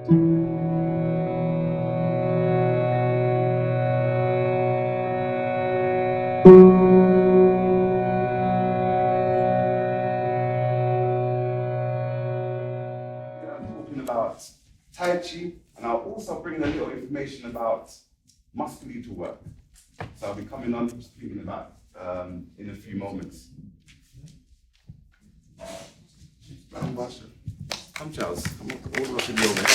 Talking about Tai Chi, and I'll also bring a little information about musculoskeletal work. So I'll be coming on speaking about in a few moments. Come, Charles. Come on, all of us in the over.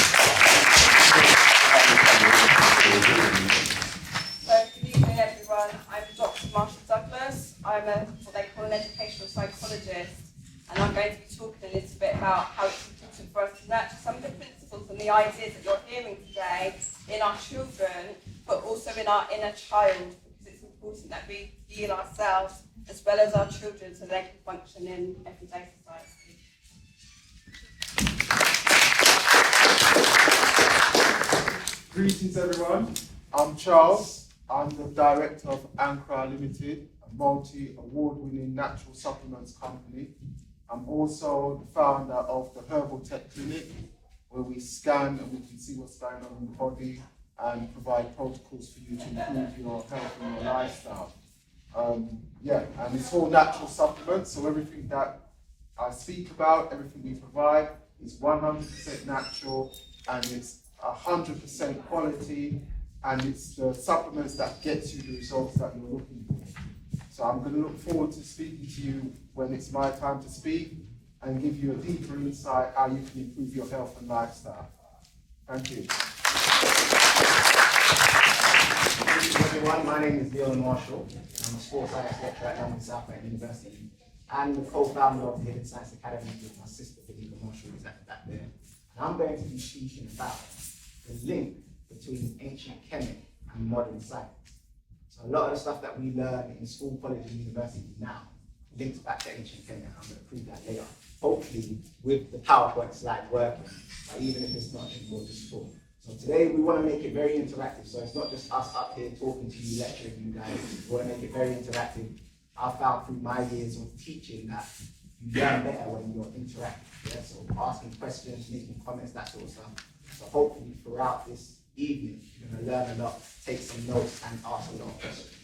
So good evening, everyone. I'm Dr. Marshall Douglas. I'm what they call an educational psychologist, and I'm going to be talking a little bit about how it's important for us to nurture some of the principles and the ideas that you're hearing today in our children, but also in our inner child, because it's important that we heal ourselves as well as our children so they can function in everyday society. Greetings everyone, I'm Charles. I'm the director of Ankara Limited, a multi-award-winning natural supplements company. I'm also the founder of the Herbal Tech Clinic, where we scan and we can see what's going on in the body and provide protocols for you to improve your health and your lifestyle. And it's all natural supplements, so everything that I speak about, everything we provide is 100% natural, and it's 100% quality, and it's the supplements that gets you the results that you're looking for. So I'm going to look forward to speaking to you when it's my time to speak and give you a deeper insight how you can improve your health and lifestyle. Thank you. Hello everyone, my name is Leon Marshall. I'm a sports science lecturer at London Southbank University and the co-founder of the Hidden Science Academy with my sister, Felipe Marshall, who's at the back there. And I'm going to be speaking about the link between ancient Kemet and modern science. So a lot of the stuff that we learn in school, college, and university now links back to ancient Kemet. I'm going to prove that later, hopefully with the PowerPoint slide working, but even if it's not, we'll just talk. So today we want to make it very interactive, so it's not just us up here talking to you, lecturing you guys. We want to make it very interactive. I found through my years of teaching that you learn better when you're interactive. Yeah? So asking questions, making comments, that sort of stuff. So hopefully throughout this evening, you're going to learn a lot, take some notes, and ask a lot of questions.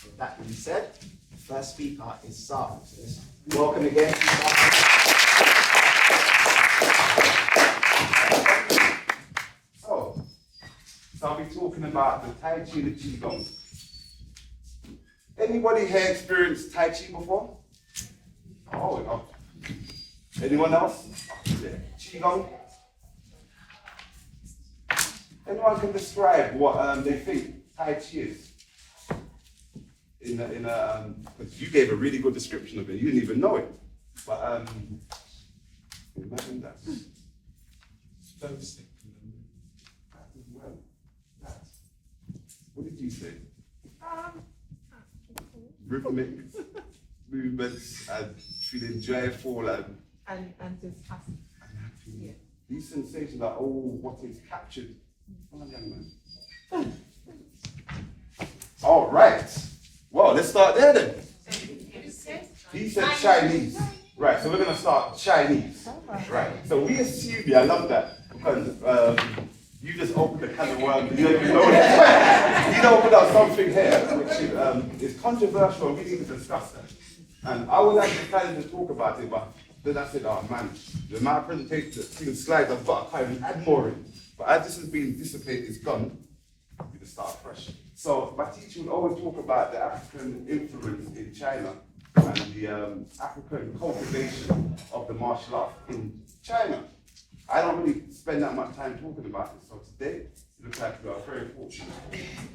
With that being said, the first speaker is Sahu. So let's welcome again. So I'll be talking about the Tai Chi and the Qigong. Anybody here experienced Tai Chi before? Oh. Anyone else? Yeah. Qigong? Anyone can describe what they think Tai Chi is? Because you gave a really good description of it. You didn't even know it. But imagine that. What did you say? Rhythmic movements and feeling joyful and just happy. Yeah. These sensations are all what is captured. Come on, young man. All right. Well, let's start there then. He said Chinese. Right, so we're going to start Chinese. Right, so we assume, I love that, because you just opened a can of worms. You don't even know it. You opened up something here, which is controversial, and we need to discuss that. And I was actually planning to talk about it, but then I said, oh man, the amount of presentation, the slides I've got, I can't add more in. But as this has been dissipated, it's gone, I'm going to start fresh. So my teacher would always talk about the African influence in China and the African cultivation of the martial art in China. I don't really spend that much time talking about it, so today it looks like we are very fortunate.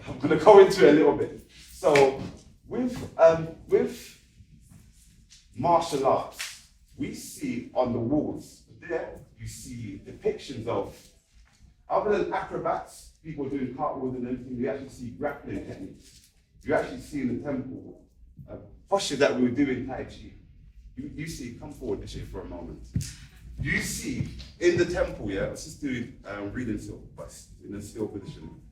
I'm going to go into it a little bit. So with martial arts, we see on the walls there, you see depictions of, other than acrobats, people doing cartwheels and everything, you actually see grappling techniques. You actually see in the temple posture that we were doing Tai Chi. You see, come forward this year for a moment. You see in the temple, I was just doing reading silk, but in a still position.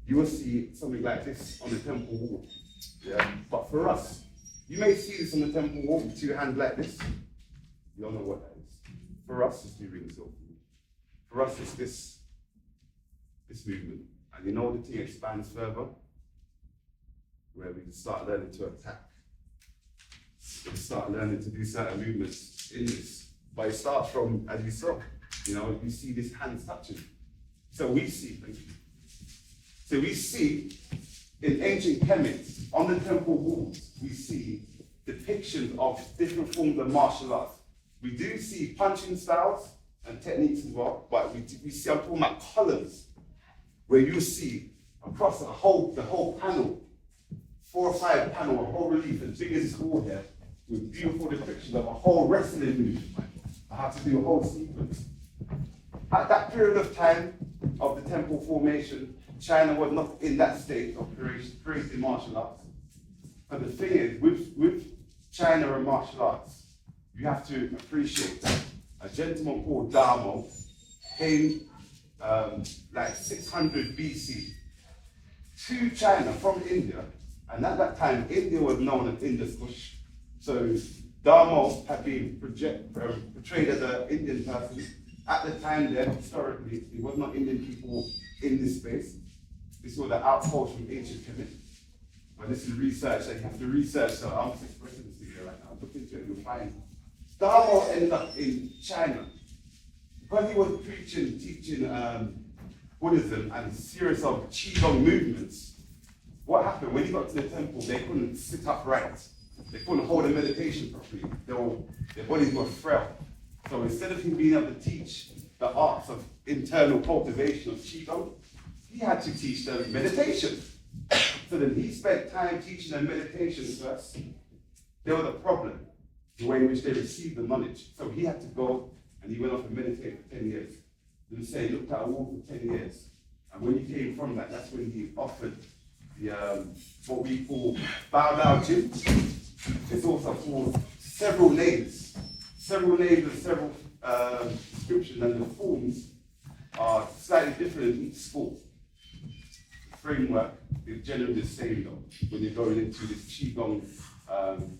You will see something like this on the temple wall. But for us, you may see this on the temple wall with two hands like this. You don't know what that is. For us, it's doing reading silk. For us, it's this. this movement. And you know the thing expands further, where we can start learning to attack. We start learning to do certain movements in this. But it starts from, as you saw, you know, you see this hands touching. So we see in ancient Kemet, on the temple walls, we see depictions of different forms of martial arts. We do see punching styles and techniques as well, but we see, I'm talking about columns, where you see across the whole panel, 4 or 5 panel, a whole relief as big as this wall here, with beautiful depictions of a whole wrestling move. I had to do a whole sequence. At that period of time of the temple formation, China was not in that state of creating martial arts. But the thing is, with China and martial arts, you have to appreciate that a gentleman called Damo came like 600 BC to China from India, and at that time, India was known as Indus Kush. So Damo had been portrayed as an Indian person. At the time then, historically, it was not Indian people in this space. This was an outpost from ancient Kemet. But this is research that you have to research, so I'm just expressing this to you right now. Look into it, you'll find. Damo ended up in China. Because he was teaching Buddhism and a series of Qigong movements, what happened when he got to the temple, they couldn't sit upright. They couldn't hold a meditation properly. Their bodies were frail. So instead of him being able to teach the arts of internal cultivation of Qigong, he had to teach them meditation. So then he spent time teaching them meditation first. There was a problem, the way in which they received the knowledge. So he had to go and he went off and meditate for 10 years. Then say he looked at a wall for 10 years. And when he came from that, that's when he offered the what we call Bao Dao Jin. It's also called several names and several descriptions, and the forms are slightly different in each school. The framework is generally the same though, when you're going into this Qigong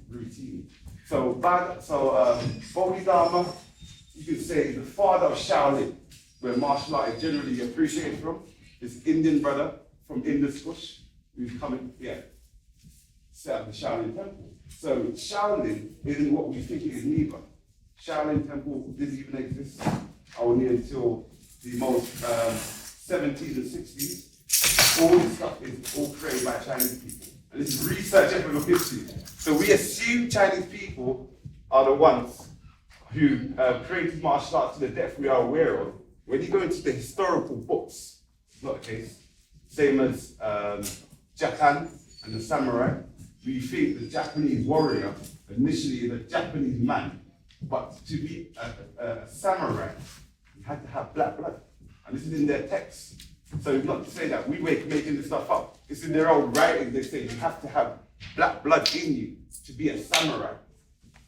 routine. So Bodhidharma, you could say, is the father of Shaolin, where martial art is generally appreciated from. This Indian brother from Indus Kush, who's coming, set up the Shaolin temple. So Shaolin isn't what we think it is neither. Shaolin temple didn't even exist only until the most 70s and 60s. All this stuff is all created by Chinese people. And this is research ever look into. So we assume Chinese people are the ones who created martial arts to the depth we are aware of. When you go into the historical books, it's not the case. Same as Japan and the samurai. We think the Japanese warrior initially is a Japanese man, but to be a samurai, you had to have black blood. And this is in their text. So it's not to say that we were making this stuff up. It's in their own writing. They say you have to have black blood in you to be a samurai.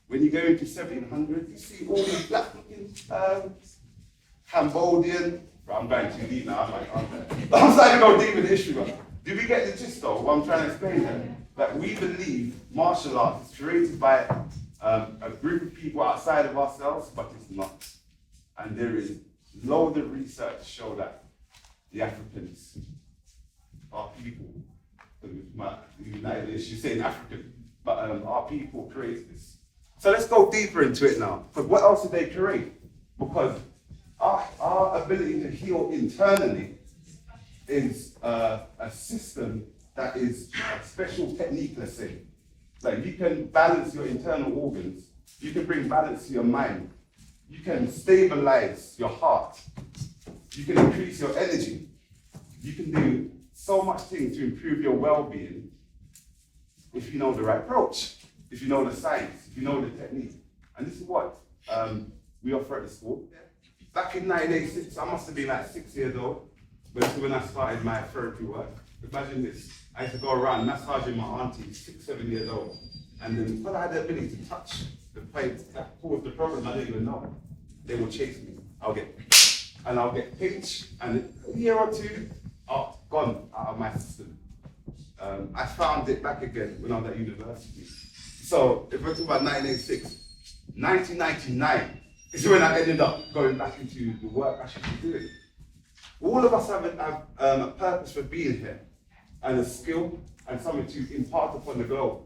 When you go into 1700s, you see all these black-looking Cambodian. I'm going too deep now. I'm starting to go deep in history. But do we get the gist though? What I'm trying to explain here, that we believe martial arts is created by a group of people outside of ourselves, but it's not. And there is loads of research to show that the Africans are people. My United Nations saying African, but our people created this. So let's go deeper into it now. Because what else did they create? Because our ability to heal internally is a system that is a special technique, let's say. Like you can balance your internal organs, you can bring balance to your mind, you can stabilize your heart, you can increase your energy, you can do so much things to improve your well-being if you know the right approach, if you know the science, if you know the technique. And this is what we offer at the school. Back in 1986, I must have been like 6 years old, when I started my therapy work. Imagine this, I used to go around massaging my auntie, 6, 7 years old. And then because I had the ability to touch the point that caused the problem, I didn't even know. They would chase me. I'll get pinched, and a year or two, gone out of my system. I found it back again when I was at university. So if we're talking about 1986, 1999 is when I ended up going back into the work I should be doing. All of us have a purpose for being here, and a skill and something to impart upon the globe.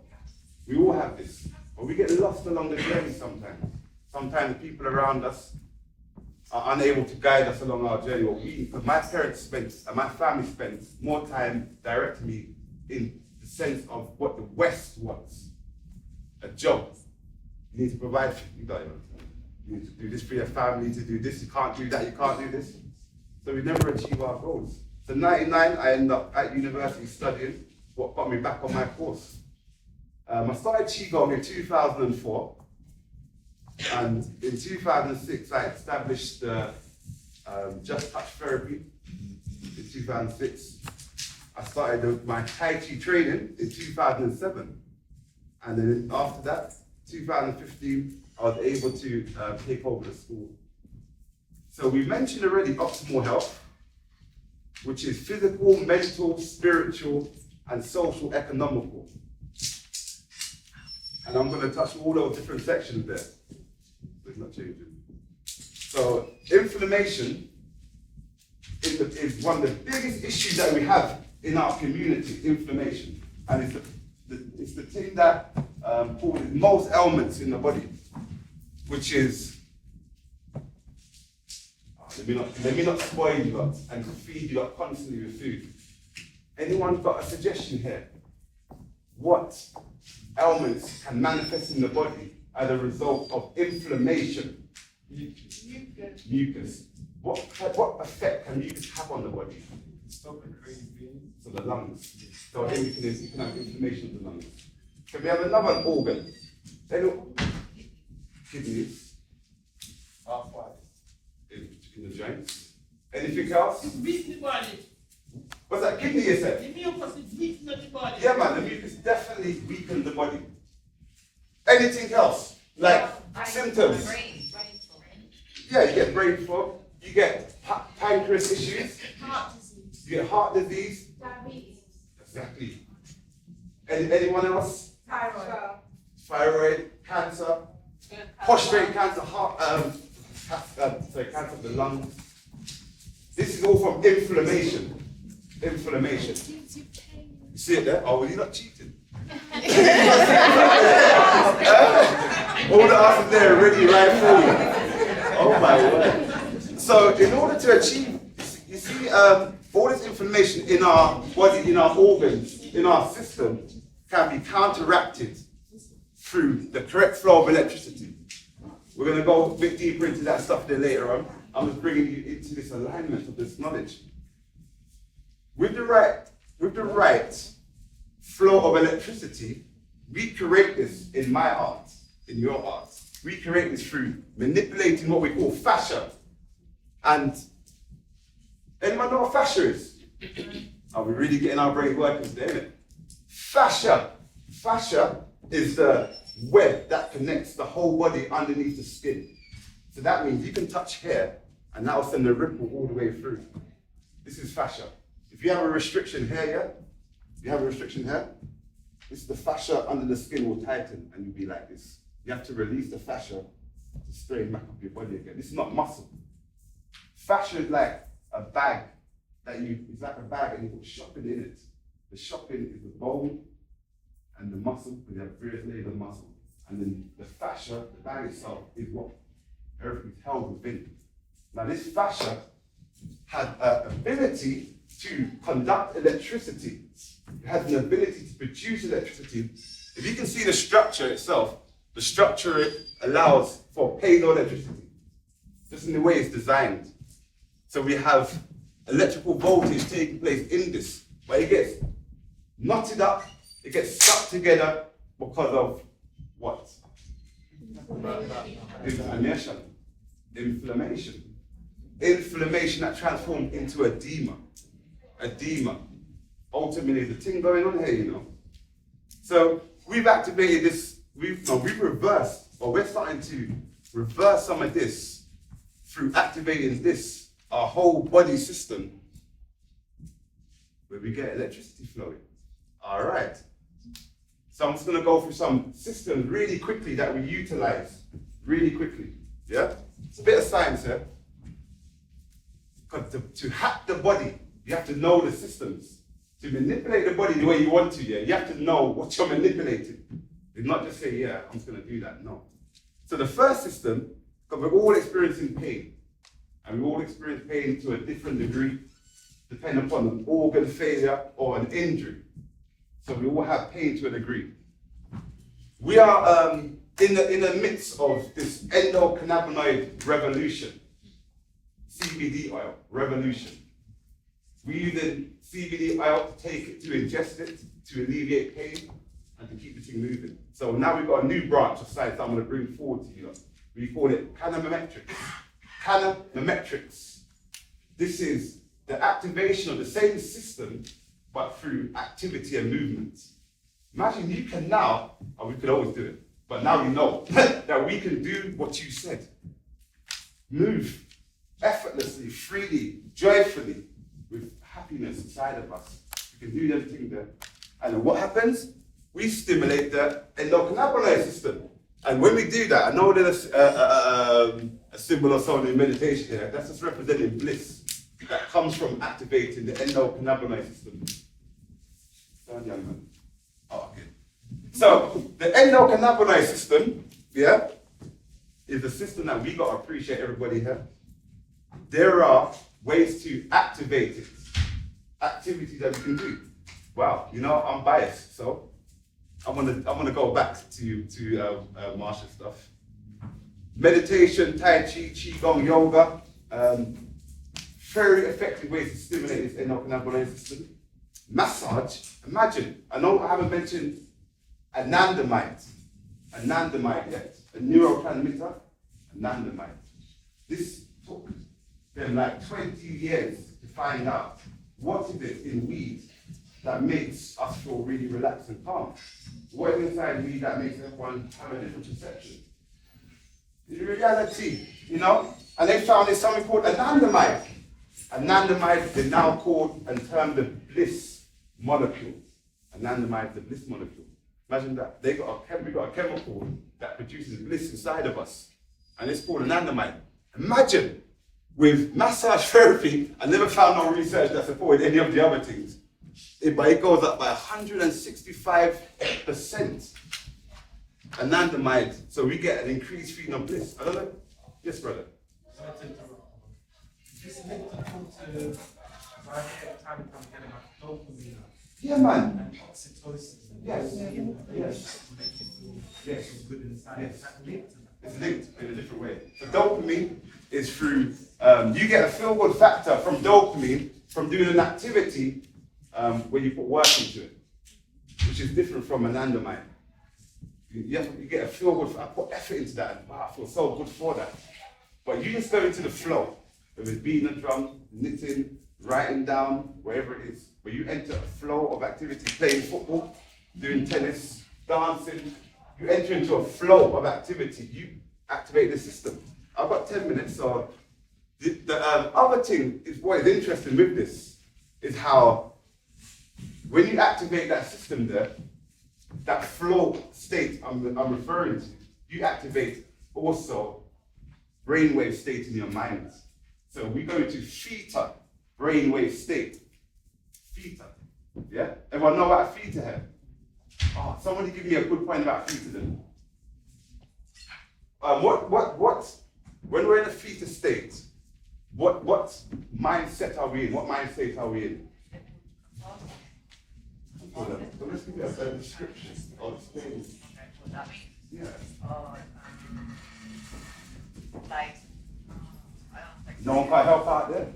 We all have this, but we get lost along the journey sometimes. Sometimes the people around us are unable to guide us along our journey. Because my parents spent, and my family spent more time directing me in the sense of what the West wants. A job. You need to provide for you. You need to do this for your family, to do this, you can't do that, you can't do this. So we never achieve our goals. So 99, I ended up at university studying what got me back on my course. I started Qigong in 2004, and in 2006 I established Just Touch Therapy. In 2006, I started my Tai Chi training in 2007, and then after that, 2015, I was able to take over the school. So we mentioned already optimal health, which is physical, mental, spiritual, and social economical. And I'm going to touch all those different sections there. It's not changing. So inflammation is one of the biggest issues that we have in our community, inflammation. And it's the thing that causes most ailments in the body, which is, let me not spoil you lot and feed you lot constantly with food. Anyone got a suggestion here? What ailments can manifest in the body as a result of inflammation? Mucus. What effect can mucus have on the body? So the lungs. So then you can have inflammation of the lungs. Can we have another organ? Kidneys. In the joints. Anything else? It's weak in the body. What's that? Kidney, you said? The mucus is weak in the body. Yeah, man, the mucus definitely weakens the body. Anything else? Like symptoms? Yeah, you get brain fog, you get pancreas issues, Heart disease. you get heart disease. Diabetes. Exactly. Anyone else? Thyroid, cancer, prostate cancer, cancer of the lungs. This is all from inflammation. Inflammation. You see it there? Oh, well, you're not cheating. All the answers there are ready right for you. Oh my word. So in order to achieve, you see, all this inflammation in our body, in our organs, in our system, can be counteracted through the correct flow of electricity. We're going to go a bit deeper into that stuff there later on. I'm just bringing you into this alignment of this knowledge. With the right flow of electricity, we create this in my art, in your art. We create this through manipulating what we call fascia. And anyone know what fascia is? Are we really getting our brain working there, isn't it? Fascia. Fascia is the web that connects the whole body underneath the skin. So that means you can touch hair and that will send a ripple all the way through. This is fascia. If you have a restriction here, yeah? You have a restriction here, this is the fascia under the skin will tighten and you'll be like this. You have to release the fascia to straighten back up your body again. This is not muscle. Fascia is like a bag it's like a bag and you put shopping in it. The shopping is the bone and the muscle, because you have various layers of muscle. And then the fascia, the bag itself, is what everything's held within. Now this fascia has an ability to conduct electricity. It has an ability to produce electricity. If you can see the structure itself, the structure allows for piezoelectricity, just in the way it's designed. So we have electrical voltage taking place in this, where it gets knotted up, it gets stuck together because of what? Inflammation. Inflammation. Inflammation that transforms into edema. Edema. Ultimately, the thing going on here, you know. So we've activated this, we've reversed, or we're starting to reverse some of this through activating this, our whole body system, where we get electricity flowing. All right. So I'm just going to go through some systems really quickly that we utilize really quickly. Yeah? It's a bit of science here. Because to hack the body, you have to know the systems. To manipulate the body the way you want to, yeah, you have to know what you're manipulating. It's not just say, yeah, I'm just going to do that. No. So the first system, because we're all experiencing pain, and we all experience pain to a different degree, depending upon an organ failure or an injury. So we all have pain to a degree. We are in the midst of this endocannabinoid revolution, CBD oil revolution. We're using CBD oil to take it, to ingest it, to alleviate pain, and to keep the thing moving. So now we've got a new branch of science I'm going to bring forward to you. We call it cannametrics. Cannametrics. This is the activation of the same system, but through activity and movement. Imagine you can now, or we could always do it, but now you know that we can do what you said. Move effortlessly, freely, joyfully, with happiness inside of us. We can do everything there. And then what happens? We stimulate the endocannabinoid system. And when we do that, I know there's a symbol or something in meditation here, that's just representing bliss that comes from activating the endocannabinoid system. Young man. Oh, okay. So the endocannabinoid system, yeah, is the system that we got to appreciate, everybody here. There are ways to activate it, activities that we can do. Wow, you know, I'm biased, so I'm gonna go back to martial stuff. Meditation, Tai Chi, Qigong, yoga, very effective ways to stimulate this endocannabinoid system. Massage, imagine, I know I haven't mentioned anandamide yet, a neurotransmitter, anandamide. This took them like 20 years to find out what is it in weed that makes us feel really relaxed and calm. What is inside weed that makes everyone have a different perception? In reality, you know, and they found there's something called anandamide. Anandamide is now called and termed the bliss molecule. Anandamide is the bliss molecule. Imagine that. We got a chemical that produces bliss inside of us. And it's called anandamide. Imagine, with massage therapy, I never found no research that supported any of the other things. But it goes up by 165%. Anandamide. So we get an increased feeling of bliss. I don't know. Yes, brother. Sorry to interrupt. This linked to time and time again about dopamine Yeah, man. and oxytocin. Yes. Yes. Yes. Good inside. Yes. Is that linked to that? It's linked in a different way. So dopamine is through, you get a feel-good factor from dopamine from doing an activity where you put work into it, which is different from anandamide. You get a feel-good, I put effort into that, and wow, I feel so good for that. But you just go into the flow, whether it's beating a drum, knitting, writing down, wherever it is, where you enter a flow of activity, playing football, doing tennis, dancing, you enter into a flow of activity, you activate the system. I've got 10 minutes, so the other thing is what is interesting with this is how when you activate that system there, that flow state I'm referring to, you activate also brainwave state in your mind. So we go into theta brainwave state. Theta. Yeah? Everyone know about theta here? Oh, somebody give me a good point about theta then. When we're in a theta state, what mindset are we in? What mind state are we in? So let's give you a description or explain. Yeah. No one can help out there.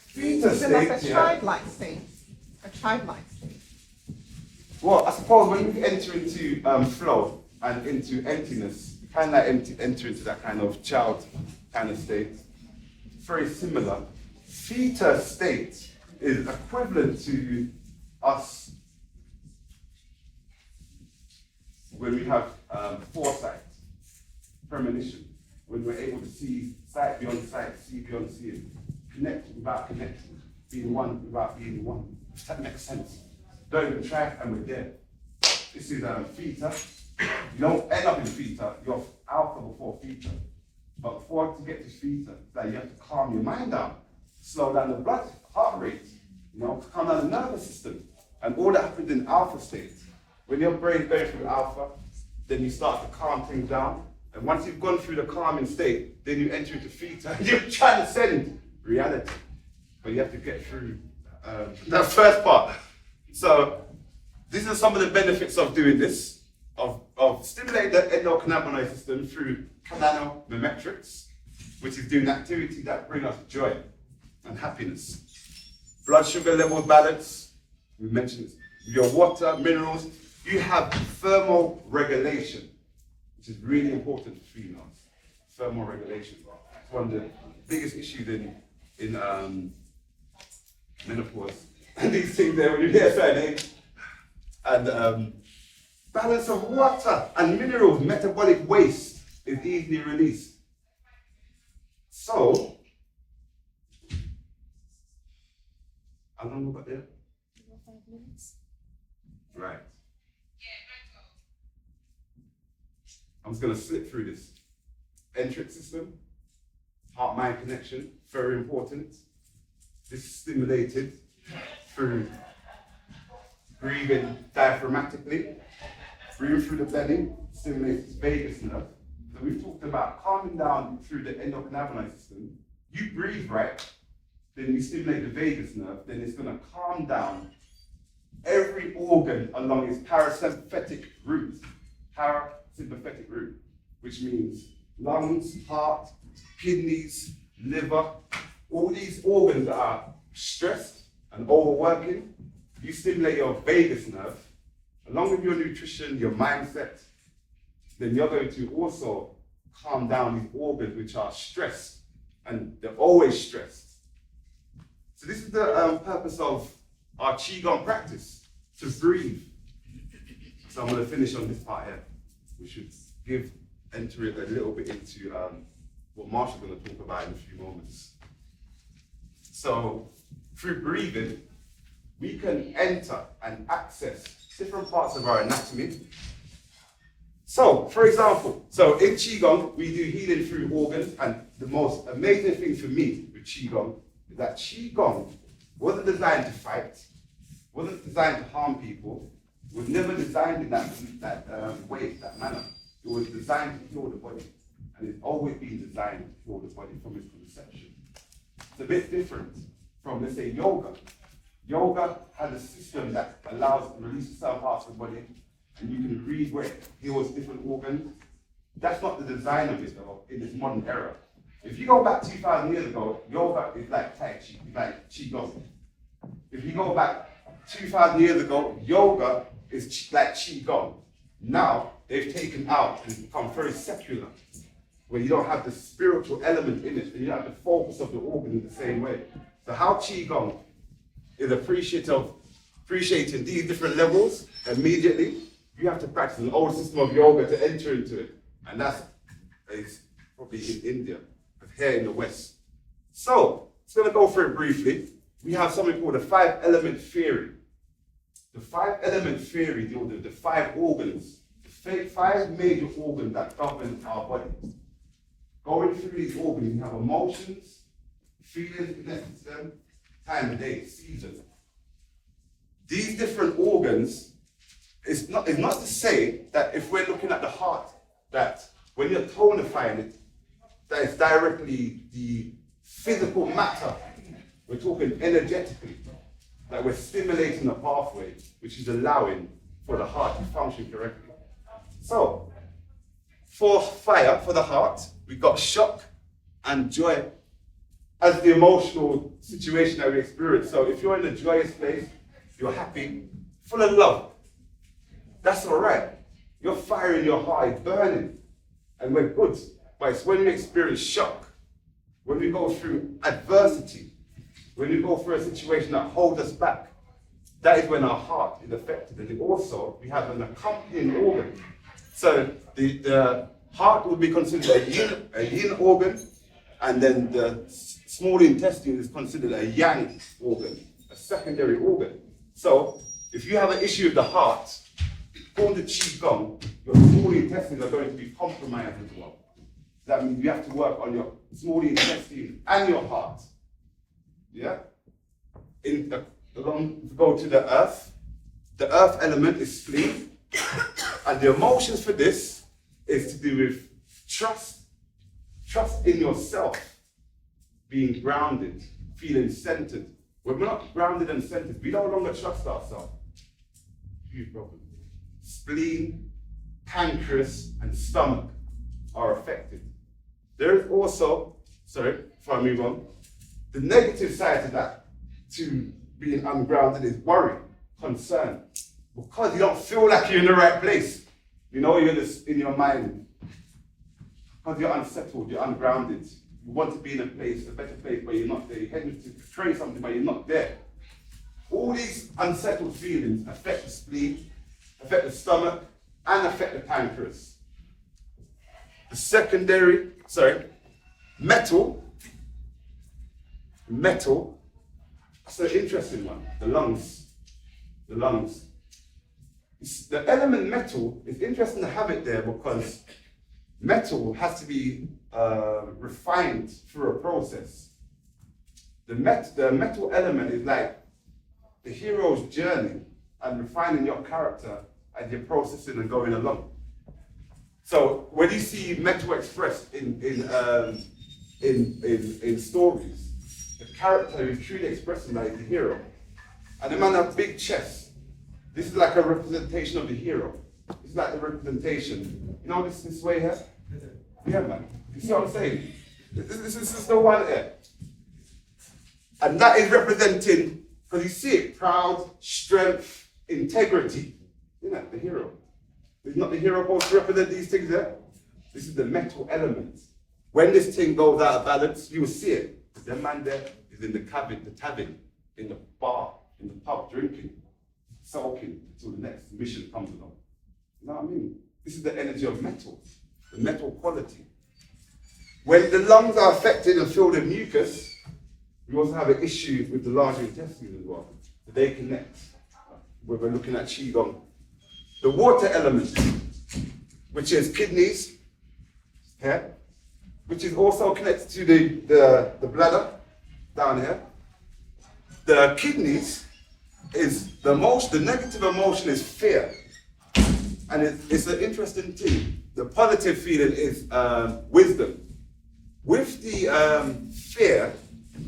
Theta Is it like a state, yeah. childlike state? A childlike state. Well, I suppose when you enter into flow and into emptiness, you kind of like enter into that kind of child kind of state. Very similar. Theta state is equivalent to us when we have foresight, premonition, when we're able to see sight beyond sight, see beyond seeing, connect without connecting, being one without being one. If that makes sense. Don't even try and we're there. This is theta. You don't end up in theta, you're alpha before theta. But before to get to theta, like you have to calm your mind down, slow down the blood, heart rate, calm down the nervous system. And all that happens in alpha state. When your brain's going through alpha, then you start to calm things down. And once you've gone through the calming state, then you enter into theta and you transcend reality. But you have to get through that first part. So these are some of the benefits of doing this, of stimulating the endocannabinoid system through canalomemetrics, which is doing activity that bring us joy and happiness. Blood sugar level balance, we mentioned this. Your water, minerals, you have thermal regulation, which is really important for females. Thermal regulation. It's one of the biggest issues in menopause. And these things there, when you get a certain age. And balance of water and minerals, metabolic waste is easily released. So, how long have we got there? 5 minutes. Right. I'm just going to slip through this. Enteric system, heart-mind connection, very important. This is stimulated through breathing diaphragmatically, breathing through the belly, stimulates vagus nerve. So we've talked about calming down through the endocannabinoid system. You breathe right, then you stimulate the vagus nerve, then it's going to calm down every organ along its parasympathetic route. Parasympathetic route, which means lungs, heart, kidneys, liver, all these organs that are stressed and overworking. You stimulate your vagus nerve, along with your nutrition, your mindset, then you're going to also calm down these organs which are stressed, and they're always stressed. So this is the purpose of our Qigong practice, to breathe. So I'm going to finish on this part here. We should enter it a little bit into what Marshall's going to talk about in a few moments. So through breathing, we can enter and access different parts of our anatomy. So, for example, in Qigong, we do healing through organs, and the most amazing thing for me with Qigong is that Qigong wasn't designed to fight, wasn't designed to harm people, was never designed in that way, that manner. It was designed to heal the body, and it's always been designed to heal the body from its conception. It's a bit different from, let's say, yoga. Yoga has a system that allows to release certain parts of the body, and you can breathe where it heals different organs. That's not the design of it, though, in this modern era. If you go back 2,000 years ago, yoga is like Tai Chi, it's like Qigong. If you go back 2,000 years ago, yoga is like Qigong. Now, they've taken out and become very secular, where you don't have the spiritual element in it, and you don't have the focus of the organ in the same way. So how Qigong is appreciating these different levels immediately, you have to practice an old system of yoga to enter into it. And that's probably in India, but here in the West. So, I'm going to go through it briefly. We have something called the 5-element theory. The 5-element theory deals with the 5 organs, the 5 major organs that govern our body. Going through these organs, you have emotions, feelings connected to them, time of day, season. These different organs, it's not to say that if we're looking at the heart, that when you're tonifying it, that it's directly the physical matter. We're talking energetically, that we're stimulating a pathway which is allowing for the heart to function correctly. So, for fire, for the heart, we've got shock and joy as the emotional situation that we experience. So if you're in a joyous place, you're happy, full of love, that's all right. Your fire in your heart is burning, and we're good. But it's when we experience shock, when we go through adversity, when we go through a situation that holds us back, that is when our heart is affected. And also, we have an accompanying organ. So the heart would be considered a yin organ, and then the small intestine is considered a yang organ, a secondary organ. So if you have an issue with the heart, according to Qigong, your small intestines are going to be compromised as well. That means you have to work on your small intestine and your heart. Yeah? Go to the earth. The earth element is spleen. And the emotions for this is to do with trust. Trust in yourself. Being grounded. Feeling centered. When we're not grounded and centered, we no longer trust ourselves. Huge problem. Spleen, pancreas, and stomach are affected. There is also, sorry, before I move on, the negative side to that, to being ungrounded, is worry, concern. Because you don't feel like you're in the right place. You know you're in your mind. Because you're unsettled, you're ungrounded. You want to be in a place, a better place, but you're not there. You're heading to portray something, but you're not there. All these unsettled feelings affect the spleen, affect the stomach, and affect the pancreas. The secondary, metal, that's an interesting one, the lungs. The element metal, it's interesting to have it there because metal has to be refined through a process. The metal element is like the hero's journey and refining your character as you're processing and going along. So when you see metal expressed in stories, the character who's truly expressing that is the hero. And the man has big chest. This is like a representation of the hero. It's like the representation. You know this way here? Yeah, man. You see what I'm saying? This is the one here. And that is representing, because you see it, proud, strength, integrity. You know, the hero. Is not the hero supposed to represent these things there? This is the metal element. When this thing goes out of balance, you will see it. The man there is in the tavern, in the bar, in the pub, drinking, sulking until the next mission comes along. You know what I mean? This is the energy of metal, the metal quality. When the lungs are affected and filled with mucus, we also have an issue with the larger intestines as well. So they connect, where we're looking at Qigong. The water element, which is kidneys, here, which is also connected to the bladder down here. The kidneys is the negative emotion is fear. And it's an interesting thing. The positive feeling is wisdom. With the fear,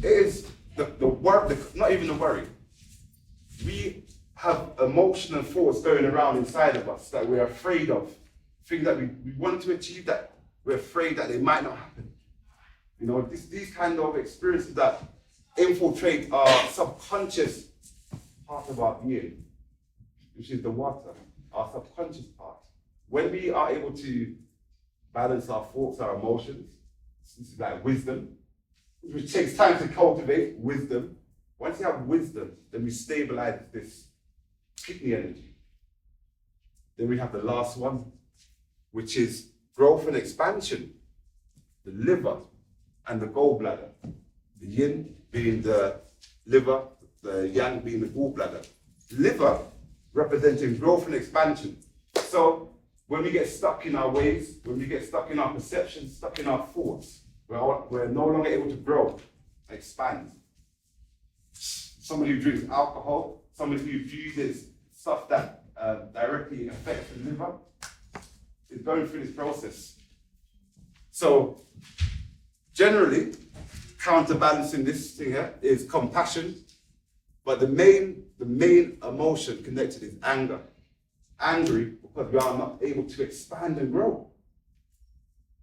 it is not even the worry. We have emotional thoughts going around inside of us that we're afraid of. Things that we want to achieve that we're afraid that they might not happen. You know, these kind of experiences that infiltrate our subconscious part of our being, which is the water, our subconscious part. When we are able to balance our thoughts, our emotions, this is like wisdom, which takes time to cultivate wisdom. Once you have wisdom, then we stabilize this kidney energy. Then we have the last one, which is growth and expansion. The liver and the gallbladder. The yin being the liver, the yang being the gallbladder. Liver representing growth and expansion. So when we get stuck in our ways, when we get stuck in our perceptions, stuck in our thoughts, we're no longer able to grow, expand. Somebody who drinks alcohol, somebody who uses stuff that directly affects the liver, is going through this process. So generally, counterbalancing this thing here is compassion, but the main emotion connected is anger. Angry because we are not able to expand and grow.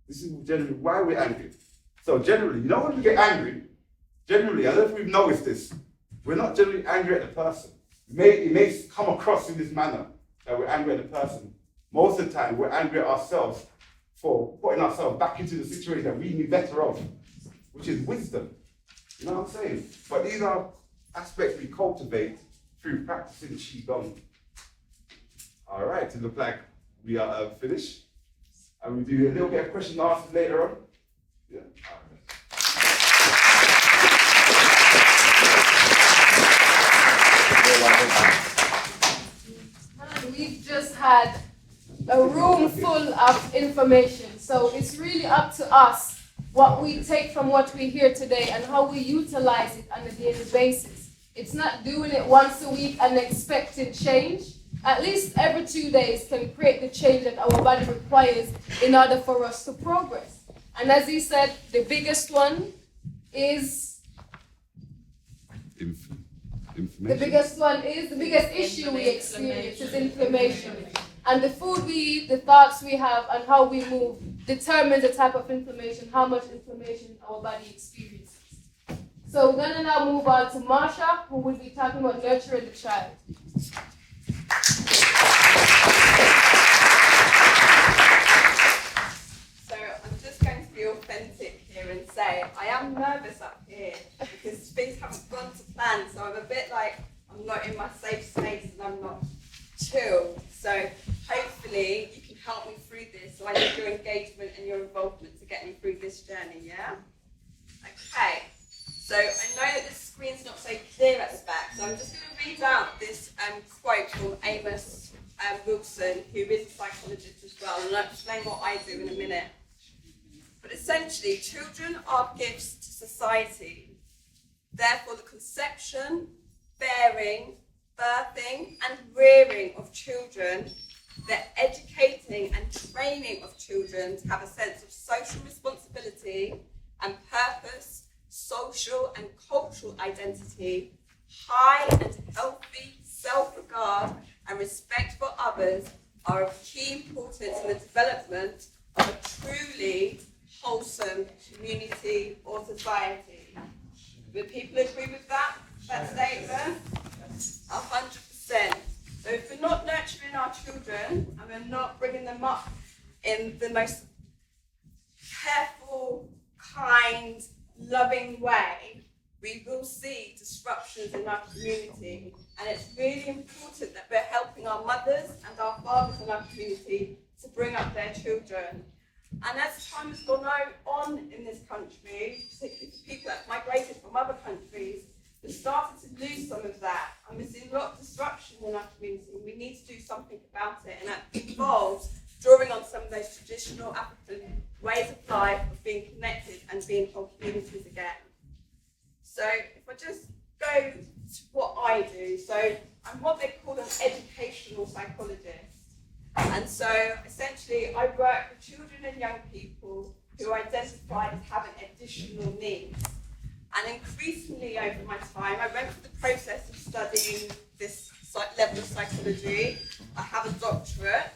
This is generally why we're angry. So generally, you know when we get angry, generally, I don't know if we've noticed this, we're not generally angry at the person. It may come across in this manner that we're angry at the person. Most of the time, we're angry at ourselves for putting ourselves back into the situation that we knew better of, which is wisdom. You know what I'm saying? But these are aspects we cultivate through practicing Qigong. All right, it looks like we are finished. And we'll do a little bit of question and answer later on. Yeah. We've just had a room full of information. So it's really up to us what we take from what we hear today and how we utilize it on a daily basis. It's not doing it once a week and expecting change. At least every 2 days can create the change that our body requires in order for us to progress. And as he said, the biggest one is the biggest issue we experience is inflammation. And the food we eat, the thoughts we have, and how we move determines the type of inflammation, how much inflammation our body experiences. So we're gonna now move on to Marsha, who will be talking about nurturing the child. So I'm just going to be authentic here and say I am nervous up here because things haven't gone to plan. So I'm a bit like I'm not in my safe space and I'm not chill. So hopefully you can help me through this. So I need your engagement and your involvement to get me through this journey, yeah? Okay. So I know that the screen's not so clear at the back, so I'm just going to read out this quote from Amos Wilson, who is a psychologist as well, and I'll explain what I do in a minute. But essentially, children are gifts to society. Therefore, the conception, bearing, birthing, and rearing of children, the educating and training of children to have a sense of social responsibility and purpose, social and cultural identity, high and healthy self-regard and respect for others are of key importance in the development of a truly wholesome community or society. Would people agree with that statement? 100%. So if we're not nurturing our children and we're not bringing them up in the most careful, kind, loving way, we will see disruptions in our community. And it's really important that we're helping our mothers and our fathers in our community to bring up their children. And as time has gone on in this country, particularly for people that have migrated from other countries, we're starting to lose some of that. And we're seeing a lot of disruption in our community. We need to do something about it. And that involves drawing on some of those traditional African ways of life, of being connected and being whole communities again. So if I just go to what I do, so I'm what they call an educational psychologist. And so essentially I work with children and young people who identify as having additional needs. And increasingly over my time, I went through the process of studying this level of psychology. I have a doctorate.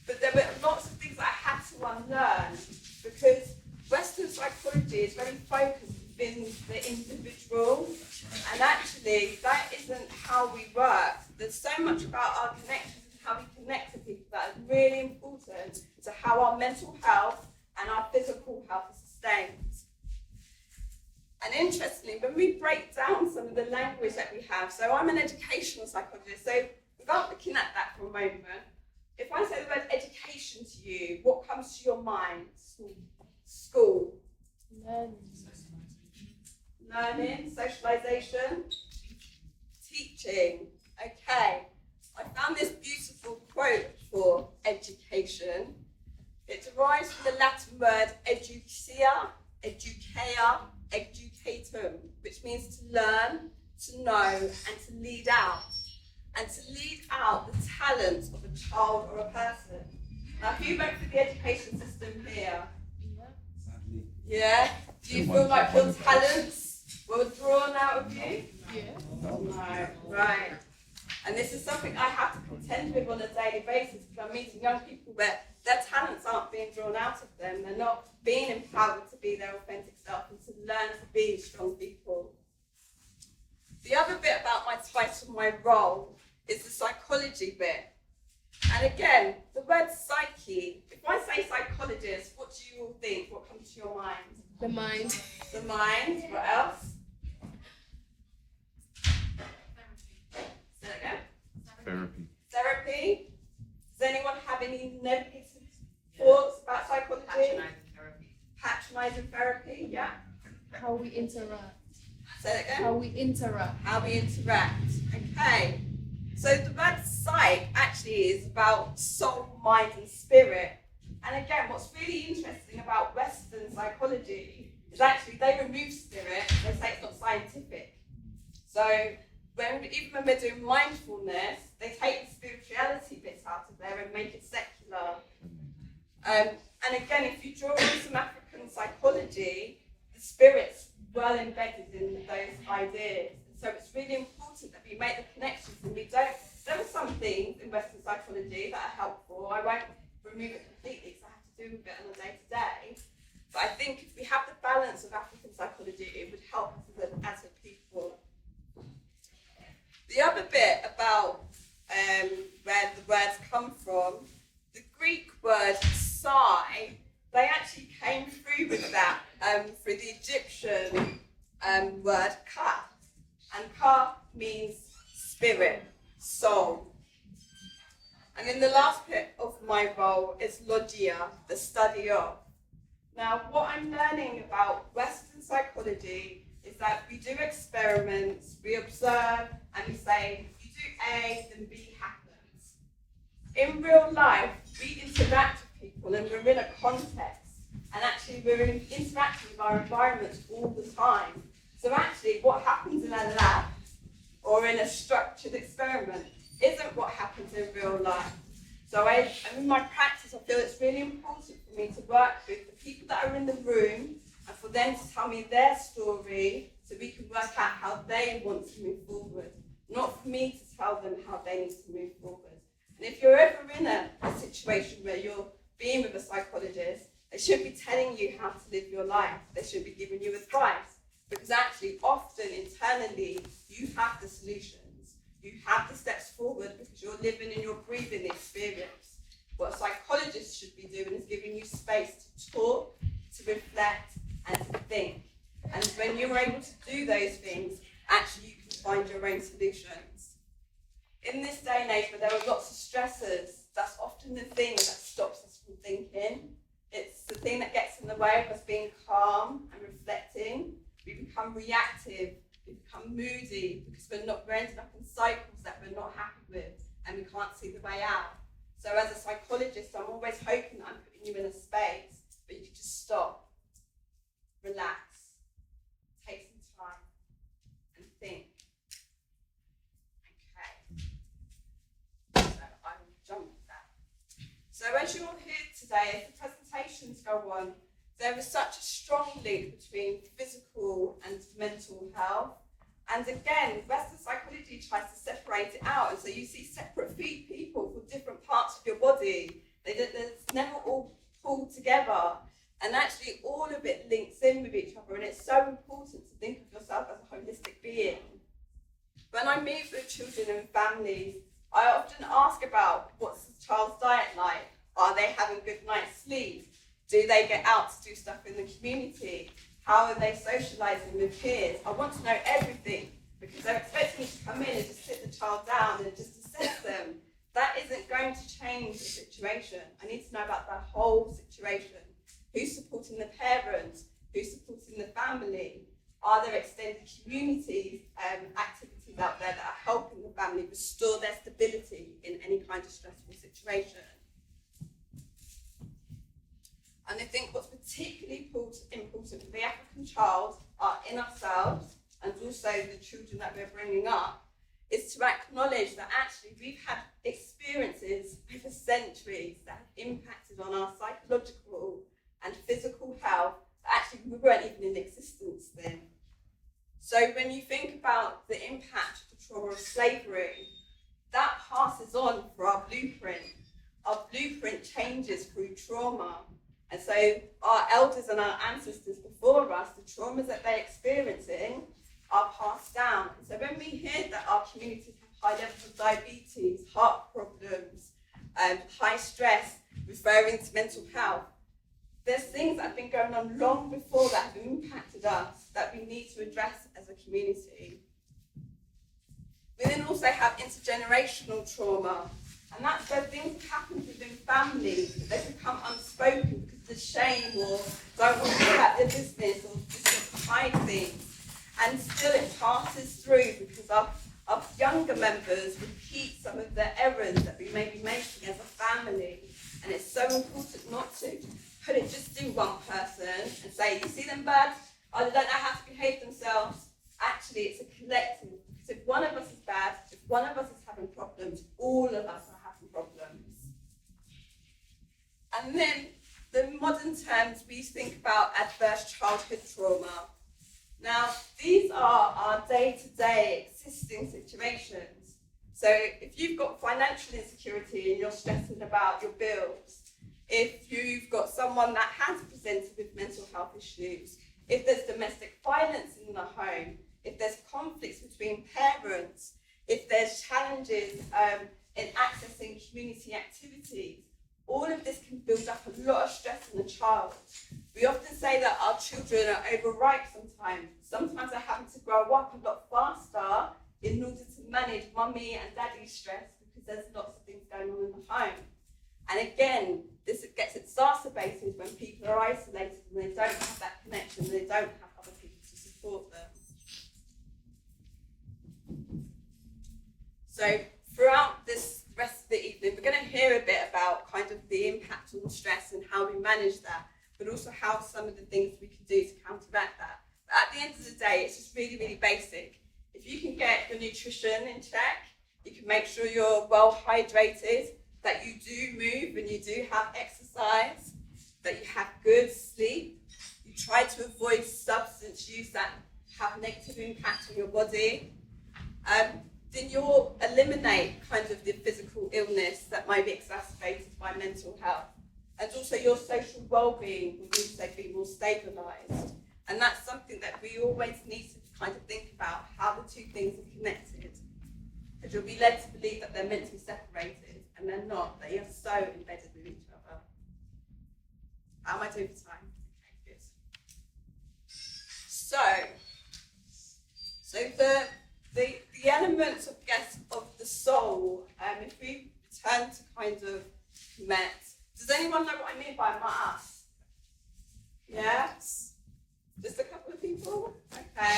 But there were lots of things I had to unlearn because Western psychology is very focused within the individual, and actually that isn't how we work. There's so much about our connections and how we connect to people that is really important to how our mental health and our physical health is sustained. And interestingly, when we break down some of the language that we have, so I'm an educational psychologist, so without looking at that for a moment, if I say the word education to you, what comes to your mind? School. Learning, socialization, teaching. Okay. I found this beautiful quote for education. It derives from the Latin word educia, educare, educatum, which means to learn, to know, and to lead out. And to lead out the talent of a child or a person. Now, who went through the education system here? Yeah? Do you feel like your talents were drawn out of you? Yeah. No. Right. And this is something I have to contend with on a daily basis because I'm meeting young people where their talents aren't being drawn out of them. They're not being empowered to be their authentic self and to learn to be strong people. The other bit about my title, my role, is the psychology bit. And again, the word psyche, if I say psychologist, what do you all think? What comes to your mind? The mind. The mind. What else? Say that again. Therapy. Therapy. Does anyone have any negative thoughts about psychology? Patronizing therapy, yeah. How we interact. Say that again. How we interact. How we interact. Okay. So the word psych actually is about soul, mind, and spirit. And again, what's really interesting about Western psychology is actually they remove spirit, they say it's not scientific. So even when we're doing mindfulness, they take the spirituality bits out of there and make it secular. And again, if you draw on some African psychology, the spirit's well embedded in those ideas. And so it's really important that we make the connections and we don't. There are some things in Western psychology that are helpful. I won't remove it completely because I have to do with it on a day-to-day. But I think if we have the balance of African psychology, it would help us as a people. The other bit about where the words come from, the Greek word psi, they actually came through with that through the Egyptian word ka. And ka means spirit, soul. And then the last bit of my role is logia, the study of. Now, what I'm learning about Western psychology is that we do experiments, we observe, and we say, you do A, then B happens. In real life, we interact with people and we're in a context, and actually we're interacting with our environment all the time. So actually, what happens in a lab or in a structured experiment isn't what happens in real life. So in my practice, I feel it's really important for me to work with the people that are in the room and for them to tell me their story so we can work out how they want to move forward, not for me to tell them how they need to move forward. And if you're ever in a situation where you're being with a psychologist, they should be telling you how to live your life. They should be giving you advice. Because actually, often internally, you have the solutions. You have the steps forward because you're living and you're breathing the experience. What a psychologist should be doing is giving you space to talk, to reflect, and to think. And when you're able to do those things, actually you can find your own solutions. In this day and age where there are lots of stressors, that's often the thing that stops us from thinking. It's the thing that gets in the way of us being calm and reflecting. We become reactive, we become moody because we're ending up in cycles that we're not happy with and we can't see the way out. So as a psychologist, I'm always hoping that I'm putting you in a space where you can just stop, relax, take some time and think. Okay. So I will jump at that. So as you'll hear today, as the presentations go on, there is such a strong link between physical and mental health. And again, Western psychology tries to separate it out. And so you see separate people for different parts of your body. It's never all pulled together. And actually, all of it links in with each other. And it's so important to think of yourself as a holistic being. When I meet with children and families, I often ask about what's the child's diet like? Are they having a good night's sleep? Do they get out to do stuff in the community? How are they socialising with peers? I want to know everything because they're expecting me to come in and just sit the child down and just assess them. That isn't going to change the situation. I need to know about the whole situation. Who's supporting the parents? Who's supporting the family? Are there extended communities, activities out there that are helping the family restore their stability in any kind of stressful situation? And I think what's particularly important for the African child are in ourselves and also the children that we're bringing up is to acknowledge that actually we've had experiences over centuries that have impacted on our psychological and physical health that actually we weren't even in existence then. So when you think about the impact of the trauma of slavery, that passes on for our blueprint. Our blueprint changes through trauma. And so our elders and our ancestors before us, the traumas that they're experiencing are passed down. And so when we hear that our communities have high levels of diabetes, heart problems, high stress, referring to mental health, there's things that have been going on long before that have impacted us that we need to address as a community. We then also have intergenerational trauma. And that's where things have happened within families, that they become unspoken because of shame or don't want to get their business or just want to hide things. And still it passes through because our younger members repeat some of the errors that we may be making as a family. And it's so important not one of us is having problems, all of us are having problems. And then the modern terms, we think about adverse childhood trauma. Now, these are our day-to-day existing situations. So if you've got financial insecurity and you're stressing about your bills, if you've got someone that has presented with mental health issues, if there's domestic violence in the home, if there's conflicts between parents, if there's challenges in accessing community activities, all of this can build up a lot of stress in the child. We often say that our children are overripe sometimes. Sometimes they're having to grow up a lot faster in order to manage mummy and daddy's stress because there's lots of things going on in the home. And again, this gets exacerbated when people are isolated and they don't have that connection, they don't have other people to support them. So throughout this rest of the evening, we're going to hear a bit about kind of the impact on stress and how we manage that, but also how some of the things we can do to counteract that. But at the end of the day, it's just really, really basic. If you can get your nutrition in check, you can make sure you're well hydrated, that you do move and you do have exercise, that you have good sleep, you try to avoid substance use that have negative impact on your body, then you'll eliminate kind of the physical illness that might be exacerbated by mental health. And also your social well-being will also be more stabilised. And that's something that we always need to kind of think about, how the two things are connected. Because you'll be led to believe that they're meant to be separated, and they're not. They are so embedded with each other. How am I doing for time? Okay, good. So the elements of, of the soul, if we return to kind of met, does anyone know what I mean by mass? Yes? Just a couple of people? Okay.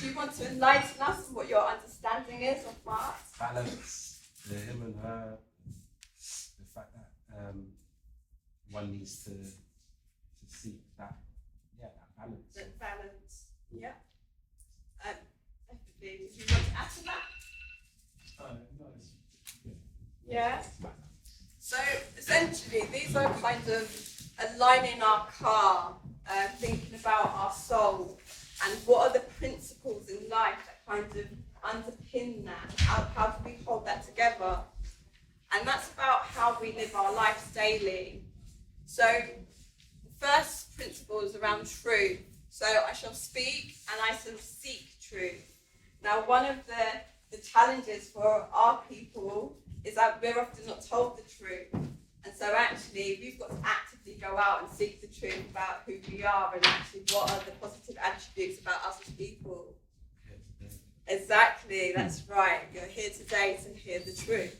Do you want to enlighten us on what your understanding is of mass? Balance, the him and her, the fact that one needs to seek that, that balance. That balance, yeah. Definitely. Do you want to add to that? No, Yeah. So essentially, these are kind of aligning our car, thinking about our soul, and what are the principles in life that kind of underpin that? How do we hold that together? And that's about how we live our lives daily. So the first principle is around truth. So I shall speak and I shall seek truth. Now, one of the challenges for our people is that we're often not told the truth. And so actually, we've got to actively go out and seek the truth about who we are and actually what are the positive attributes about us as people. Exactly, that's right. You're here today to hear the truth.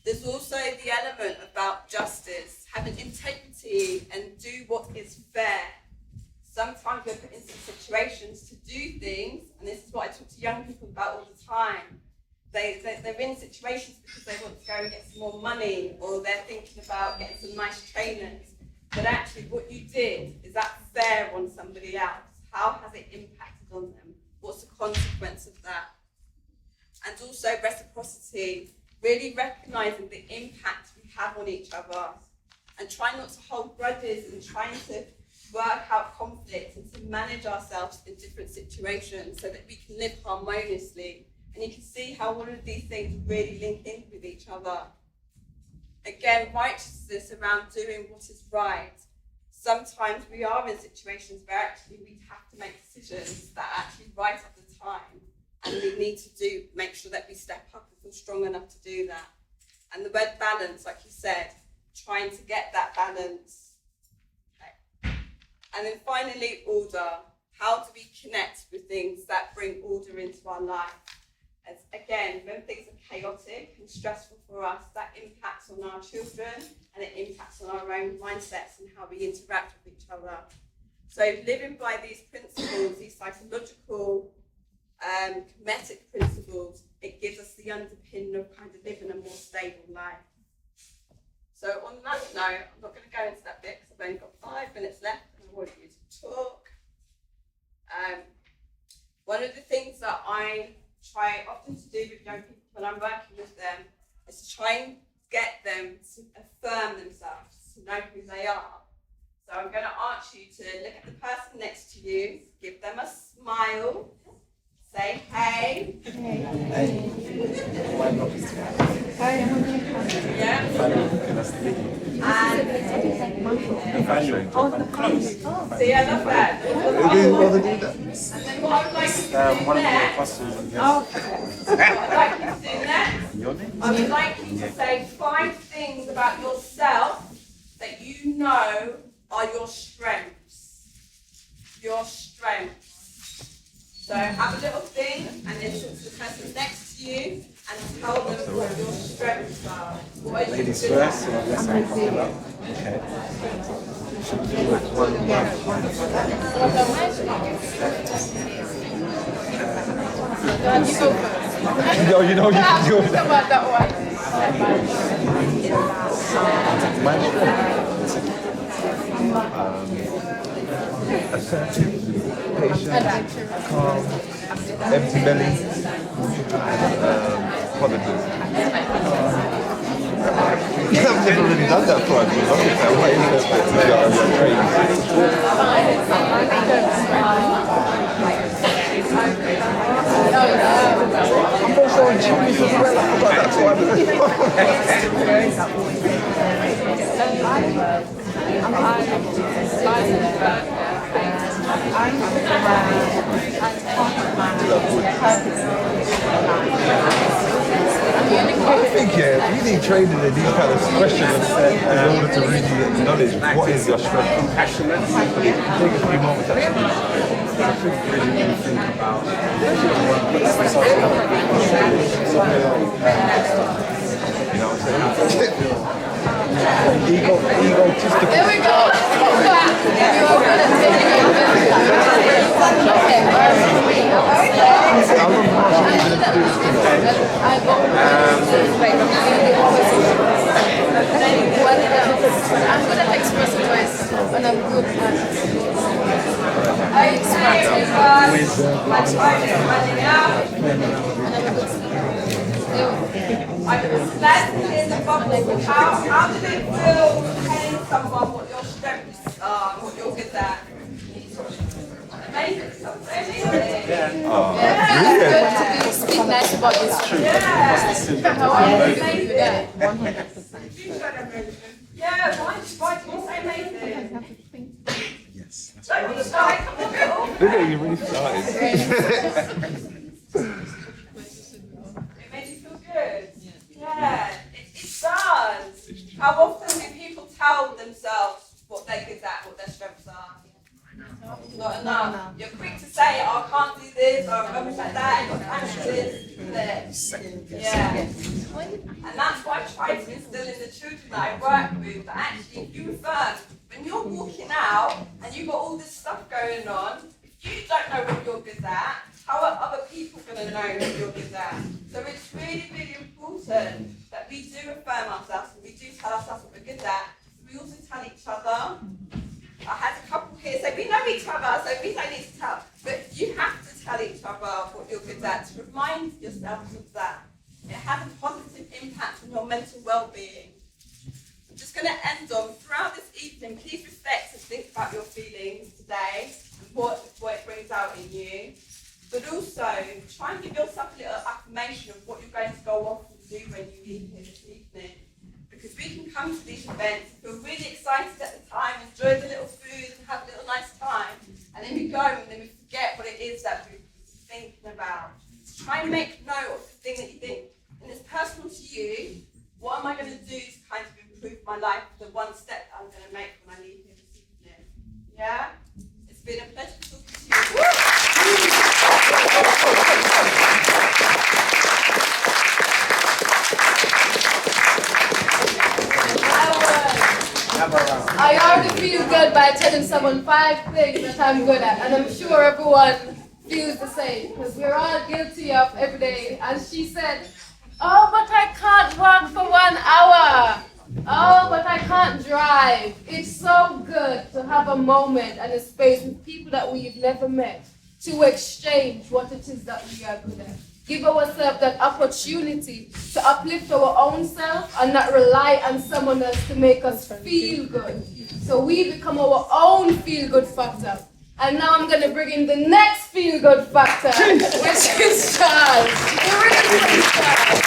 There's also the element about justice, having integrity and do what is fair. Sometimes we're put in some situations to do things, and this is what I talk to young people about all the time. They're in situations because they want to go and get some more money, or they're thinking about getting some nice trainers. But actually what you did, is that fair on somebody else? How has it impacted on them? What's the consequence of that? And also reciprocity, really recognising the impact we have on each other and trying not to hold grudges and trying to work out conflict and to manage ourselves in different situations so that we can live harmoniously. And you can see how all of these things really link in with each other. Again, righteousness around doing what is right. Sometimes we are in situations where actually we have to make decisions that are actually right at the time. And we need to make sure that we step up and feel strong enough to do that. And the word balance, like you said, trying to get that balance. Okay. And then finally, order. How do we connect with things that bring order into our life? As, again, when things are chaotic and stressful for us, that impacts on our children and it impacts on our own mindsets and how we interact with each other. So living by these principles, these psychological, kinetic principles, it gives us the underpin of kind of living a more stable life. So on that note, I'm not going to go into that bit because I've only got 5 minutes left and I want you to talk. One of the things that I try often to do with young people when I'm working with them is to try and get them to affirm themselves, to know who they are. So I'm going to ask you to look at the person next to you, give them a smile, say hey. Yeah. See, I love that. And then what I would like you to do next, I would like you to say 5 things about yourself that you know are your strengths. Your strengths. So have a little think and listen to the person next to you and tell them what your strengths are. What are you good at? No, you know you can do it. About that one. My assertive, patient, calm, empty belly, positive. I've never really done that for you. What is I'm also on Chinese as well. I forgot that I think you need training in these kind of questions in order to really acknowledge what is your strength. Passionate. Take a few moments actually really think about you know what I'm saying? Egotistical. There we go. I'm good at expressing myself and I'm good at I'm glad to hear the bubble. How did it feel telling someone what your strengths are, what you're good at? Amazing. good to speak nice about this truth. How are you doing with that? 100%. Yeah, why do you say amazing? Yes. Don't be shy, come on, girl. Look at you really started. It made you feel good. Yeah, it does. How often do people tell themselves what they're good at, what their strengths are? Not enough. You're quick to say, oh, I can't do this, or I'm rubbish at that, I can't do this. Yeah. And that's why I try to instill in the children that I work with, that actually if you affirm, when you're walking out and you've got all this stuff going on, if you don't know what you're good at, how are other people going to know what you're good at? So it's really, really important that we do affirm ourselves and we do tell ourselves what we're good at. We also tell each other. I had a couple here say, we know each other, so we don't need to tell. But you have to tell each other what you're good at to remind yourself of that. It has a positive impact on your mental well-being. I'm just going to end on, throughout this evening, please reflect and think about your feelings today and what it brings out in you. But also, try and give yourself a little affirmation of what you're going to go off and do when you leave here this evening. Because we can come to these events, feel really excited at the time, enjoy the little food and have a little nice time, and then we go and then we forget what it is that we're thinking about. So try and make note of the thing that you think, and it's personal to you. What am I going to do to kind of improve my life? The one step that I'm going to make when I leave here this evening. Yeah? It's been a pleasure talking to you. I already feel good by telling someone 5 things that I'm good at, and I'm sure everyone feels the same, because we're all guilty of every day. And she said, oh, but I can't walk for 1 hour. Oh, but I can't drive. It's so good to have a moment and a space with people that we've never met to exchange what it is that we are good at. Give ourselves that opportunity to uplift our own self and not rely on someone else to make us feel good. So we become our own feel-good factor. And now I'm going to bring in the next feel-good factor, which is Charles. The real Charles.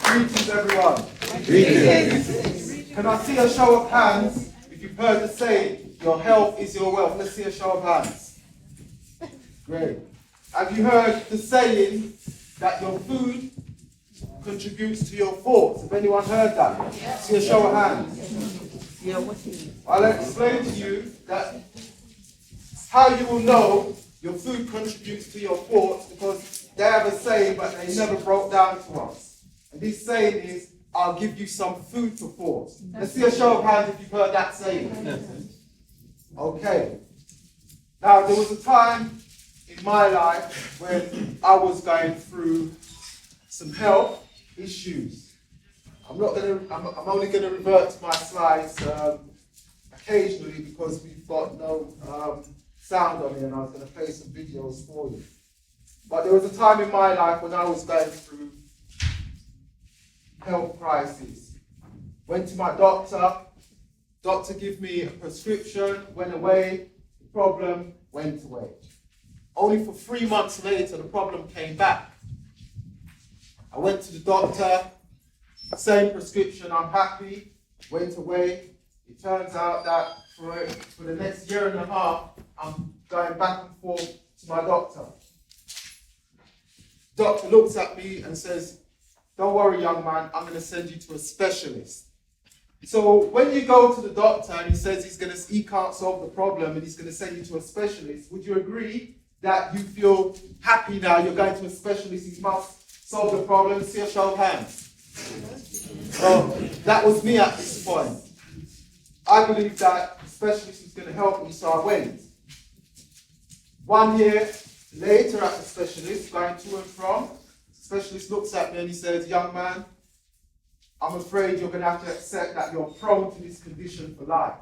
Greetings, everyone. Greetings. Can I see a show of hands if you've heard the saying, your health is your wealth? Let's see a show of hands. Great. Have you heard the saying that your food contributes to your thoughts? Have anyone heard that? See a show of hands. I'll explain to you that how you will know your food contributes to your thoughts, because they have a saying but they never broke down to us. And this saying is, I'll give you some food for thought. Let's see a show of hands if you've heard that saying. Okay. Now, there was a time in my life when I was going through some health issues. I'm only going to revert to my slides occasionally because we've got no sound on here, and I was going to play some videos for you. But there was a time in my life when I was going through health crisis. Went to my doctor gave me a prescription, went away, the problem went away. Only for 3 months later, the problem came back. I went to the doctor, same prescription, I'm happy, went away. It turns out that for the next year and a half, I'm going back and forth to my doctor. Doctor looks at me and says, don't worry, young man, I'm going to send you to a specialist. So when you go to the doctor and he says he can't solve the problem and he's going to send you to a specialist, would you agree that you feel happy now you're going to a specialist, he must solve the problem? See a show of hands. So that was me at this point. I believed that the specialist was going to help me, so I went. 1 year later at the specialist, going to and from, the specialist looks at me and he says, young man, I'm afraid you're going to have to accept that you're prone to this condition for life.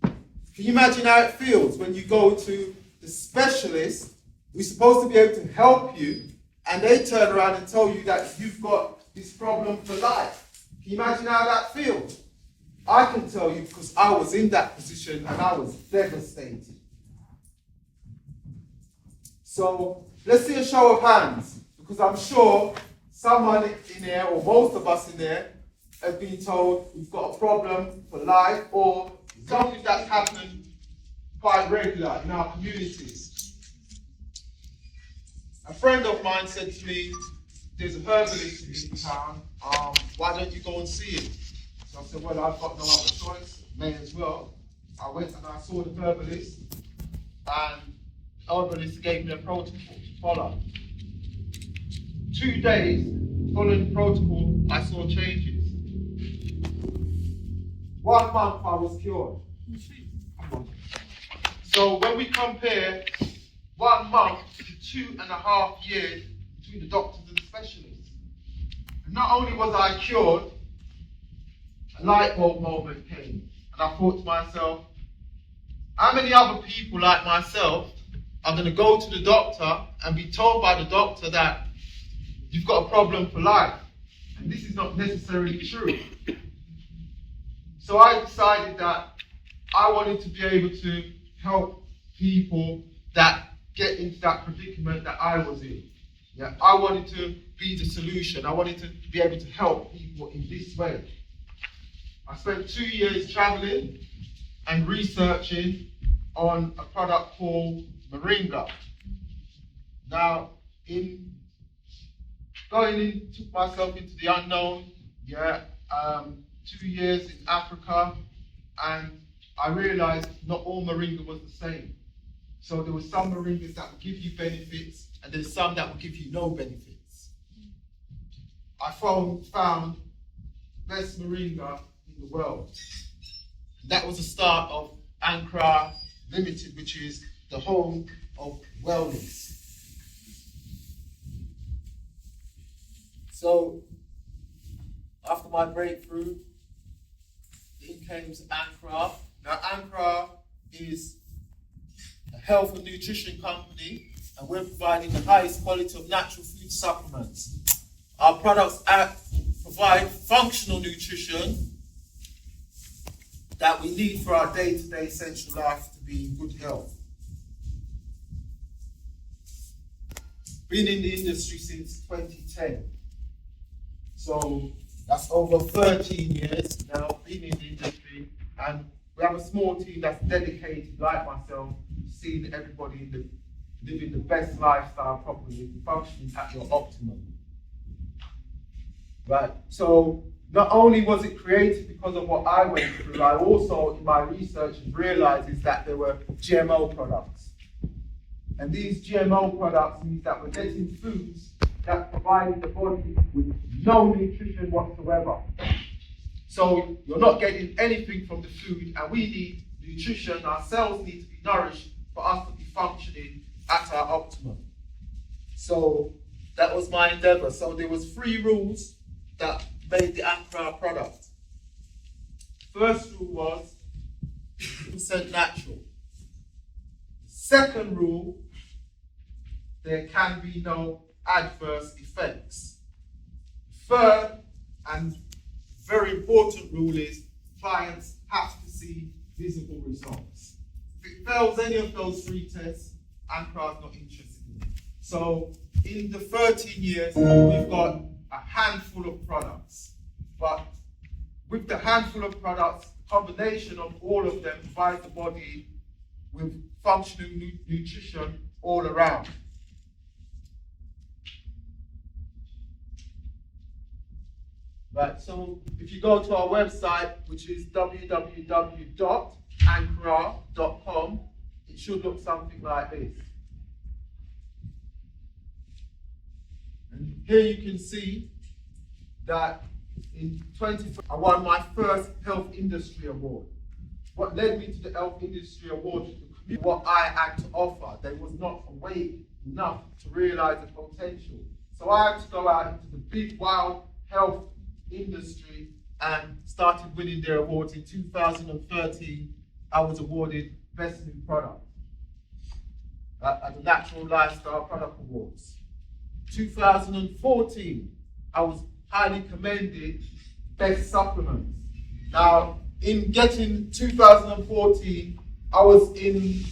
Can you imagine how it feels when you go to the specialist who's supposed to be able to help you, and they turn around and tell you that you've got this problem for life? Can you imagine how that feels? I can tell you because I was in that position and I was devastated. So let's see a show of hands, because I'm sure someone in here, or most of us in there, have been told we've got a problem for life, or something that's happened quite regular in our communities. A friend of mine said to me, there's a herbalist in town, why don't you go and see him? So I said, well, I've got no other choice, may as well. I went and I saw the herbalist, and the herbalist gave me a protocol to follow. 2 days following the protocol, I saw changes. 1 month I was cured. So when we compare 1 month to 2.5 years between the doctors and the specialists, and not only was I cured, a light bulb moment came, and I thought to myself, how many other people like myself are going to go to the doctor and be told by the doctor that you've got a problem for life? And this is not necessarily true. So I decided that I wanted to be able to help people that get into that predicament that I was in. Yeah, I wanted to be the solution. I wanted to be able to help people in this way. I spent 2 years traveling and researching on a product called Moringa. Now, in going in, took myself into the unknown, 2 years in Africa, and I realized not all Moringa was the same. So there were some Moringas that would give you benefits, and there's some that would give you no benefits. I found best Moringa in the world. That was the start of Ankara Limited, which is the home of wellness. So after my breakthrough, in came Ankara Now, Ankara is a health and nutrition company, and we're providing the highest quality of natural food supplements. Our products provide functional nutrition that we need for our day-to-day essential life to be in good health. Been in the industry since 2010. So that's over 13 years now, been in the industry, and we have a small team that's dedicated, like myself, to seeing everybody living the best lifestyle properly, functioning at your optimum. Right, so not only was it created because of what I went through, I also, in my research, realized is that there were GMO products. And these GMO products means that we're getting foods that provide the body with no nutrition whatsoever. So you're not getting anything from the food, and we need nutrition, our cells need to be nourished for us to be functioning at our optimum. So that was my endeavor. So there was 3 rules that made the Ankara product. First rule was 100% natural. Second rule, there can be no adverse effects. Third and very important rule is clients have to see visible results. If it fails any of those 3 tests, Ankara is not interested in it. So in the 13 years, we've got a handful of products. But with the handful of products, the combination of all of them provides the body with functional nutrition all around. Right, so if you go to our website, which is www.ankara.com, it should look something like this. And here you can see that in 2020, I won my first Health Industry Award. What led me to the Health Industry Award was what I had to offer. They was not awake enough to realize the potential. So I had to go out into the big, wild health industry and started winning their awards. In 2013, I was awarded Best New Product at the Natural Lifestyle Product Awards. 2014, I was highly commended Best Supplements. Now, in getting 2014, I was in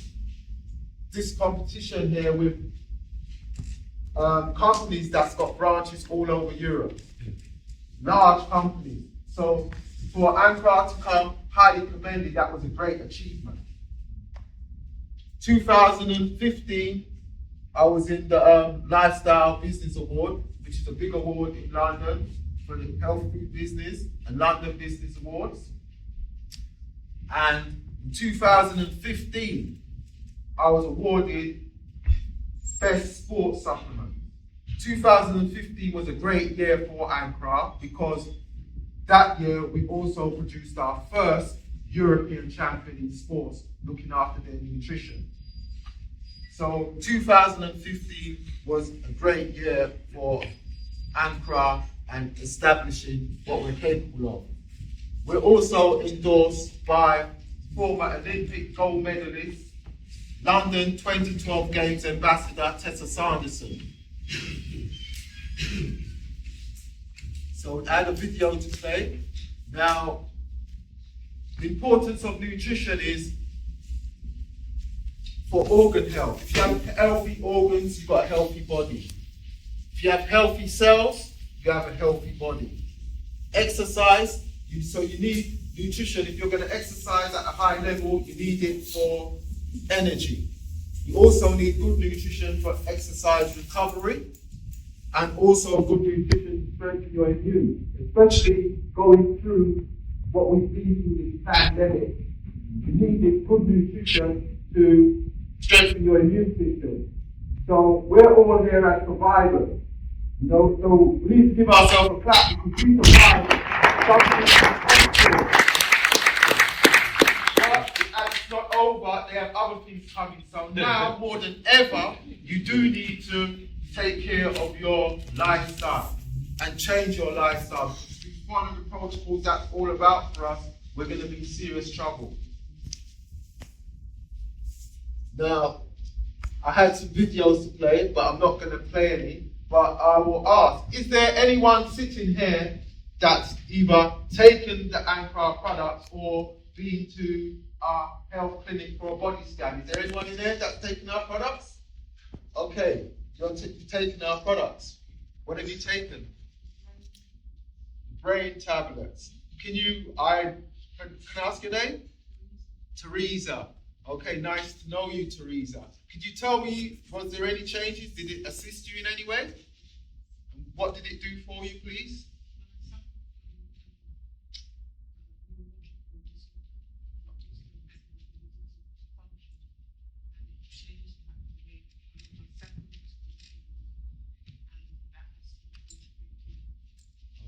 this competition here with companies that's got branches all over Europe. Large companies. So for Ankara to come highly commended, that was a great achievement. 2015, I was in the Lifestyle Business Award, which is a big award in London for the health food business and London Business Awards. And in 2015, I was awarded Best Sports Supplement. 2015 was a great year for Ankara because that year we also produced our first European champion in sports looking after their nutrition. So 2015 was a great year for Ankara and establishing what we're capable of. We're also endorsed by former Olympic gold medalist, London 2012 Games Ambassador Tessa Sanderson. So I had a video to play. Now, the importance of nutrition is for organ health. If you have healthy organs, you've got a healthy body. If you have healthy cells, you have a healthy body. Exercise, so you need nutrition. If you're going to exercise at a high level, you need it for energy. You also need good nutrition for exercise recovery, and also good nutrition to strengthen your immune, especially going through what we've been through this pandemic. You need good nutrition to strengthen your immune system. So we're all here as survivors. You know, so we need to give ourselves a clap because we survived something impossible. But it's not over, they have other things coming. So now, more than ever, you do need to take care of your lifestyle and change your lifestyle. If we follow the protocols that's all about for us, we're going to be in serious trouble. Now, I had some videos to play, but I'm not going to play any. But I will ask, is there anyone sitting here that's either taken the Ankara products or been to our health clinic for a body scan? Is there anyone in there that's taken our products? Okay, you've taken our products. What have you taken? Brain tablets. Can I ask your name? Teresa. Okay, nice to know you, Teresa. Could you tell me, was there any changes? Did it assist you in any way? And what did it do for you, please?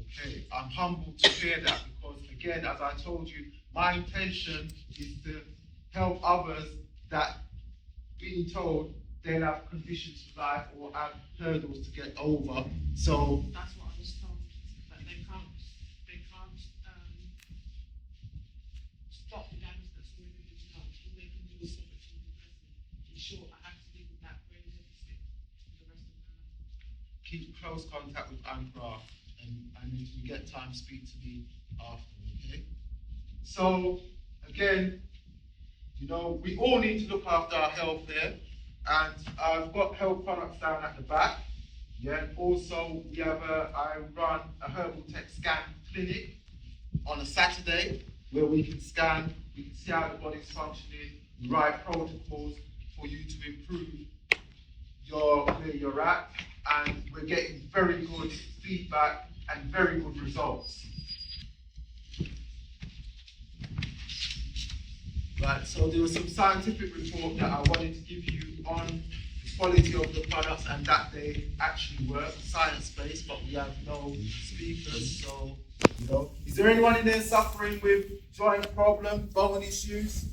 Okay, I'm humbled to hear that because, again, as I told you, my intention is to help others that being told they'll have conditions for life or have hurdles to get over. So That's what I was told, that they can't stop the damage that's already been done. All they can do is stop it from progressing. In short, I have to live with that brain deficit for the rest of my life. keep close contact with Ankara, and if you get time, speak to me after, okay? So, again, you know, we all need to look after our health here, and I've got health products down at the back. Yeah, also I run a herbal tech scan clinic on a Saturday where we can scan, we can see how the body's functioning, the right protocols for you to improve where you're at, and we're getting very good feedback and very good results. Right, so there was some scientific report that I wanted to give you on the quality of the products and that they actually work, science-based, but we have no speakers, so, you know. Is there anyone in there suffering with joint problem, bone issues?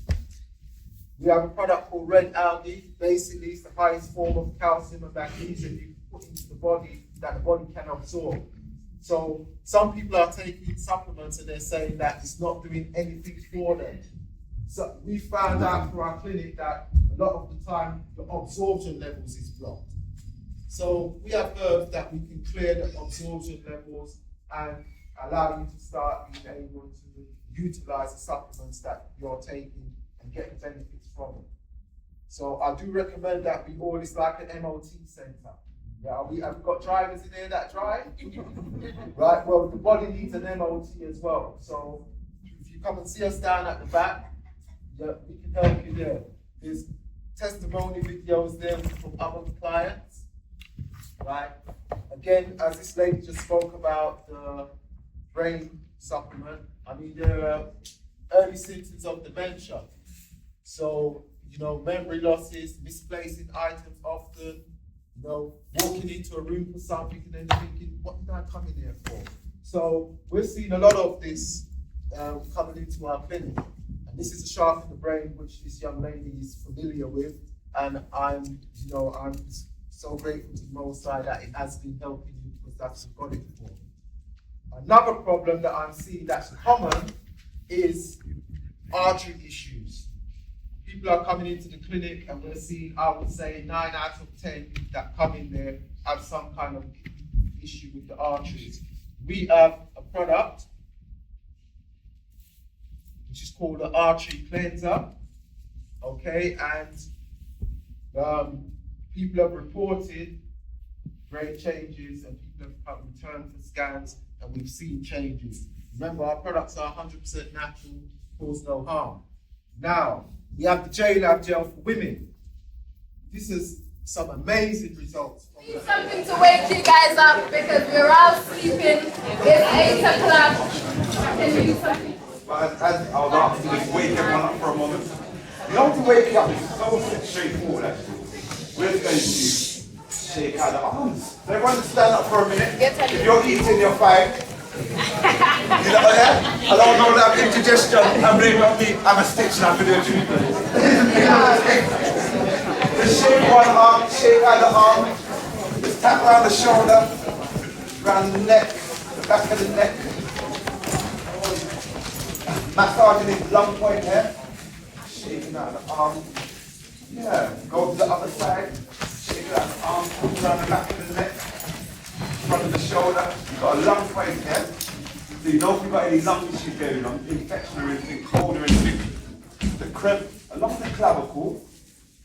We have a product called red algae. Basically, it's the highest form of calcium and magnesium you can put into the body that the body can absorb. So some people are taking supplements and they're saying that it's not doing anything for them. So we found out through our clinic that a lot of the time the absorption levels is blocked. So we have herbs that we can clear the absorption levels and allow you to start being able to utilize the supplements that you're taking and get the benefits from it. So I do recommend that we all, it's like an MOT center. Yeah, have we got drivers in there that drive? Right, well, the body needs an MOT as well. So if you come and see us down at the back, yeah, we can help you there. There's testimony videos there from other clients, right? Again, as this lady just spoke about the brain supplement, I mean, there are early symptoms of dementia. So, you know, memory losses, misplacing items often, you know, walking into a room for something and then thinking, what did I come in here for? So we're seeing a lot of this coming into our clinic. And this is a shark in the brain, which this young lady is familiar with. And I'm so grateful to the Most High that it has been helping you because that's what got it for. Another problem that I'm seeing that's common is artery issues. People are coming into the clinic and we're seeing, I would say, 9 out of 10 that come in there have some kind of issue with the arteries. We have a product which is called the artery cleanser, okay, and people have reported great changes and people have returned for scans and we've seen changes. Remember, our products are 100% natural, cause no harm. Now, we have the J-Lab gel for women. This is some amazing results. Need something to wake you guys up because we're all sleeping. It's 8 o'clock. Can you do something? But as I was asking you to wake everyone up for a moment. You know, to wake you up is so straightforward actually. We're just going to shake out the arms. So everyone stand up for a minute. If you're eating your fine. You know what I don't know that indigestion. I'm blaming on me. I'm a stitch now for the treatment. Just shake one arm, shake out the arm. Just tap around the shoulder, around the neck, the back of the neck. Massaging his lung point here. Shaking out the arm. Yeah, go to the other side. Shake that arm, pull around the back of the neck, front of the shoulder. You've got a lung point here. So you know if you've got any lung issues going on, infection or anything, cold or anything. The crib along the clavicle,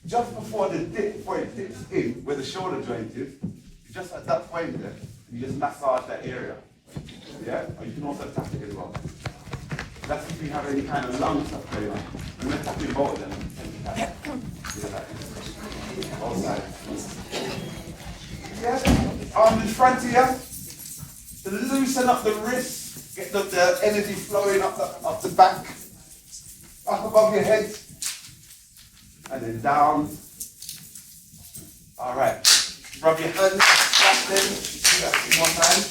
just before the dip, before it dips in, where the shoulder joint is, you just at that point there, you just massage that area. Yeah? Or you can also tap it as well. That's if you have any kind of lung stuff going on. And we're tapping both of them. Both sides. Yeah? Arm in front of you. To loosen up the wrists, get the energy flowing up the back, up above your head, and then down. All right. Rub your hands, back them. Do that one more time.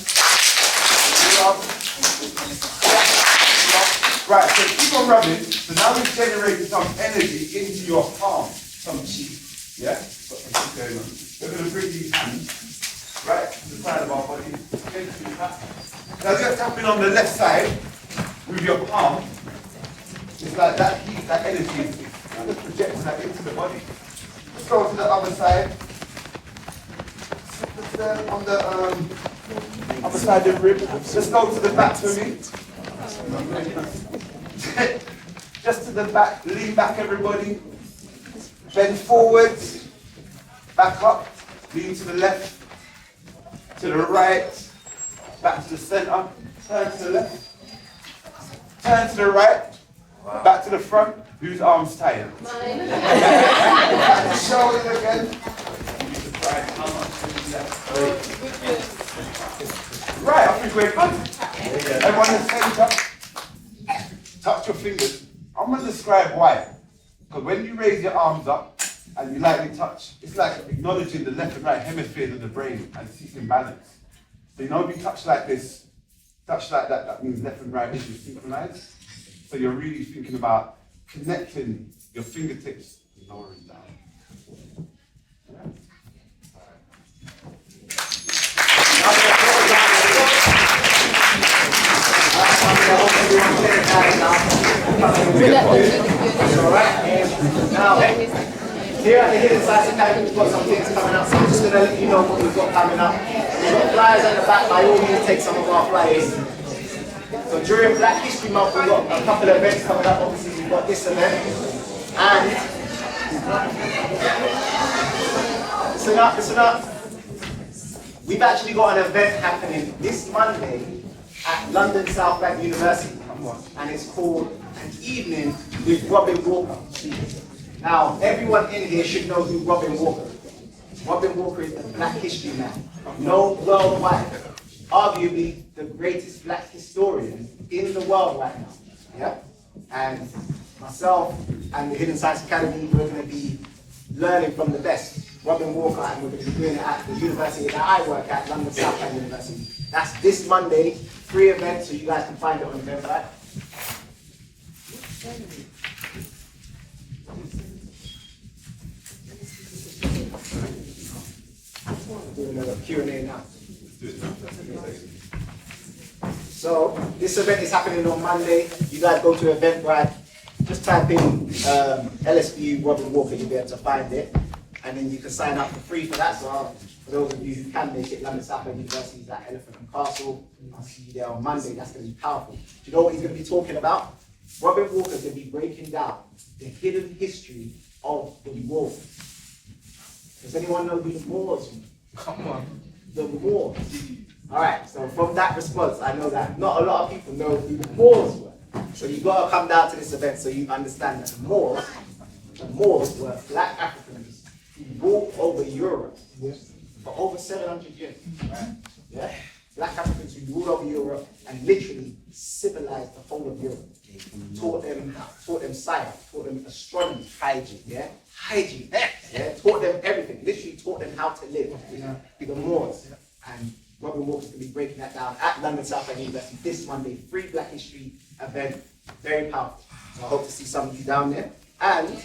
Right, so keep on rubbing. So now we've generated some energy into your palm, some chi. Yeah? Got some chi going on. We're going to bring these hands right to the side of our body. Now just tapping on the left side with your palm. It's like that heat, that energy is kind of projecting that into the body. Let's go to the other side. On the other side of the rib. Let's go to the back for me. Just to the back, lean back everybody. Bend forward, back up, lean to the left, to the right, back to the center, turn to the left, turn to the right, back to the front. Whose arms tired? Mine. Back to shoulders again. You'd be surprised how much is left. Right, I think we're good. Everyone in the center. Touch your fingers. I'm going to describe why. Because when you raise your arms up and you lightly touch, it's like acknowledging the left and right hemispheres of the brain and seeking balance. So you know if you touch like this, touch like that, that means left and right is synchronized. So you're really thinking about connecting your fingertips and lowering down. Yeah. Now, here at the Hidden Science Academy, we've got some things coming up, so I'm just going to let you know what we've got coming up. We've got flyers at the back, by all means take some of our flyers. So during Black History Month, we've got a couple of events coming up. Obviously, we've got this event, and listen up. We've actually got an event happening this Monday at London South Bank University, and it's called An Evening with Robin Walker. Now, everyone in here should know who Robin Walker is. Robin Walker is the Black History man, known worldwide, arguably the greatest Black historian in the world right now. Yeah? And myself and the Hidden Science Academy, we're going to be learning from the best. Robin Walker, and we're going to be doing it at the university that I work at, London South Bank University. That's this Monday, free event, so you guys can find it on the website. Doing a Q&A now. So this event is happening on Monday. You guys go to Eventbrite, just type in LSBU Robin Walker, you'll be able to find it. And then you can sign up for free for that. So for those of you who can make it, London South Bank University is at Elephant and Castle. I'll see you there on Monday. That's going to be powerful. Do you know what he's going to be talking about? Robin Walker is going to be breaking down the hidden history of the Moors. Does anyone know who the Moors were? Come on. The Moors. All right, so from that response, I know that not a lot of people know who the Moors were. So you've got to come down to this event so you understand that the Moors were Black Africans who walked over Europe for over 700 years. Right? Yeah? Black Africans who ruled over Europe and literally civilized the whole of Europe. Taught them science, taught them astronomy, hygiene, yeah? Hygiene, yeah? Taught them everything, literally taught them how to live, you know, the Moors. And Robin Walker's going to be breaking that down at London South Bank University this Monday, free Black History event, very powerful. So I hope to see some of you down there. And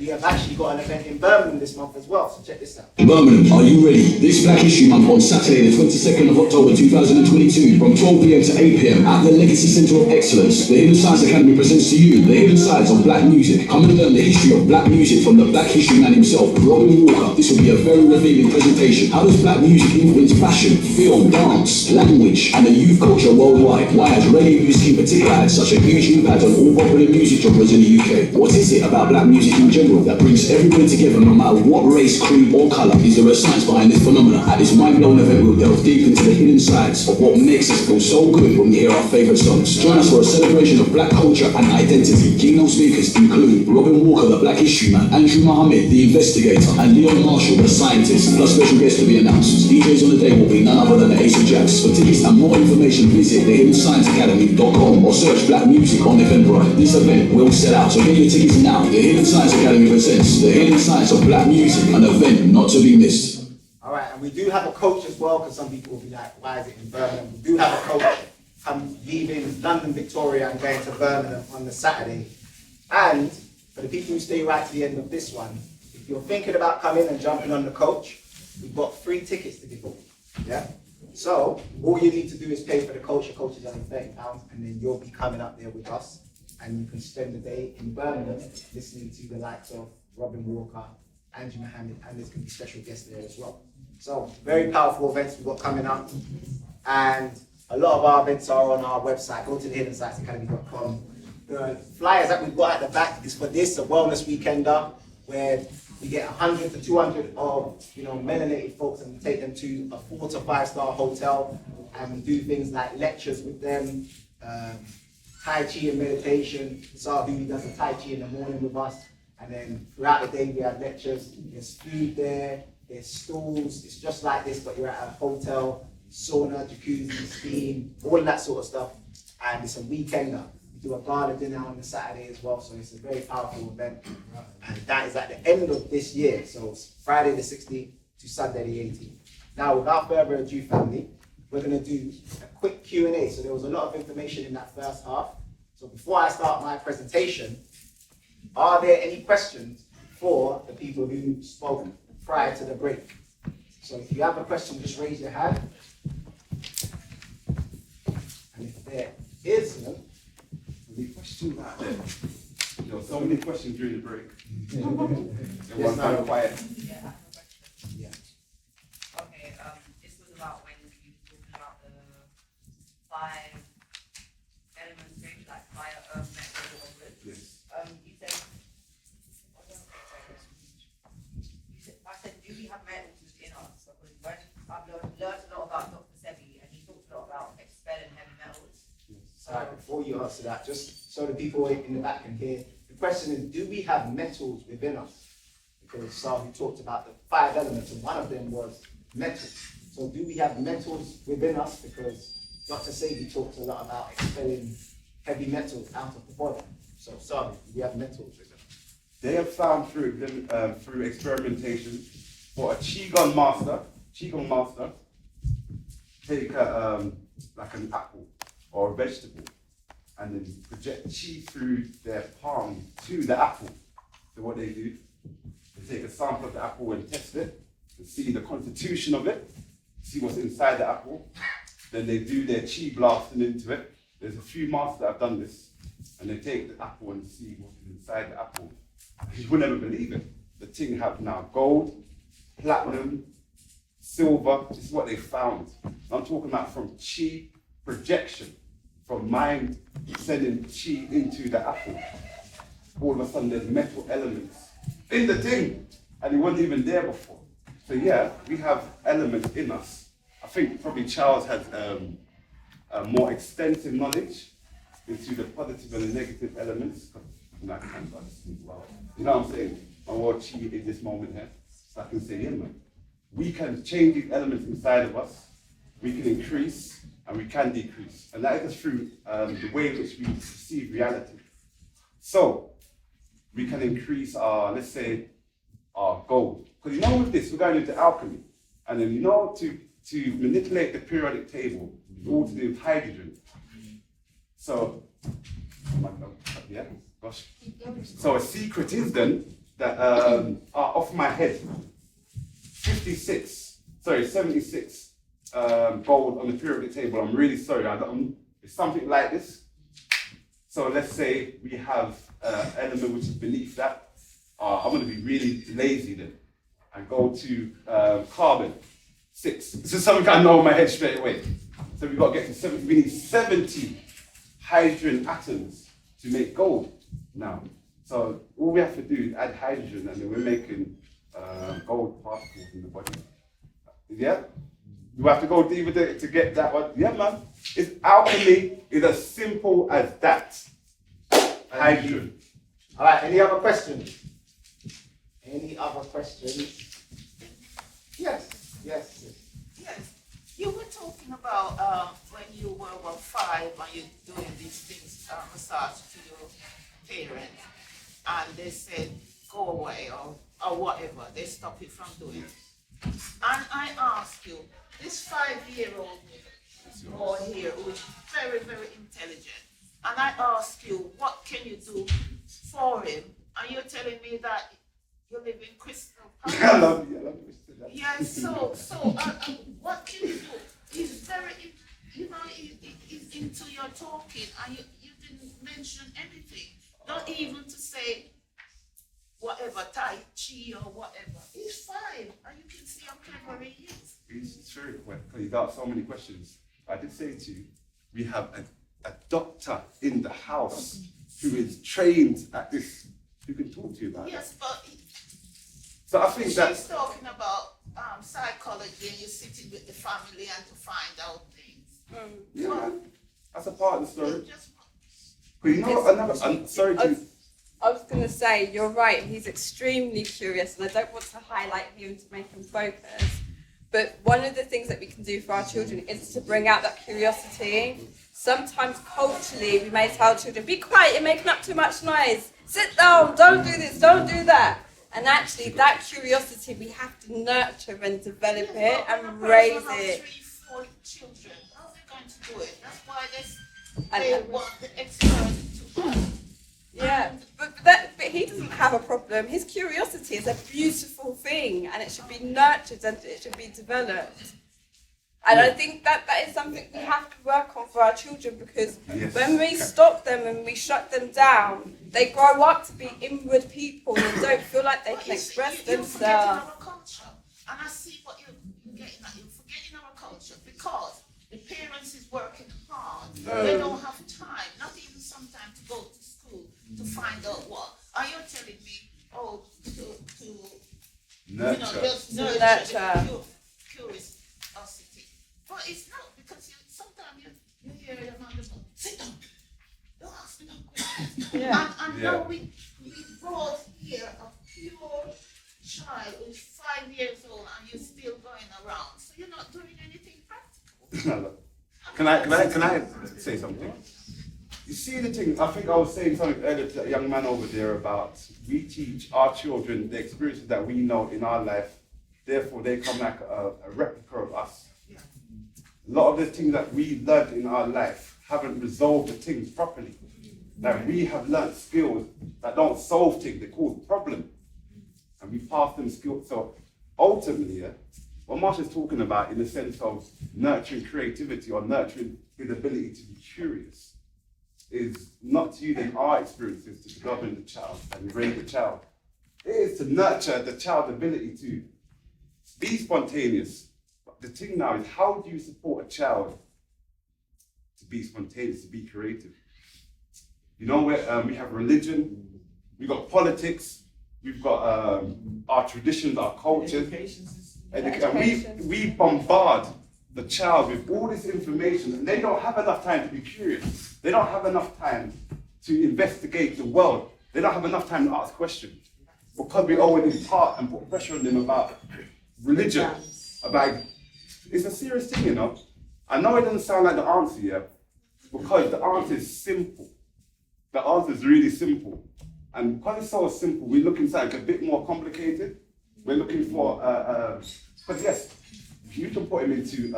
we have actually got an event in Birmingham this month as well, so check this out. Birmingham, are you ready? This Black History Month on Saturday the 22nd of October 2022 from 12 p.m. to 8 p.m. at the Legacy Centre of Excellence. The Hidden Science Academy presents to you the hidden sides of black music. Come and learn the history of black music from the Black History man himself, Robin Walker. This will be a very revealing presentation. How does black music influence fashion, film, dance, language, and the youth culture worldwide? Why has reggae music in particular had such a huge impact on all popular music genres in the UK? What is it about black music in general that brings everybody together no matter what race, creed, or colour? Is there a science behind this phenomenon? At this mind-blowing event, we'll delve deep into the hidden sides of what makes us feel so good when we hear our favourite songs. Join us for a celebration of black culture and identity. Keynote speakers include Robin Walker, the Black History man, Andrew Mohammed, the investigator, and Leon Marshall, the scientist, plus special guests to be announced. DJs on the day will be none other than the Ace of Jacks. For tickets and more information, visit thehiddenscienceacademy.com or search black music on Eventbrite. This event will sell out, so get your tickets now. The Hidden Science Academy presents the hidden science of black music, an event not to be missed. All right, and we do have a coach as well, because some people will be like, why is it in Birmingham? We do have a coach leaving London, Victoria, and going to Birmingham on the Saturday. And for the people who stay right to the end of this one, if you're thinking about coming and jumping on the coach, we've got free tickets to give away. Yeah? So all you need to do is pay for the coach. The coach is only £30, and then you'll be coming up there with us, and you can spend the day in Birmingham listening to the likes of Robin Walker, Andrew Mohammed, and there's going to be special guests there as well. So very powerful events we've got coming up, and a lot of our events are on our website. Go to thehiddensciencecademy.com. The flyers that we've got at the back is for this, a wellness weekender, where we get 100 to 200 of melanated folks, and we take them to a 4 to 5 star hotel, and we do things like lectures with them, Tai Chi and meditation. Sahu does a Tai Chi in the morning with us, and then throughout the day we have lectures. There's food there, there's stools. It's just like this, but you're at a hotel, sauna, jacuzzi, steam, all of that sort of stuff, and it's a weekender. We do a gala dinner on the Saturday as well, so it's a very powerful event, and that is at the end of this year, so it's Friday the 16th to Sunday the 18th. Now, without further ado, family, we're going to do a quick Q&A. So there was a lot of information in that first half. So before I start my presentation, are there any questions for the people who spoke prior to the break? So if you have a question, just raise your hand. And if there isn't, Any questions out there? There were so many questions during the break. Yes, Everyone's kind of quiet. Yeah, I have a question. yeah. Okay, this was about when you were talking about the 5 elements, maybe like fire, earth, metal, or wood. Yes. You said, I said, do we have metals within us? Because when I've learned a lot about Dr. Sebi, and he talked a lot about expelling heavy metals. All right, before you answer that, just so the people in the back can hear, the question is, do we have metals within us? Because Sahu talked about the 5 elements, and one of them was metals. So do we have metals within us? Because Dr. Sebi talks a lot about expelling heavy metals out of the body. So Sahu, do we have metals within us? They have found through experimentation for a Qigong master, take like an apple or a vegetable, and then project chi through their palm to the apple. So what they do, they take a sample of the apple and test it, to see the constitution of it, see what's inside the apple. Then they do their chi blasting into it. There's a few masters that have done this, and they take the apple and see what is inside the apple. You would never believe it. The thing have now gold, platinum, silver. This is what they found. I'm talking about from chi projection, from mind sending chi into the apple. All of a sudden there's metal elements in the thing, and it wasn't even there before. So yeah, we have elements in us. I think probably Charles has a more extensive knowledge into the positive and the negative elements. You know what I'm saying? My word chi in this moment here. So I can say, yeah man, we can change these elements inside of us. We can increase and we can decrease. And that is through the way in which we perceive reality. So we can increase our, let's say, our gold. Because with this, we're going into alchemy. And then to manipulate the periodic table, all to do with hydrogen. So, yeah, gosh. So a secret is then that are off my head. 76 gold on the periodic table. I'm really sorry. It's something like this. So let's say we have an element which is beneath that. I'm going to be really lazy then and go to carbon 6. This is something I know in my head straight away. So we've got to get to 70. We need 70 hydrogen atoms to make gold now. So all we have to do is add hydrogen, and then we're making gold particles in the body. Yeah? You have to go deeper to get that one. Yeah, man. Alchemy is as simple as that. Hydrogen. All right, any other questions? Any other questions? Yes. Yes, you were talking about when you were 5 and you're doing these things, massage to your parents, and they said go away or whatever, they stop you from doing it. And I ask you, this 5-year-old boy here who is very, very intelligent, and I ask you, what can you do for him? And you're telling me that you live in Crystal Palace. I love you. Yes, so what can you do? He's very, he's into your talking, and you didn't mention anything. Not even to say whatever, Tai Chi or whatever. He's 5, and you can see how clever he is. It's true. Well, you've got so many questions. I did say to you, we have a doctor in the house who is trained at this, who can talk to you about it. Yes, but So I think she's that talking about psychology, and you're sitting with the family and to find out things. yeah, man, that's a part of the story. It just- But you know, I'm sorry to. I was going to say, you're right, he's extremely curious, and I don't want to highlight him to make him focus. But one of the things that we can do for our children is to bring out that curiosity. Sometimes culturally, we may tell children, be quiet, you're making up too much noise. Sit down, don't do this, don't do that. And actually, that curiosity, we have to nurture and develop it and raise it. 3, 4 children, how are they going to do it? That's why And- they want the expert to us. Yeah, but he doesn't have a problem. His curiosity is a beautiful thing, and it should be nurtured and it should be developed. And I think that is something we have to work on for our children, because when we stop them and we shut them down, they grow up to be inward people and don't feel like they can express You're forgetting themselves. our culture, and I see what you're getting at. You're forgetting our culture because the parents is working hard. They don't have time, not even sometimes to go to school to find out what. Are you telling me, to Nurture. just Nurture. the curiosity? But it's not, because sometimes you hear your mother go, sit down, don't ask me no questions. Yeah. And now we brought here a pure child who's 5 years old, and you're still going around, so you're not doing anything practical. Can I say something? You see the thing, I think I was saying something earlier to that young man over there about we teach our children the experiences that we know in our life, therefore they come like a replica of us. A lot of the things that we learned in our life haven't resolved the things properly. Like we have learned skills that don't solve things, they cause problems. And we pass them skills. So ultimately, what Marsha's talking about in the sense of nurturing creativity or nurturing his ability to be curious is not using our experiences to govern the child and raise the child. It is to nurture the child's ability to be spontaneous. But the thing now is, how do you support a child to be spontaneous, to be creative? You know, we have religion, we've got politics, we've got our traditions, our cultures. And we bombard the child with all this information, and they don't have enough time to be curious. They don't have enough time to investigate the world. They don't have enough time to ask questions. Because we always impart and put pressure on them about religion, about it's a serious thing, you know. I know it doesn't sound like the answer yet, because the answer is simple. The answer is really simple. And because it's so simple, we're looking for something a bit more complicated. We're looking for, but yes, you can put him into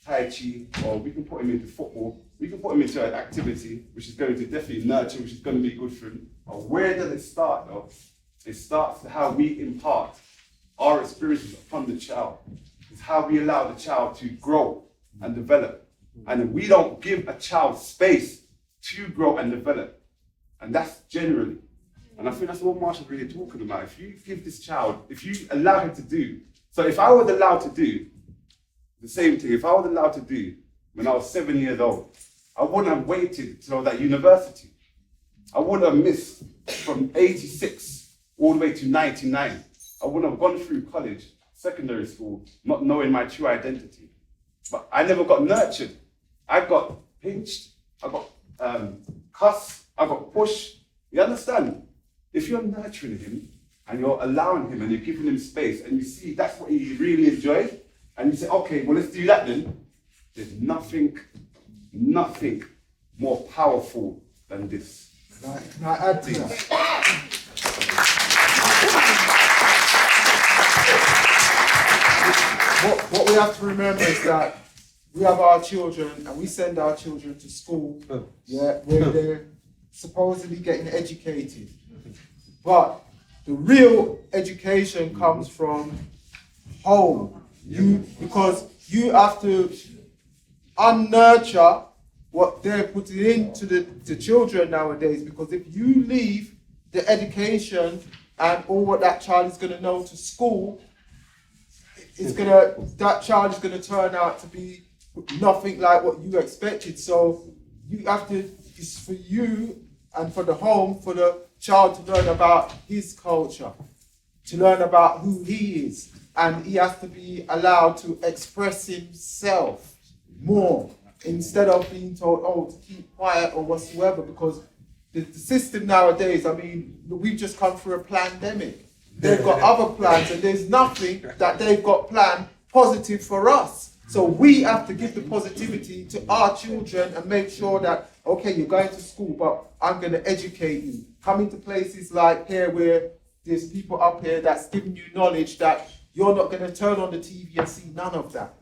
Tai Chi, or we can put him into football. We can put him into an activity which is going to definitely nurture, which is going to be good for him. But where does it start though? It starts with how we impart our experiences upon the child. It's how we allow the child to grow and develop. And if we don't give a child space to grow and develop, and that's generally. And I think that's what Marshall's really talking about. If you give this child, if you allow him to do, so if I was allowed to do the same thing, if I was allowed to do when I was 7 years old, I wouldn't have waited till I was at university. I wouldn't have missed from 86 all the way to 99. I wouldn't have gone through college, secondary school, not knowing my true identity. But I never got nurtured. I got pinched, I got cussed, I got pushed. You understand? If you're nurturing him and you're allowing him and you're giving him space and you see that's what he really enjoys, and you say, okay, well, let's do that then, there's nothing more powerful than this. Can I add to that? What we have to remember is that we have our children and we send our children to school, where they're supposedly getting educated. But the real education comes from home. Because you have to unnurture what they're putting into the children nowadays. Because if you leave the education and all what that child is going to know to school, that child is going to turn out to be nothing like what you expected. So you have to, it's for you and for the home, for the child to learn about his culture, to learn about who he is, and he has to be allowed to express himself more instead of being told, oh, to keep quiet or whatsoever, because the system nowadays, I mean, we've just come through a pandemic. They've got other plans, and there's nothing that they've got planned positive for us. So we have to give the positivity to our children and make sure that, okay, you're going to school, but I'm going to educate you. Coming to places like here where there's people up here that's giving you knowledge that you're not going to turn on the TV and see none of that.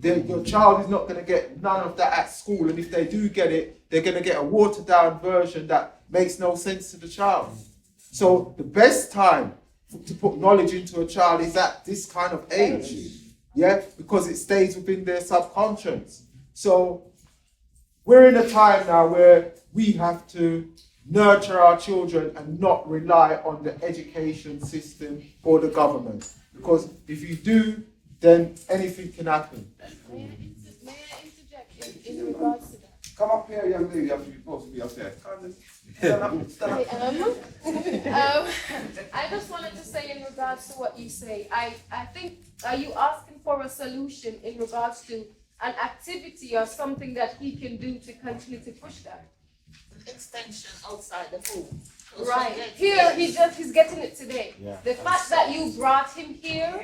Your child is not going to get none of that at school, and if they do get it, they're going to get a watered down version that makes no sense to the child. So the best time to put knowledge into a child is at this kind of age, because it stays within their subconscious. So we're in a time now where we have to nurture our children and not rely on the education system or the government, because if you do, then anything can happen. May I interject in regards to that? Come up here, young lady, after you're supposed to be up there. Stand up. I just wanted to say in regards to what you say, I think, are you asking for a solution in regards to an activity or something that he can do to continue to push that? Extension outside the home. Right. Here, he's getting it today. Yeah. The fact that you brought him here,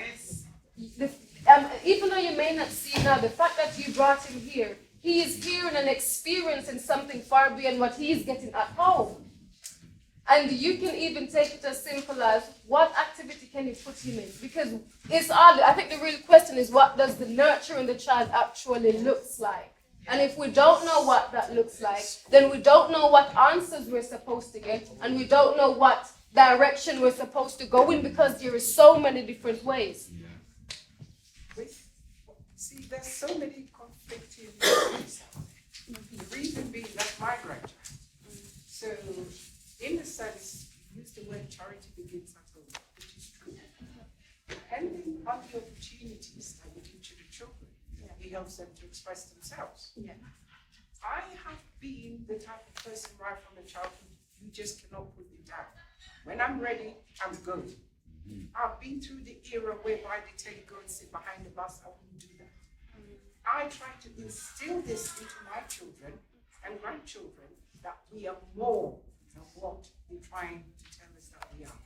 even though you may not see now, the fact that you brought him here, he is hearing and experiencing something far beyond what he is getting at home. And you can even take it as simple as, what activity can you put him in? Because it's odd. I think the real question is, what does the nurturing the child actually looks like? And if we don't know what that looks like, then we don't know what answers we're supposed to get, and we don't know what direction we're supposed to go in, because there are so many different ways. See, there's so many conflicting views. The reason being that my grandchild. So, in a sense, use the word charity begins at home, which is true. Depending on the opportunities that we give to the children, it helps them to express themselves. Yeah. I have been the type of person right from the childhood, you just cannot put me down. When I'm ready, I'm good. I've been through the era whereby they tell you go and sit behind the bus. I wouldn't do that. I try to instill this into my children and grandchildren that we are more than what they're trying to tell us that we are.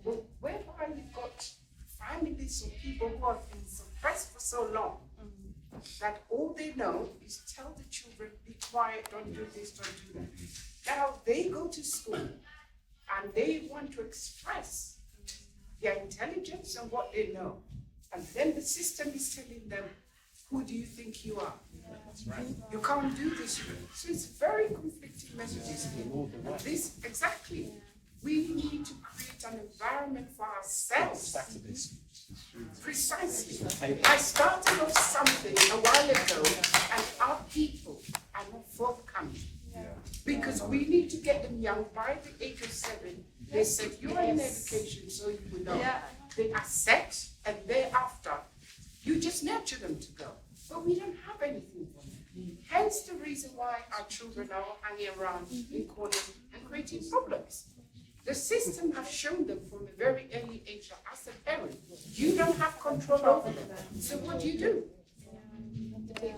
But whereby you've got families or people who have been suppressed for so long that all they know is tell the children, be quiet, don't do this, don't do that. Now they go to school and they want to express their intelligence and what they know. And then the system is telling them, who do you think you are? That's right. You can't do this. So it's very conflicting messages. And this, exactly, we need to create an environment environment for ourselves. Back to this. Precisely. I started off something a while ago, and our people are not forthcoming. Because we need to get them young by the age of 7. They said, you are in education, so you will know. They are set, and thereafter, you just nurture them to go. But we don't have anything for them. Hence the reason why our children are all hanging around in corners and creating problems. The system has shown them from a very early age that as a parent, you don't have control over them. So what do?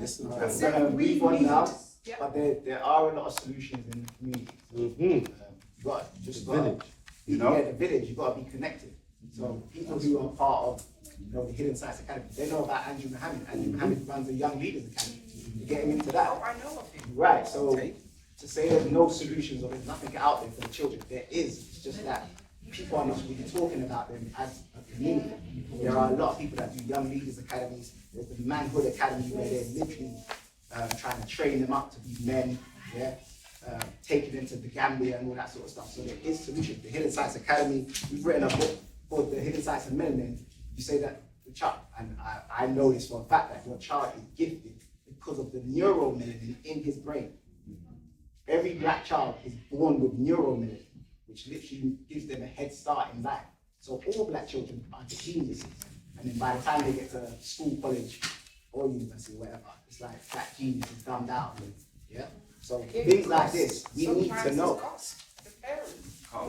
Listen, So we move on need- now, Yeah. but there are a lot of solutions in the community. You got just village, you know? Yeah, the village. You got to be connected. So people who are part of, the Hidden Science Academy, they know about Andrew Mohammed. Andrew Mohammed runs the Young Leaders Academy. You're getting into that. Oh, I know of him. Right, so to say there's no solutions or there's nothing out there for the children, there is. It's just that people are not really talking about them as a community. There are a lot of people that do Young Leaders Academies. There's the Manhood Academy where they're literally trying to train them up to be men, taking them to the Gambia and all that sort of stuff. So there is solutions. The Hidden Science Academy, we've written a book called The Hidden Science of Melanin. You say that the child, and I know this for a fact, that your child is gifted because of the neuromelanin in his brain. Every black child is born with neuromelanin, which literally gives them a head start in life. So all black children are geniuses. And then by the time they get to school, college, or university, whatever, it's like that genius is dumbed out. Yeah? So things like this, we need to know. Sometimes it costs the parents.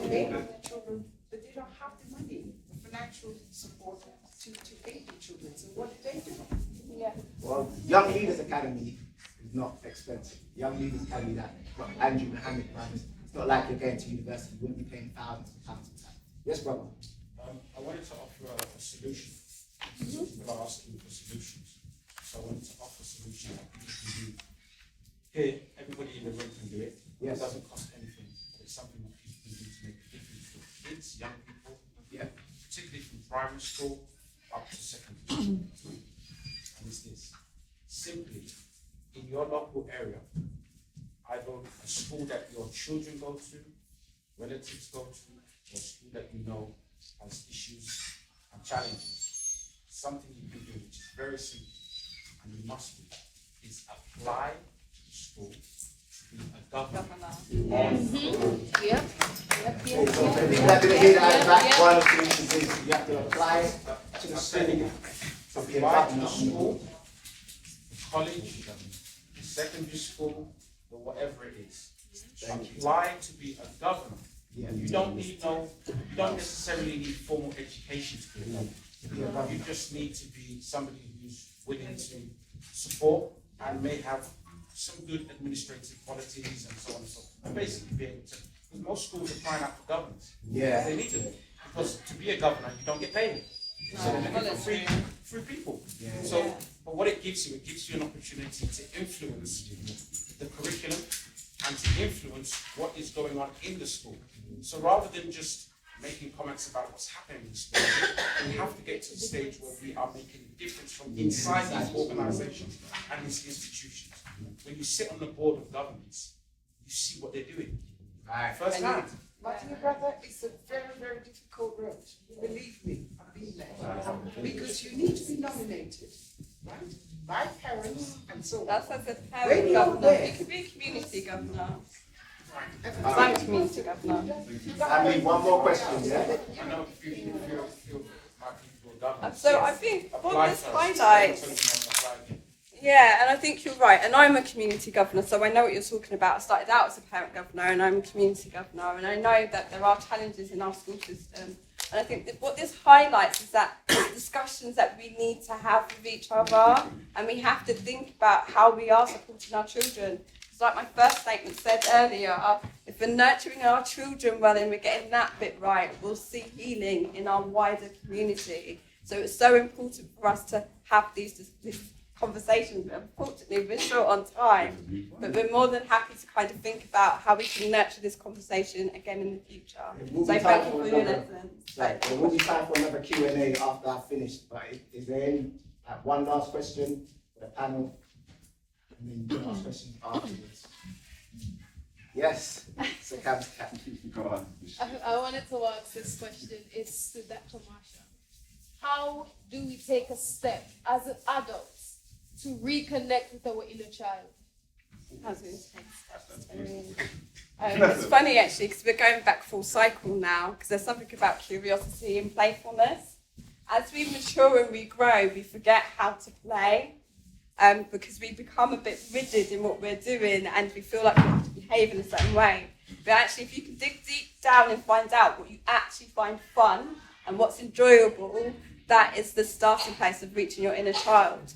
They have the children, but they don't have the money, the financial support to aid the children. So what do? Well, Young Leaders Academy is not expensive. Young Leaders Academy that Andrew Mohammed runs, it's not like you're going to university, you wouldn't be paying thousands of pounds for that. Yes, brother? I wanted to offer a solution. People are asking for solutions. So I wanted to offer a solution that people can do. Here, everybody in the room can do it. Yes. It doesn't cost anything, but it's something that people can do to make a difference for kids, young people, particularly from primary school up to secondary school. And it's this. Simply, in your local area, either a school that your children go to, relatives go to, or a school that you know has issues and challenges, something you can do which is very simple and you must do is apply to the school to be a governor. One of the solutions is you have to apply to the school. So apply to the school, the college, the secondary school, or whatever it is. Apply to be a governor. You don't necessarily need formal education to be a governor. You just need to be somebody who's willing to support and may have some good administrative qualities and so on and so forth. And basically be able to, because most schools are crying out for governors. Yeah. They need to. Because to be a governor, you don't get paid. So they're looking for free people. So, but what it gives you an opportunity to influence the curriculum and to influence what is going on in the school. So rather than just making comments about what's happening in the school, we have to get to the stage where we are making a difference from inside these organizations and these institutions. When you sit on the board of governance, you see what they're doing. First hand. My dear brother, it's a very, very difficult road. Believe me, I've been there. Because you need to be nominated, right? By parents and so on. That's as a When parent you're governor. there- You could be a community governor. Right. I'm a community governor. I mean, one more question, yeah? I know if you my people are governors. So I think what Apply this first. highlights. Apply again. Yeah, and I think you're right. And I'm a community governor, so I know what you're talking about. I started out as a parent governor, and I'm a community governor, and I know that there are challenges in our school system. And I think that what this highlights is that discussions that we need to have with each other, and we have to think about how we are supporting our children. It's like my first statement said earlier, if we're nurturing our children well and we're getting that bit right, we'll see healing in our wider community. So it's so important for us to have these conversations. Unfortunately, we're short on time, but we're more than happy to kind of think about how we can nurture this conversation again in the future. So thank you for your lessons. There will be time for another Q&A after I've finished, but is there any, one last question for the panel? And then you can ask questions afterwards. Yes, so Cam's cat. Go on. I wanted to ask this question. It's to Dr. Marsha. How do we take a step as adults to reconnect with our inner child? It's funny actually because we're going back full cycle now because there's something about curiosity and playfulness. As we mature and we grow, we forget how to play because we become a bit rigid in what we're doing and we feel like we have to behave in a certain way. But actually, if you can dig deep down and find out what you actually find fun and what's enjoyable, that is the starting place of reaching your inner child.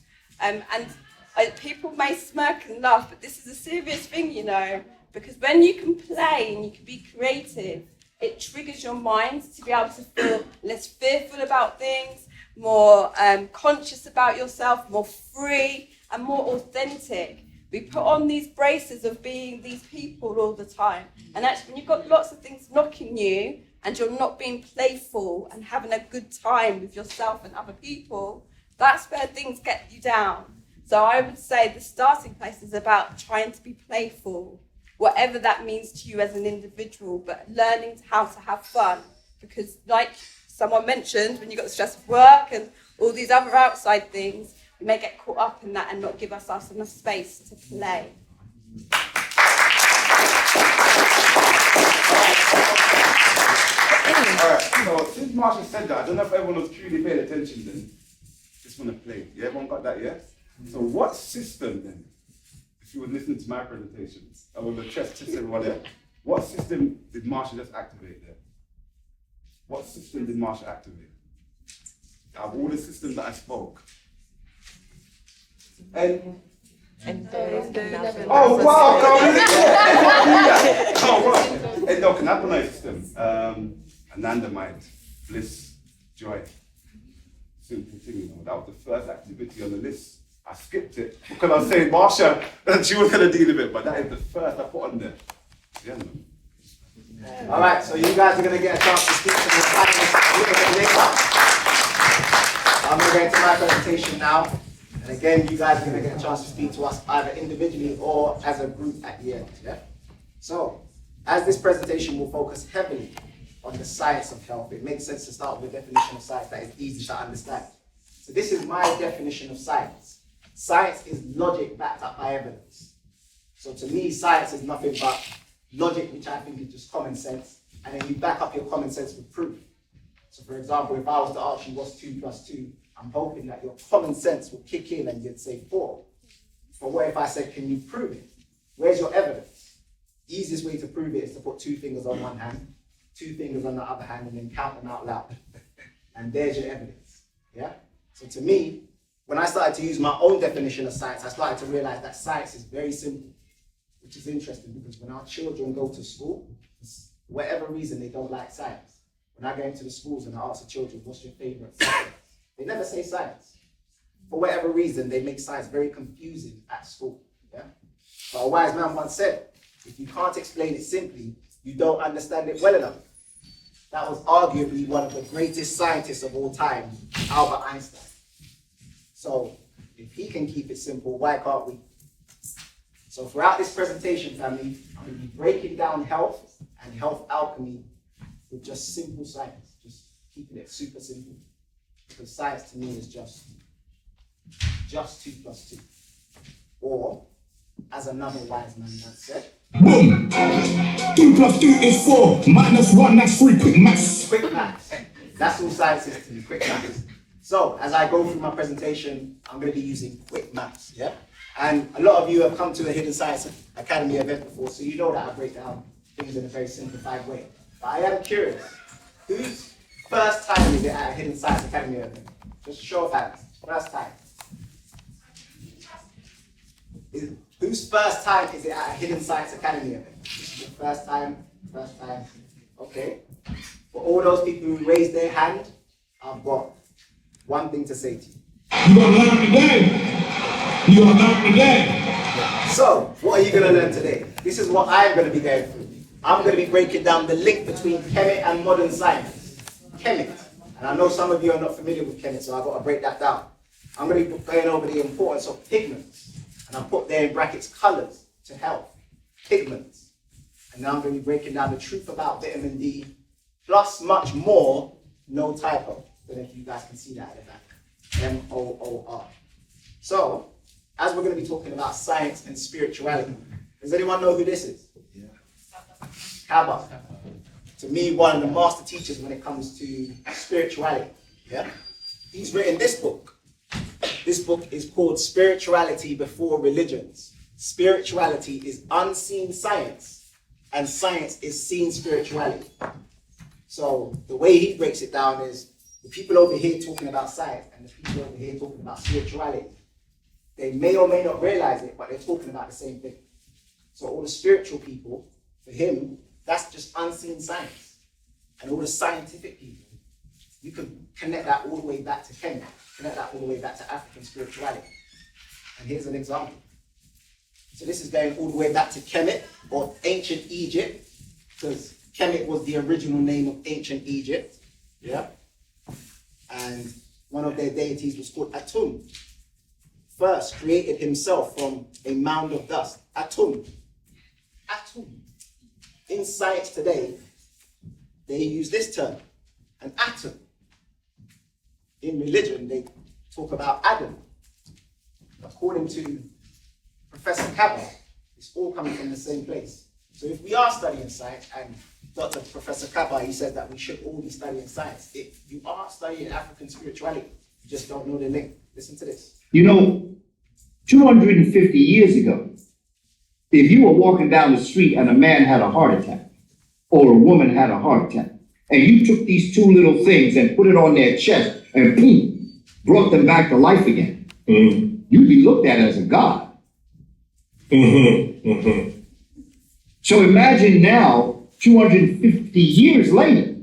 People may smirk and laugh, but this is a serious thing, you know, because when you can play and you can be creative, it triggers your mind to be able to feel less fearful about things, more conscious about yourself, more free and more authentic. We put on these braces of being these people all the time. And actually, when you've got lots of things knocking you and you're not being playful and having a good time with yourself and other people, that's where things get you down. So I would say the starting place is about trying to be playful, whatever that means to you as an individual, but learning how to have fun. Because like someone mentioned, when you've got the stress of work and all these other outside things, we may get caught up in that and not give ourselves enough space to play. Alright, so since Marsha said that, I don't know if everyone was truly paying attention then. Just want to play. Yeah, everyone got that, yeah? So what system then, if you were listening to my presentations, I will test everyone there. What system did Marsha just activate there? What system did Marsha activate? Out of all the systems that I spoke. Oh wow, oh wow. Endocannabinoid system. Anandamide, bliss, joy. Simple thing, you know. That was the first activity on the list. I skipped it because I was saying Marsha and she was gonna deal with it, but that is the first I put on there. Yeah, man. All right, so you guys are going to get a chance to speak to the panelists a little bit later. I'm going to go into my presentation now. And again, you guys are going to get a chance to speak to us either individually or as a group at the end. Yeah? So, as this presentation will focus heavily on the science of health, it makes sense to start with a definition of science that is easy to understand. So this is my definition of science. Science is logic backed up by evidence. So to me, science is nothing but logic, which I think is just common sense, and then you back up your common sense with proof. So for example, if I was to ask you what's 2 + 2, I'm hoping that your common sense will kick in and you'd say 4. But what if I said, can you prove it? Where's your evidence? The easiest way to prove it is to put 2 fingers on one hand, 2 fingers on the other hand, and then count them out loud. And there's your evidence, yeah? So to me, when I started to use my own definition of science, I started to realize that science is very simple. Which is interesting because when our children go to school, for whatever reason they don't like science. When I go into the schools and I ask the children, what's your favorite subject? They never say science. For whatever reason, they make science very confusing at school. Yeah? But a wise man once said, if you can't explain it simply, you don't understand it well enough. That was arguably one of the greatest scientists of all time, Albert Einstein. So if he can keep it simple, why can't we? So throughout this presentation, family, I'm going to be breaking down health and health alchemy with just simple science, just keeping it super simple. Because science to me is just 2 + 2. Or, as another wise man once said, Boom! 2 + 2 is 4, -1, that's 3, quick maths. Quick maths. That's all science is to me, quick maths. So, as I go through my presentation, I'm going to be using quick maths, yeah? And a lot of you have come to a Hidden Science Academy event before, so you know that I break down things in a very simplified way. But I am curious, whose first time is it at a Hidden Science Academy event? Just a show of hands, first time. Whose first time is it at a Hidden Science Academy event? This is your first time, okay. For all those people who raised their hand, I've got one thing to say to you. You gonna learn today. You gonna learn today. So, what are you going to learn today? This is what I'm going to be going through. I'm going to be breaking down the link between Kemet and modern science. Kemet. And I know some of you are not familiar with Kemet, so I've got to break that down. I'm going to be going over the importance of pigments. And I've put there in brackets colors to health. Pigments. And now I'm going to be breaking down the truth about vitamin D, plus much more, no typo. I don't know if you guys can see that at the back. MOOR. So, as we're going to be talking about science and spirituality, does anyone know who this is? Yeah. Kaaba. To me, one of the master teachers when it comes to spirituality. Yeah? He's written this book. This book is called Spirituality Before Religions. Spirituality is unseen science, and science is seen spirituality. So the way he breaks it down is the people over here talking about science and the people over here talking about spirituality. They may or may not realize it, but they're talking about the same thing. So all the spiritual people, for him, that's just unseen science. And all the scientific people, you can connect that all the way back to Kenya, connect that all the way back to African spirituality. And here's an example. So this is going all the way back to Kemet, or ancient Egypt, because Kemet was the original name of ancient Egypt. Yeah. And one of their deities was called Atum. First created himself from a mound of dust. Atum. Atum. In science today, they use this term, an atom. In religion, they talk about Adam. According to Professor Kaba, it's all coming from the same place. So if we are studying science, and Professor Kaba, he said that we should all be studying science. If you are studying African spirituality, you just don't know the link. Listen to this. You know, 250 years ago, if you were walking down the street and a man had a heart attack, or a woman had a heart attack, and you took these two little things and put it on their chest and boom, brought them back to life again, you'd be looked at as a god. So imagine now, 250 years later,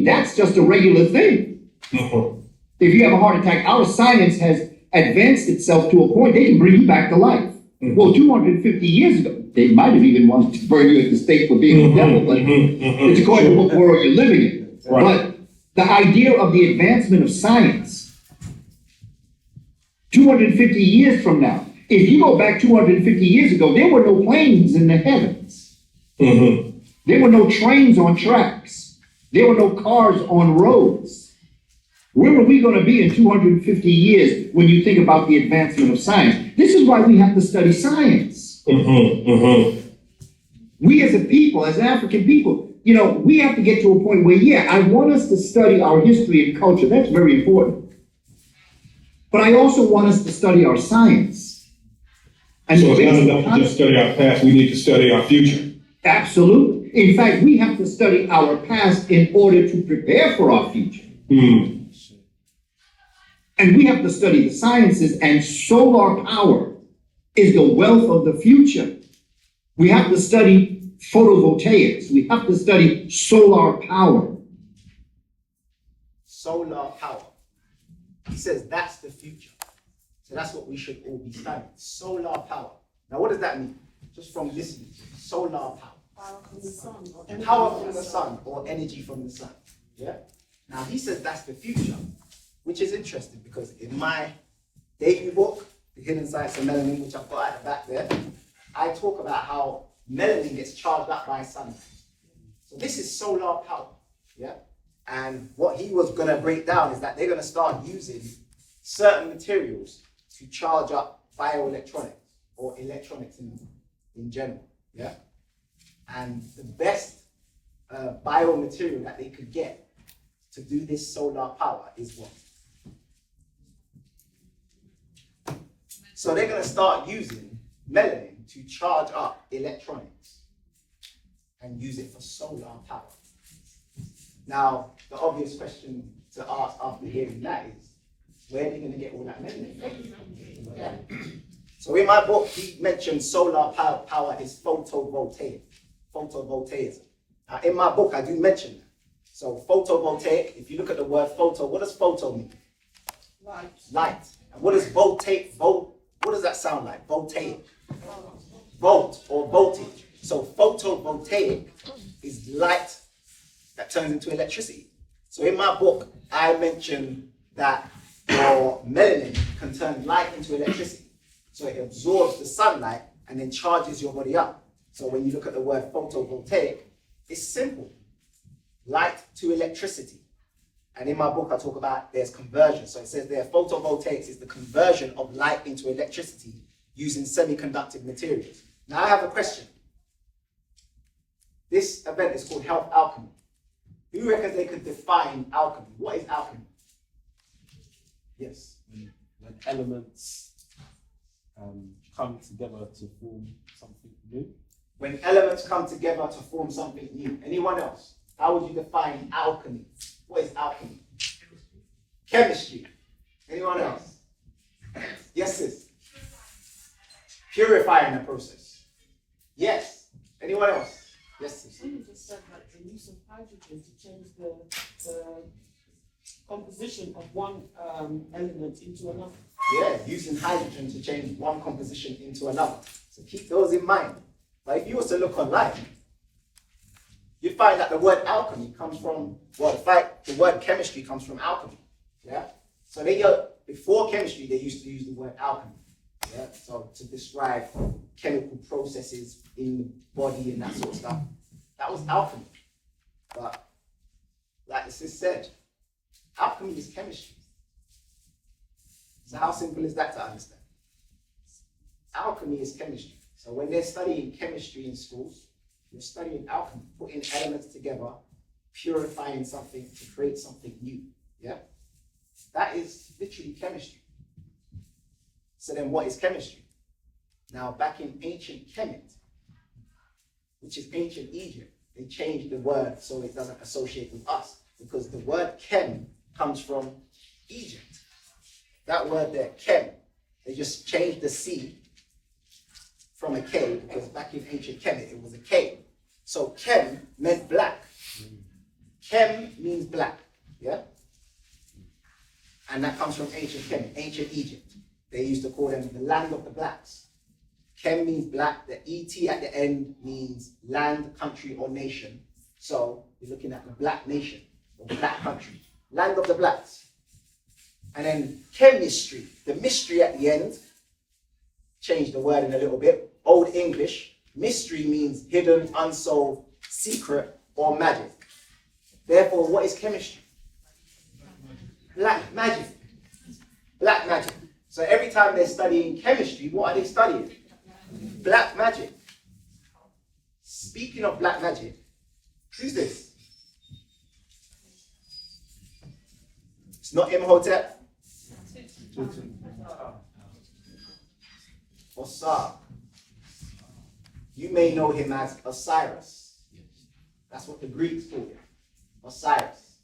that's just a regular thing. If you have a heart attack, our science has advanced itself to a point they can bring you back to life. Well, 250 years ago, they might have even wanted to burn you at the stake for being a devil, but it's according to what world you're living in. Right. But the idea of the advancement of science, 250 years from now, if you go back 250 years ago, there were no planes in the heavens. There were no trains on tracks. There were no cars on roads. Where are we going to be in 250 years when you think about the advancement of science? This is why we have to study science. We as a people, as African people, you know, we have to get to a point where, yeah, I want us to study our history and culture. That's very important. But I also want us to study our science. And so it's not enough to just study our past, we need to study our future. Absolutely. In fact, we have to study our past in order to prepare for our future. And we have to study the sciences, and solar power is the wealth of the future. We have to study photovoltaics. We have to study solar power. Solar power. He says that's the future. So that's what we should all be studying. Solar power. Now what does that mean? Just from listening. Solar power. Power from the sun. Power from the sun, or energy from the sun. Yeah? Now he says that's the future, which is interesting because in my debut book, The Hidden Science of Melanin, which I've got at the back there, I talk about how melanin gets charged up by sunlight. So this is solar power, yeah? And what he was gonna break down is that they're gonna start using certain materials to charge up bioelectronics, or electronics in general, yeah? And the best biomaterial that they could get to do this solar power is what? So they're going to start using melanin to charge up electronics and use it for solar power. Now, the obvious question to ask after hearing that is, where are they going to get all that melanin from? Yeah. So in my book, he mentioned solar power is photovoltaic, photovoltaism. Now in my book, I do mention that. So photovoltaic, if you look at the word photo, what does photo mean? Light. Light. And what does voltaic, what does that sound like? Voltaic. Volt or voltage. So photovoltaic is light that turns into electricity. So in my book, I mention that your melanin can turn light into electricity. So it absorbs the sunlight and then charges your body up. So when you look at the word photovoltaic, it's simple. Light to electricity. And in my book, I talk about there's conversion. So it says there, photovoltaics is the conversion of light into electricity using semiconductive materials. Now I have a question. This event is called Health Alchemy. Who reckons they could define alchemy? What is alchemy? Yes. When elements come together to form something new. When elements come together to form something new. Anyone else? How would you define alchemy? What is alchemy? Chemistry. Anyone else? Yes, sis. Purifying the process. Yes. Anyone else? Yes, sis. Someone just said that the use of hydrogen to change the composition of one element into another. Yeah, using hydrogen to change one composition into another. So keep those in mind. But if you were to look online, you'd find that the word alchemy comes from, well, the word chemistry comes from alchemy. Yeah? So before chemistry, they used to use the word alchemy. Yeah? So to describe chemical processes in the body and that sort of stuff. That was alchemy. But like the sis said, alchemy is chemistry. So how simple is that to understand? Alchemy is chemistry. So when they're studying chemistry in schools, they're studying alchemy, putting elements together, purifying something to create something new. Yeah? That is literally chemistry. So then what is chemistry? Now back in ancient Kemet, which is ancient Egypt, they changed the word so it doesn't associate with us, because the word chem comes from Egypt. That word there, chem, they just changed the C from a K, because back in ancient Kemet it was a K. So chem meant black. Chem means black, yeah? And that comes from ancient Kemet, ancient Egypt. They used to call them the land of the blacks. Chem means black, the ET at the end means land, country, or nation. So you're looking at the black nation, or the black country, land of the blacks. And then chemistry, the mystery at the end, change the word in a little bit. Old English, mystery means hidden, unsolved, secret, or magic. Therefore, what is chemistry? Black magic. Black magic. So every time they're studying chemistry, what are they studying? Black magic. Speaking of black magic, who's this? It's not Imhotep. Osar. You may know him as Osiris. That's what the Greeks called him. Osiris.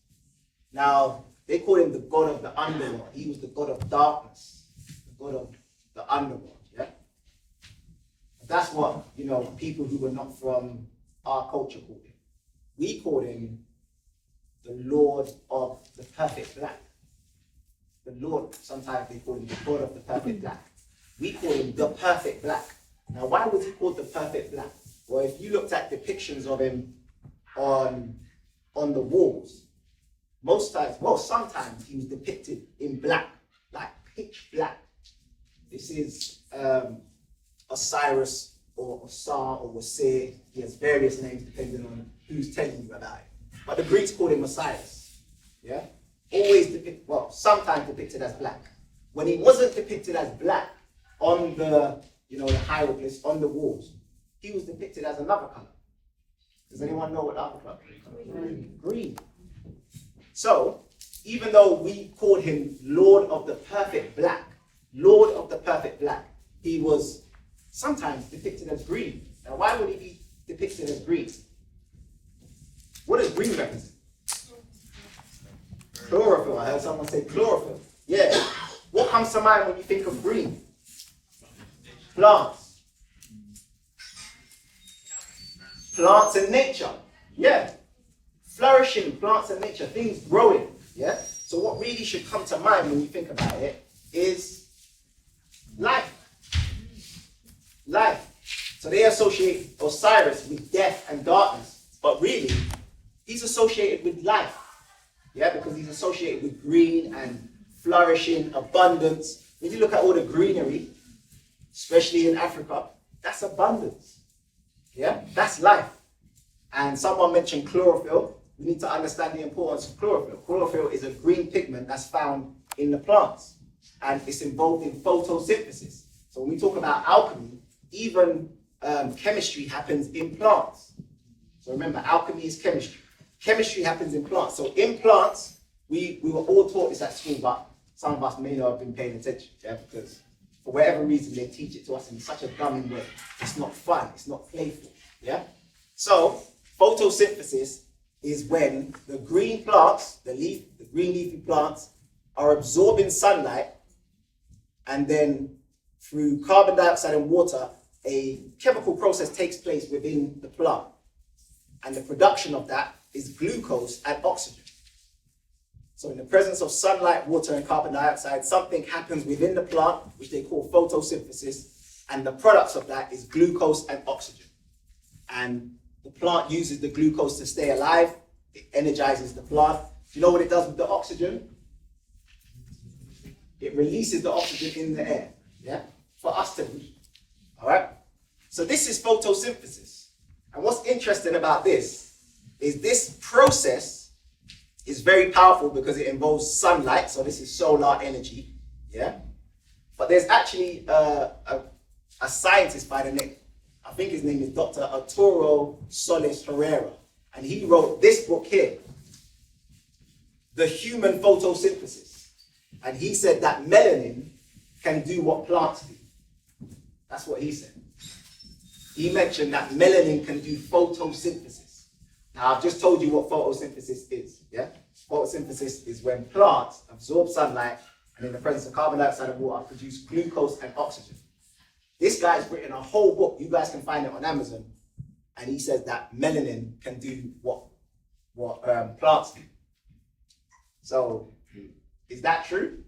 Now, they call him the god of the underworld. He was the god of darkness, the god of the underworld, yeah? That's what, people who were not from our culture called him. We called him the Lord of the Perfect Black. The Lord, sometimes they call him the God of the Perfect Black. We call him the Perfect Black. Now, why was he called the Perfect Black? Well, if you looked at depictions of him on the walls, sometimes he was depicted in black, like pitch black. This is Osiris or Osar or Wasir. He has various names depending on who's telling you about it. But the Greeks called him Osiris. Yeah? Sometimes depicted as black. When he wasn't depicted as black on the hieroglyphs on the walls, he was depicted as another color. Does anyone know what other color is? Green. So, even though we called him Lord of the Perfect Black, he was sometimes depicted as green. Now, why would he be depicted as green? What does green represent? Chlorophyll. I heard someone say chlorophyll. Yeah. What comes to mind when you think of green? Plants. Plants and nature. Yeah. Flourishing plants and nature, things growing. Yeah. So what really should come to mind when you think about it is life. Life. So they associate Osiris with death and darkness, but really, he's associated with life. Yeah, because he's associated with green and flourishing, abundance. If you look at all the greenery, especially in Africa, that's abundance. Yeah, that's life. And someone mentioned chlorophyll. We need to understand the importance of chlorophyll. Chlorophyll is a green pigment that's found in the plants, and it's involved in photosynthesis. So when we talk about alchemy, even chemistry happens in plants. So remember, alchemy is chemistry. Chemistry happens in plants. So in plants, we were all taught this at school, but some of us may not have been paying attention, yeah, because for whatever reason they teach it to us in such a dumb way. It's not fun, it's not playful, yeah? So photosynthesis is when the green plants, the green leafy plants, are absorbing sunlight, and then through carbon dioxide and water, a chemical process takes place within the plant. And the production of that is glucose and oxygen. So in the presence of sunlight, water, and carbon dioxide, something happens within the plant, which they call photosynthesis, and the products of that is glucose and oxygen. And the plant uses the glucose to stay alive. It energizes the plant. Do you know what it does with the oxygen? It releases the oxygen in the air, yeah, for us to breathe. All right? So this is photosynthesis. And what's interesting about this is this process is very powerful because it involves sunlight. So this is solar energy, yeah? But there's actually a scientist by the name, I think his name is Dr. Arturo Solis Herrera. And he wrote this book here, The Human Photosynthesis. And he said that melanin can do what plants do. That's what he said. He mentioned that melanin can do photosynthesis. Now, I've just told you what photosynthesis is, yeah? Photosynthesis is when plants absorb sunlight and in the presence of carbon dioxide and water produce glucose and oxygen. This guy's written a whole book. You guys can find it on Amazon. And he says that melanin can do what plants do. So, is that true?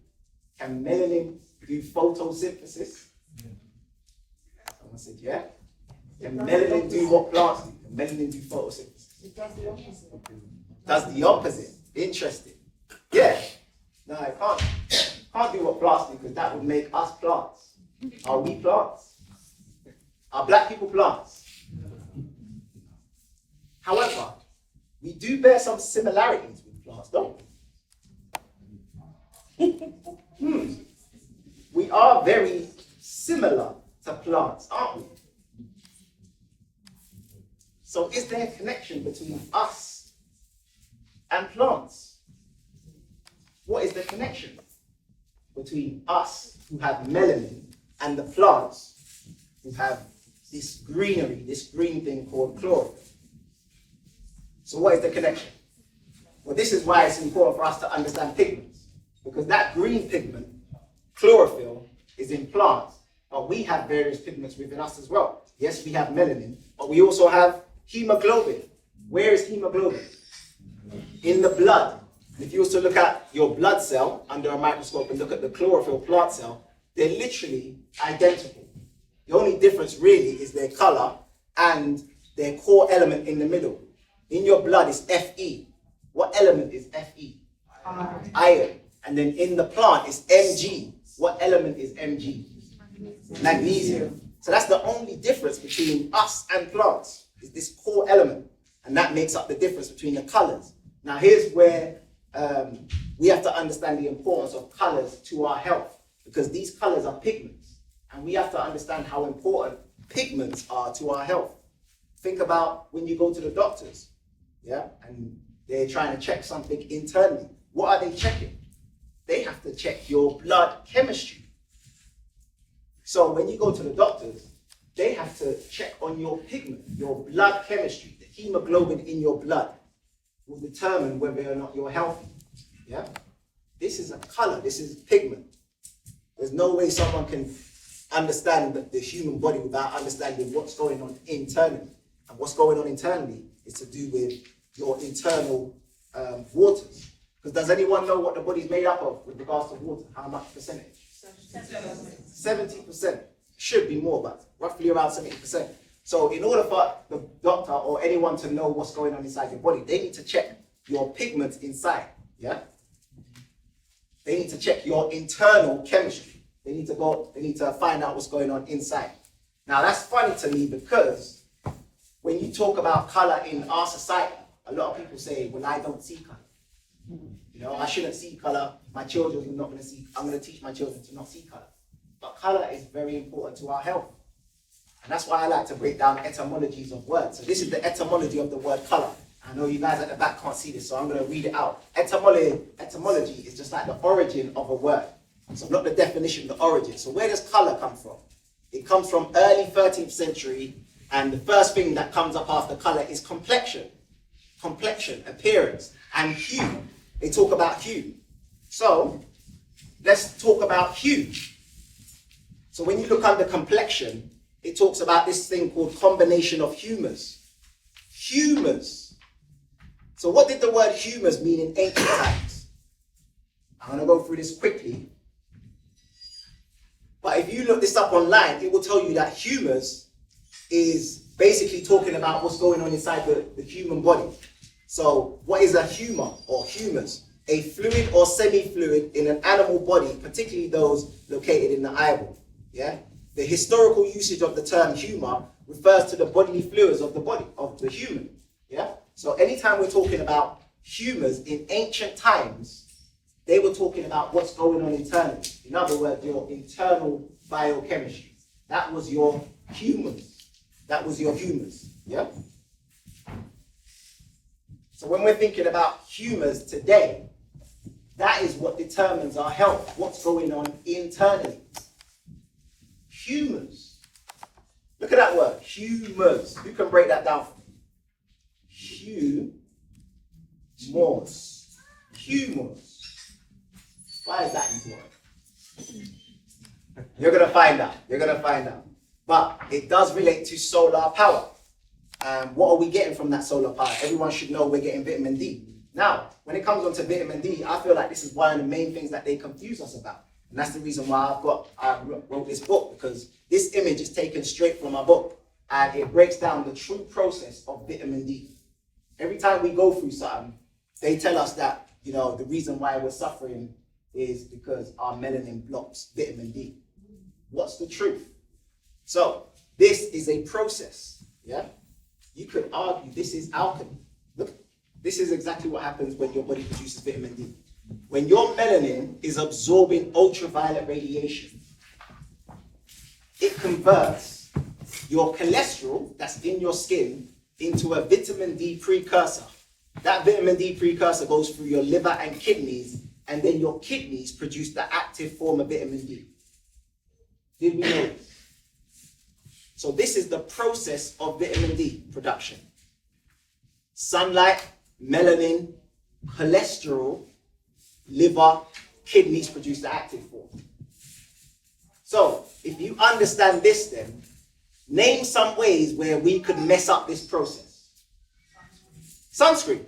Can melanin do photosynthesis? Someone said, yeah. Can melanin do what plants do? Can melanin do photosynthesis? It does the opposite. Does the opposite. Interesting. Yeah. No, it can't do what plants do because that would make us plants. Are we plants? Are black people plants? However, we do bear some similarities with plants, don't we? We are very similar to plants, aren't we? So is there a connection between us and plants? What is the connection between us who have melanin and the plants who have this greenery, this green thing called chlorophyll? So what is the connection? Well, this is why it's important for us to understand pigments, because that green pigment, chlorophyll, is in plants, but we have various pigments within us as well. Yes, we have melanin, but we also have hemoglobin. Where is hemoglobin? In the blood. If you was to look at your blood cell under a microscope and look at the chlorophyll plant cell, they're literally identical. The only difference really is their color and their core element in the middle. In your blood is Fe. What element is Fe? Iron. And then in the plant is Mg. What element is Mg? Magnesium. So that's the only difference between us and plants, is this core element. And that makes up the difference between the colors. Now here's where we have to understand the importance of colors to our health, because these colors are pigments. And we have to understand how important pigments are to our health. Think about when you go to the doctors, yeah, and they're trying to check something internally. What are they checking? They have to check your blood chemistry. So when you go to the doctors, they have to check on your pigment, your blood chemistry. The hemoglobin in your blood will determine whether or not you're healthy. Yeah? This is a color, this is pigment. There's no way someone can understand the human body without understanding what's going on internally. And what's going on internally is to do with your internal waters. Because does anyone know what the body's made up of with regards to water? How much percentage? 70%. Should be more, but roughly around 70%. So in order for the doctor or anyone to know what's going on inside your body, they need to check your pigments inside, yeah? They need to check your internal chemistry. They need to find out what's going on inside. Now that's funny to me because when you talk about color in our society, a lot of people say, well, I don't see color. You know, I shouldn't see color. My children are not going to see, I'm going to teach my children to not see color. But color is very important to our health. And that's why I like to break down etymologies of words. So this is the etymology of the word color. I know you guys at the back can't see this, so I'm going to read it out. Etymology is just like the origin of a word. So not the definition, the origin. So where does color come from? It comes from early 13th century, and the first thing that comes up after color is complexion. Complexion, appearance, and hue. They talk about hue. So let's talk about hue. So when you look under complexion, it talks about this thing called combination of humors. Humors. So what did the word humors mean in ancient times? I'm going to go through this quickly. But if you look this up online, it will tell you that humors is basically talking about what's going on inside the human body. So what is a humor or humors? A fluid or semi-fluid in an animal body, particularly those located in the eyeball. Yeah? The historical usage of the term humor refers to the bodily fluids of the body, of the human. Yeah? So anytime we're talking about humors in ancient times, they were talking about what's going on internally. In other words, your internal biochemistry. That was your humors. That was your humors. Yeah? So when we're thinking about humors today, that is what determines our health, what's going on internally. Humors. Look at that word, humors. Who can break that down for me? Humors. Humors. Why is that important? You're going to find out. You're going to find out. But it does relate to solar power. What are we getting from that solar power? Everyone should know we're getting vitamin D. Now, when it comes on to vitamin D, I feel like this is one of the main things that they confuse us about. And that's the reason why I wrote this book, because this image is taken straight from my book. And it breaks down the true process of vitamin D. Every time we go through something, they tell us that, you know, the reason why we're suffering is because our melanin blocks vitamin D. What's the truth? So, this is a process, yeah? You could argue this is alchemy. Look, this is exactly what happens when your body produces vitamin D. When your melanin is absorbing ultraviolet radiation, it converts your cholesterol that's in your skin into a vitamin D precursor. That vitamin D precursor goes through your liver and kidneys, and then your kidneys produce the active form of vitamin D. Did we know this? So this is the process of vitamin D production. Sunlight, melanin, cholesterol, liver, kidneys produce the active form. So if you understand this, then name some ways where we could mess up this process. Sunscreen.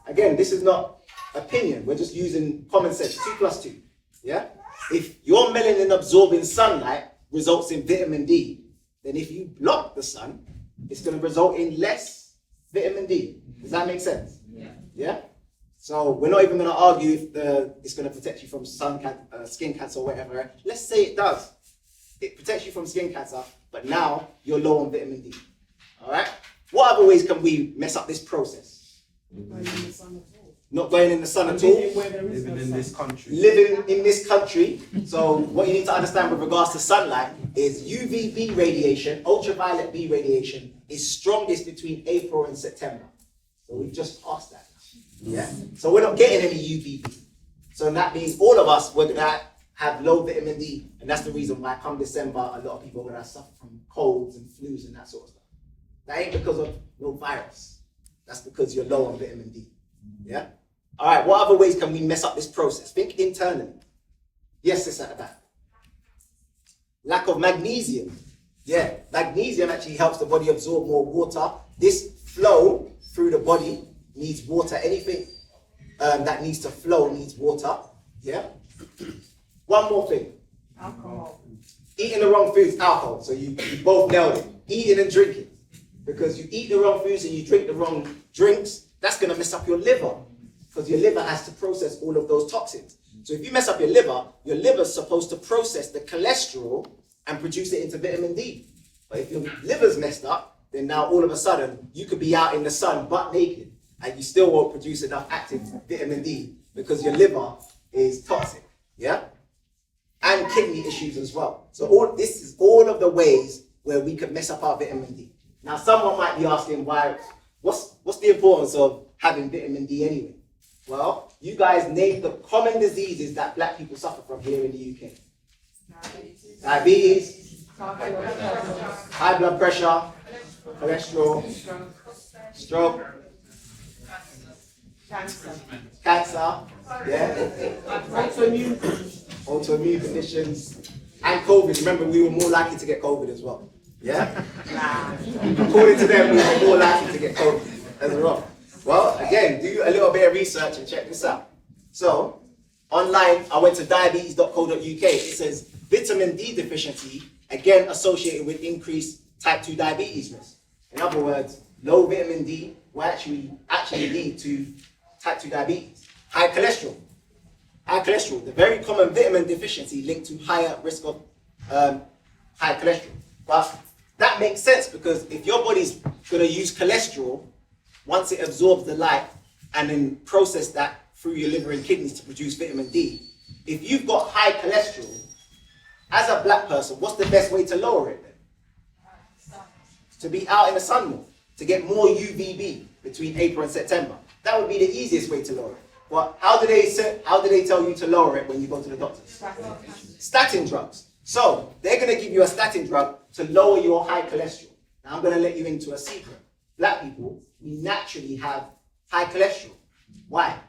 Again, this is not opinion. We're just using common sense. 2 + 2. Yeah? If your melanin absorbing sunlight results in vitamin D, then if you block the sun, it's going to result in less vitamin D. Does that make sense? Yeah. Yeah? So we're not even going to argue if it's going to protect you from skin cancer or whatever. Let's say it does. It protects you from skin cancer, but now you're low on vitamin D. All right? What other ways can we mess up this process? Not going in the sun at all. Living in this country. Living in this country. So what you need to understand with regards to sunlight is UVB radiation, ultraviolet B radiation, is strongest between April and September. So we've just passed that. Yeah. So we're not getting any UVB. So that means all of us, we're gonna have low vitamin D, and that's the reason why come December, a lot of people are gonna suffer from colds and flus and that sort of stuff. That ain't because of no virus. That's because you're low on vitamin D. Yeah? All right, what other ways can we mess up this process? Think internally. Yes, it's at the back. Lack of magnesium. Yeah, magnesium actually helps the body absorb more water. This flow through the body needs water. Anything that needs to flow needs water. Yeah? One more thing. Alcohol. Eating the wrong foods, alcohol. So you both nailed it. Eating and drinking. Because you eat the wrong foods and you drink the wrong drinks, that's going to mess up your liver. Because your liver has to process all of those toxins. So if you mess up your liver's supposed to process the cholesterol and produce it into vitamin D. But if your liver's messed up, then now all of a sudden you could be out in the sun butt naked and you still won't produce enough active vitamin D because your liver is toxic, yeah? And kidney issues as well. So this is all of the ways where we could mess up our vitamin D. Now someone might be asking what's the importance of having vitamin D anyway? Well, you guys named the common diseases that black people suffer from here in the UK. Diabetes, high blood pressure, cholesterol, stroke, cancer, yeah, autoimmune conditions, and COVID. Remember, we were more likely to get COVID as well. Yeah? According to them, we were more likely to get COVID as well. Well, again, do a little bit of research and check this out. So, online, I went to diabetes.co.uk. It says vitamin D deficiency, again associated with increased type 2 diabetes risk. In other words, low vitamin D will actually lead to type 2 diabetes. High cholesterol. High cholesterol, the very common vitamin deficiency linked to higher risk of high cholesterol. But that makes sense because if your body's going to use cholesterol, once it absorbs the light and then process that through your liver and kidneys to produce vitamin D, if you've got high cholesterol, as a black person, what's the best way to lower it then? To be out in the sun more, to get more UVB between April and September. That would be the easiest way to lower it. But how do they tell you to lower it when you go to the doctors? Statin drugs. So they're going to give you a statin drug to lower your high cholesterol. Now I'm going to let you into a secret. Black people, we naturally have high cholesterol. Why?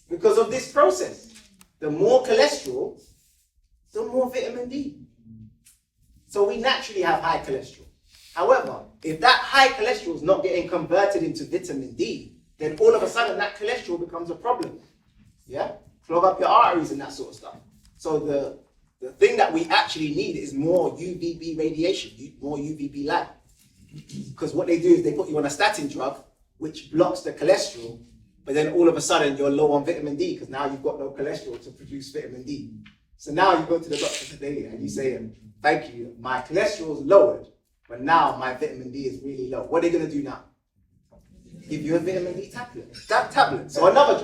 Because of this process. The more cholesterol, the more vitamin D. So we naturally have high cholesterol. However, if that high cholesterol is not getting converted into vitamin D, then all of a sudden that cholesterol becomes a problem. Yeah? Clog up your arteries and that sort of stuff. So the thing that we actually need is more UVB radiation, more UVB light. Because what they do is they put you on a statin drug, which blocks the cholesterol, but then all of a sudden you're low on vitamin D because now you've got no cholesterol to produce vitamin D. So now you go to the doctor today and you say, thank you, my cholesterol is lowered, but now my vitamin D is really low. What are they going to do now? Give you a vitamin D tablet. So another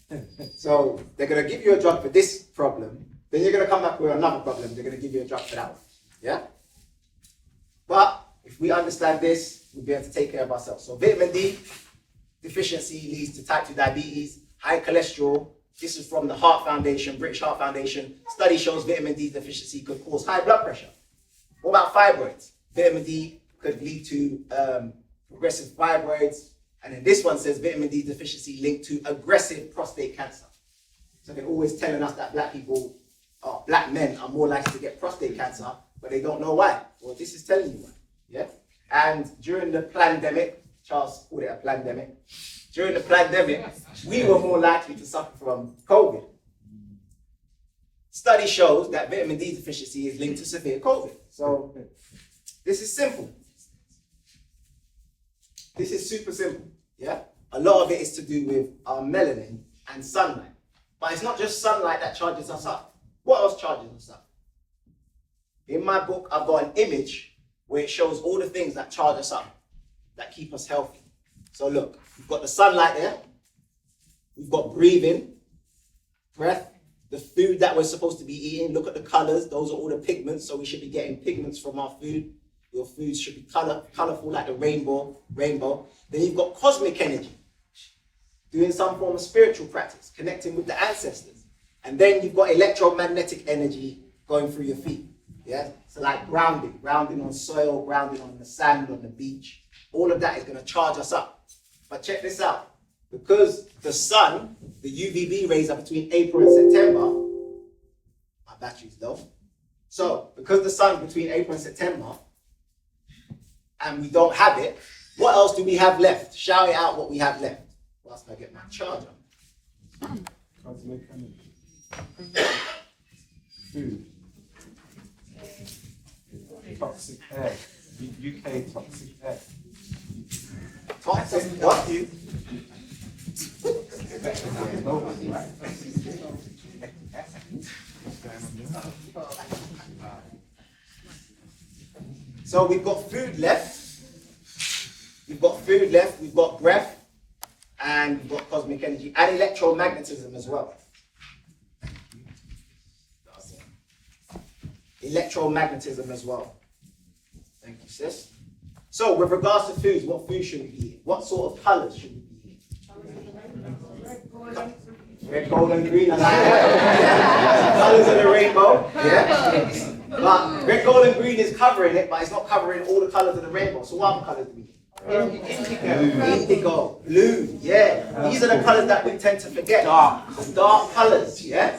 drug. So they're going to give you a drug for this problem, then you're going to come back with another problem. They're going to give you a drug for that one. Yeah? But if we understand this, we'll be able to take care of ourselves. So vitamin D deficiency leads to type 2 diabetes, high cholesterol. This is from the Heart Foundation, British Heart Foundation. Study shows vitamin D deficiency could cause high blood pressure. What about fibroids? Vitamin D could lead to progressive fibroids. And then this one says vitamin D deficiency linked to aggressive prostate cancer. So they're always telling us that black men are more likely to get prostate cancer, but they don't know why. Well, this is telling you why. Yeah? And during the pandemic, Charles called it a pandemic. During the pandemic, we were more likely to suffer from COVID. Study shows that vitamin D deficiency is linked to severe COVID. So this is simple. This is super simple. Yeah? A lot of it is to do with our melanin and sunlight. But it's not just sunlight that charges us up. What else charges us up? In my book, I've got an image where it shows all the things that charge us up, that keep us healthy. So look, we've got the sunlight there. We've got breathing, breath, the food that we're supposed to be eating. Look at the colors. Those are all the pigments. So we should be getting pigments from our food. Your food should be colorful like the rainbow. Then you've got cosmic energy, doing some form of spiritual practice, connecting with the ancestors. And then you've got electromagnetic energy going through your feet. Yeah, so like grounding on soil, grounding on the sand, on the beach. All of that is going to charge us up. But check this out. Because the sun, the UVB rays are between April and September, my battery's low. So because the sun's between April and September, and we don't have it, what else do we have left? Shout it out what we have left. Whilst I get my charger. Food. Toxic air. UK toxic air. Toxic what? So we've got food left. We've got food left. We've got breath, and we've got cosmic energy and electromagnetism as well. Electromagnetism as well. Thank you, sis. So with regards to foods, what food should we be eating? What sort of colours should we be eating? Red, gold, and green. I like that. Colours of the rainbow. Yeah. But red, gold, and green is covering it, but it's not covering all the colours of the rainbow. So what other colours do we eat? Indigo, blue, yeah. These are the colours that we tend to forget. Dark colours, yeah.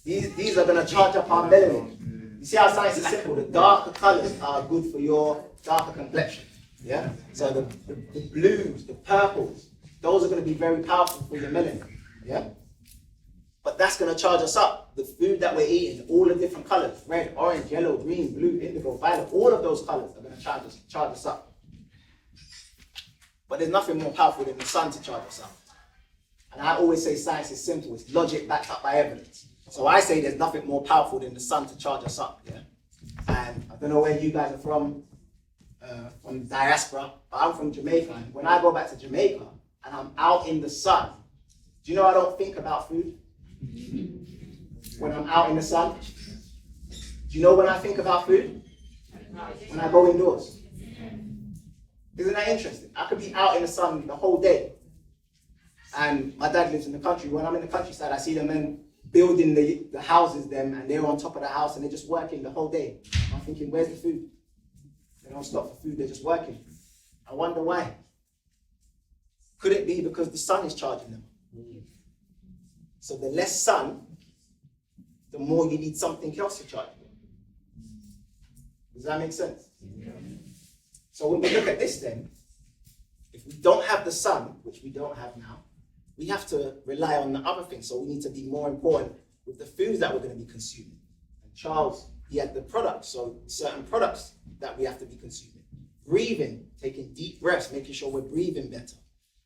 These are going to charge up our melanin. You see how science is simple. The darker colours are good for your darker complexion. Yeah? So the blues, the purples, those are going to be very powerful for your melanin. Yeah? But that's going to charge us up. The food that we're eating, all the different colours, red, orange, yellow, green, blue, indigo, violet, all of those colours are going to charge us up. But there's nothing more powerful than the sun to charge us up. And I always say science is simple. It's logic backed up by evidence. So I say there's nothing more powerful than the sun to charge us up, yeah? And I don't know where you guys are from diaspora, but I'm from Jamaica. And when I go back to Jamaica and I'm out in the sun, do you know I don't think about food? When I'm out in the sun? Do you know when I think about food? When I go indoors. Isn't that interesting? I could be out in the sun the whole day. And my dad lives in the country. When I'm in the countryside, I see them men building the houses them, and they're on top of the house and they're just working the whole day. I'm thinking, where's the food? They don't stop for food, they're just working. I wonder why. Could it be because the sun is charging them? So the less sun, the more you need something else to charge you. Does that make sense? Yeah. So when we look at this then, if we don't have the sun, which we don't have now, we have to rely on the other things. So we need to be more important with the foods that we're going to be consuming. And Charles, he had the products, so certain products that we have to be consuming. Breathing, taking deep breaths, making sure we're breathing better.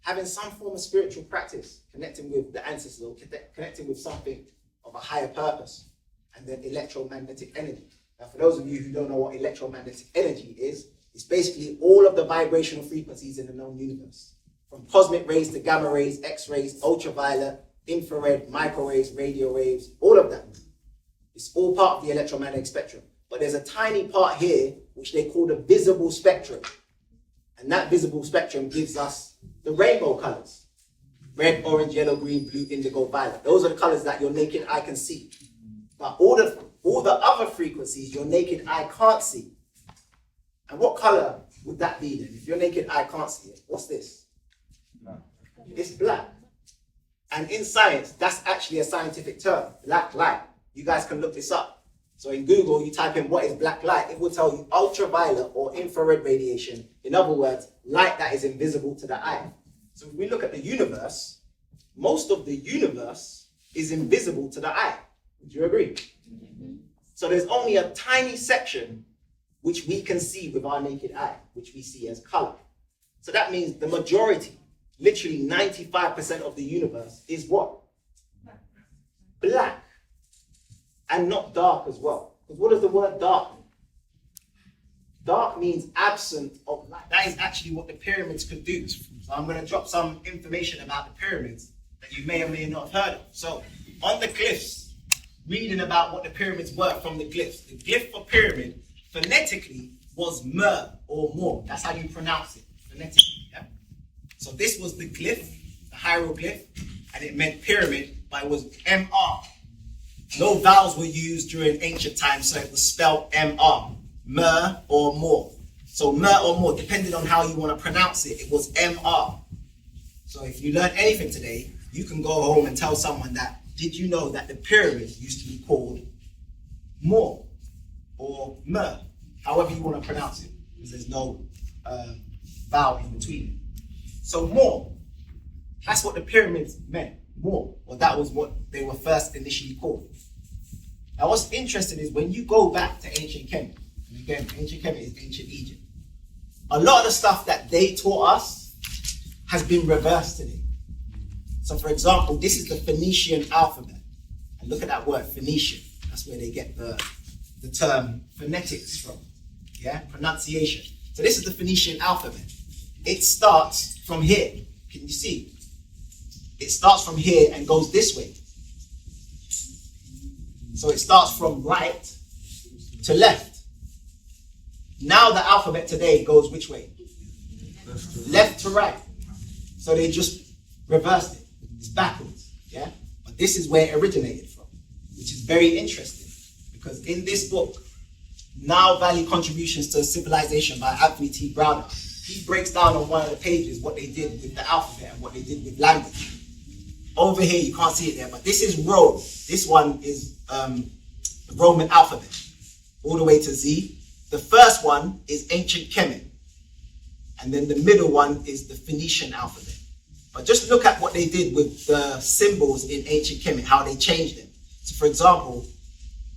Having some form of spiritual practice, connecting with the ancestors, or connecting with something of a higher purpose. And then electromagnetic energy. Now, for those of you who don't know what electromagnetic energy is, it's basically all of the vibrational frequencies in the known universe. From cosmic rays to gamma rays, X-rays, ultraviolet, infrared, microwaves, radio waves, all of that. It's all part of the electromagnetic spectrum. But there's a tiny part here, which they call the visible spectrum. And that visible spectrum gives us the rainbow colors. Red, orange, yellow, green, blue, indigo, violet. Those are the colors that your naked eye can see. But all the other frequencies, your naked eye can't see. And what color would that be then? If your naked eye can't see it, what's this? It's black. And in science, that's actually a scientific term, black light. You guys can look this up. So in Google, you type in what is black light, it will tell you ultraviolet or infrared radiation. In other words, light that is invisible to the eye. So if we look at the universe, most of the universe is invisible to the eye. Would you agree? Mm-hmm. So there's only a tiny section which we can see with our naked eye, which we see as color. So that means the majority, literally 95% of the universe is what? Black. And not dark as well. Because what does the word dark mean? Dark means absent of light. That is actually what the pyramids could do. So I'm going to drop some information about the pyramids that you may or may not have heard of. So on the glyphs, reading about what the pyramids were from the glyphs. The glyph for pyramid phonetically was mer or more. That's how you pronounce it, phonetically. Yeah? So this was the glyph, the hieroglyph, and it meant pyramid, but it was MR. No vowels were used during ancient times, so it was spelled MR, mer or more. So mer or more, depending on how you want to pronounce it, it was MR. So if you learn anything today, you can go home and tell someone that, did you know that the pyramid used to be called more or mer, however you want to pronounce it, because there's no vowel in between. So more, that's what the pyramids meant, more, or that was what they were first initially called. Now what's interesting is when you go back to ancient Kemet, and again, ancient Kemet is ancient Egypt, a lot of the stuff that they taught us has been reversed today. So for example, this is the Phoenician alphabet. And look at that word, Phoenician. That's where they get the term phonetics from. yeah, pronunciation. So this is the Phoenician alphabet. It starts from here. Can you see? It starts from here and goes this way. So it starts from right to left. Now the alphabet today goes which way? Left to right. So they just reversed it. It's backwards, yeah? But this is where it originated from, which is very interesting because in this book, Now Value Contributions to Civilization by Anthony T. Browder, he breaks down on one of the pages what they did with the alphabet and what they did with language. Over here, you can't see it there, but this is Rome. This one is the Roman alphabet, all the way to Z. The first one is ancient Kemet, and then the middle one is the Phoenician alphabet. But just look at what they did with the symbols in ancient Kemet, how they changed them. So for example,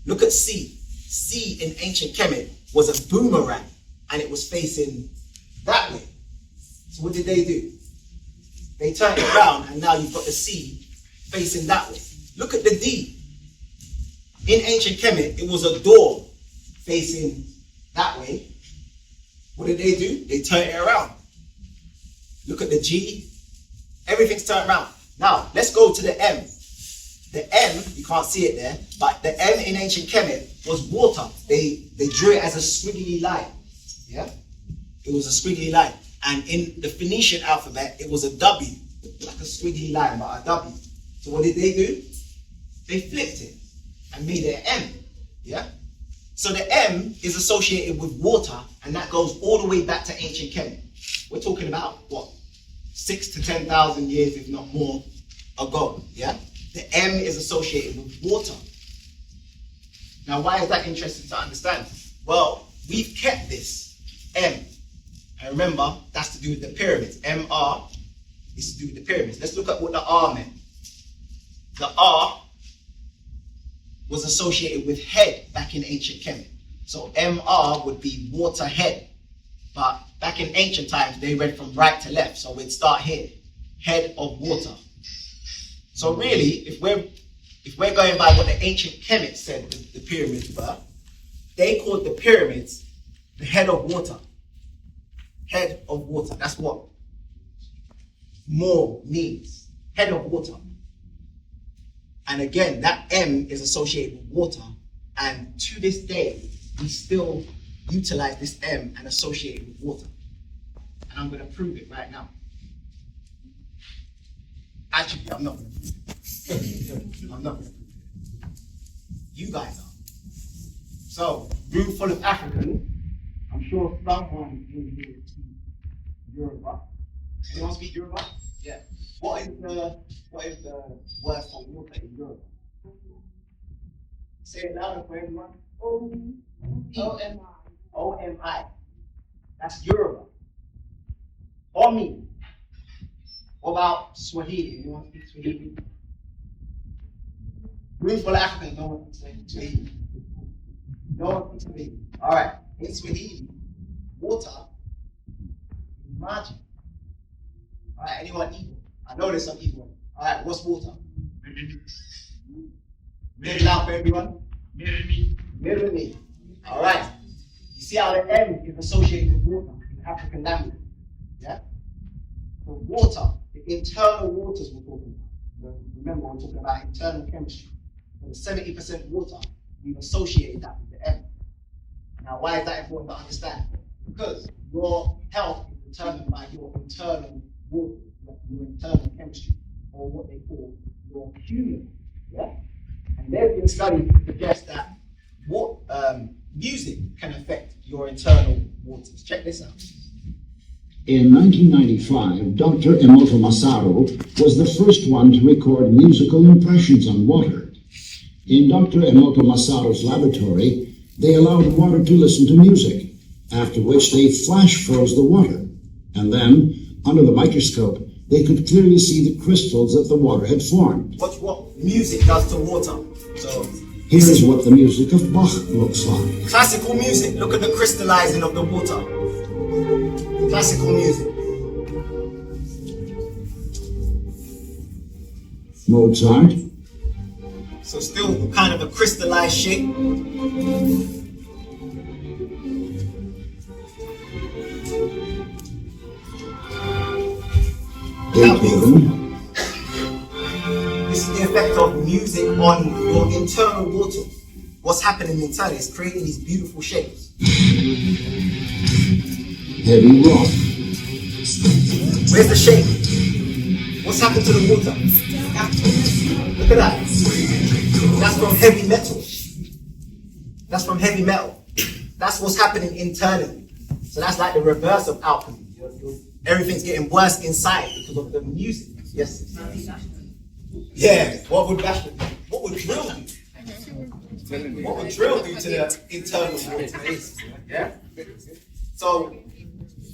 look at C. C in ancient Kemet was a boomerang, and it was facing that way. So what did they do? They turned it around, and now you've got the C facing that way. Look at the D. In ancient Kemet, it was a door facing that way. What did they do? They turned it around. Look at the G. Everything's turned around. Now, let's go to the M. The M, you can't see it there, but the M in ancient Kemet was water. They drew it as a squiggly line. Yeah? It was a squiggly line. And in the Phoenician alphabet, it was a W, like a squiggly line, but a W. So what did they do? They flipped it and made it an M. Yeah? So the M is associated with water, and that goes all the way back to ancient Kemet. We're talking about, what, 6,000 to 10,000 years, if not more, ago. Yeah? The M is associated with water. Now, why is that interesting to understand? Well, we've kept this M. And remember, that's to do with the pyramids. MR is to do with the pyramids. Let's look at what the R meant. The R was associated with head back in ancient Kemet. So MR would be water head. But back in ancient times, they read from right to left. So we'd start here, head of water. So really, if we're going by what the ancient Kemet said the pyramids were, they called the pyramids the head of water. Head of water. That's what more means. Head of water. And again, that M is associated with water. And to this day, we still utilize this M and associate it with water. And I'm going to prove it right now. Actually, I'm not going to prove it. I'm not going to prove it. You guys are. So, room full of Africans. I'm sure someone in here speaks Yoruba. Anyone speak Yoruba? Yeah. What is the word for water in Yoruba? Say it louder for everyone. O-M-I. O-M-I. That's Yoruba. Omi. What about Swahili? Anyone speak Swahili? Room full of Africans. No one speaks Swahili. No one speaks Swahili. All right. In Swahili, water is magic. All right, anyone evil? I know there's some evil. All right, what's water? Make it loud for everyone. Mirror me. All right. You see how the M is associated with water in African language? Yeah? So water, the internal waters we're talking about. Remember, we're talking about internal chemistry. So the 70% water, we've associated that with the M. Now, why is that important to understand? Because your health is determined by your internal water, your internal chemistry, or what they call your human. Yeah? And there's been studies to suggest that music can affect your internal waters. Check this out. In 1995, Dr. Emoto Masaru was the first one to record musical impressions on water. In Dr. Emoto Masaru's laboratory, they allowed water to listen to music, after which they flash froze the water. And then, under the microscope, they could clearly see the crystals that the water had formed. Watch what music does to water. So here is what the music of Bach looks like. Classical music, look at the crystallizing of the water. Classical music. Mozart. So still kind of a crystallized shape. Beethoven, This is the effect of music on your internal water. What's happening internally is creating these beautiful shapes. heavy rock, Where's the shape? What's happened to the water? Look at that. That's from heavy metal. That's from heavy metal. That's what's happening internally. So that's like the reverse of alchemy. Everything's getting worse inside because of the music. Yes. Yeah. What would drill do? What would drill do to the internal water? Yeah. So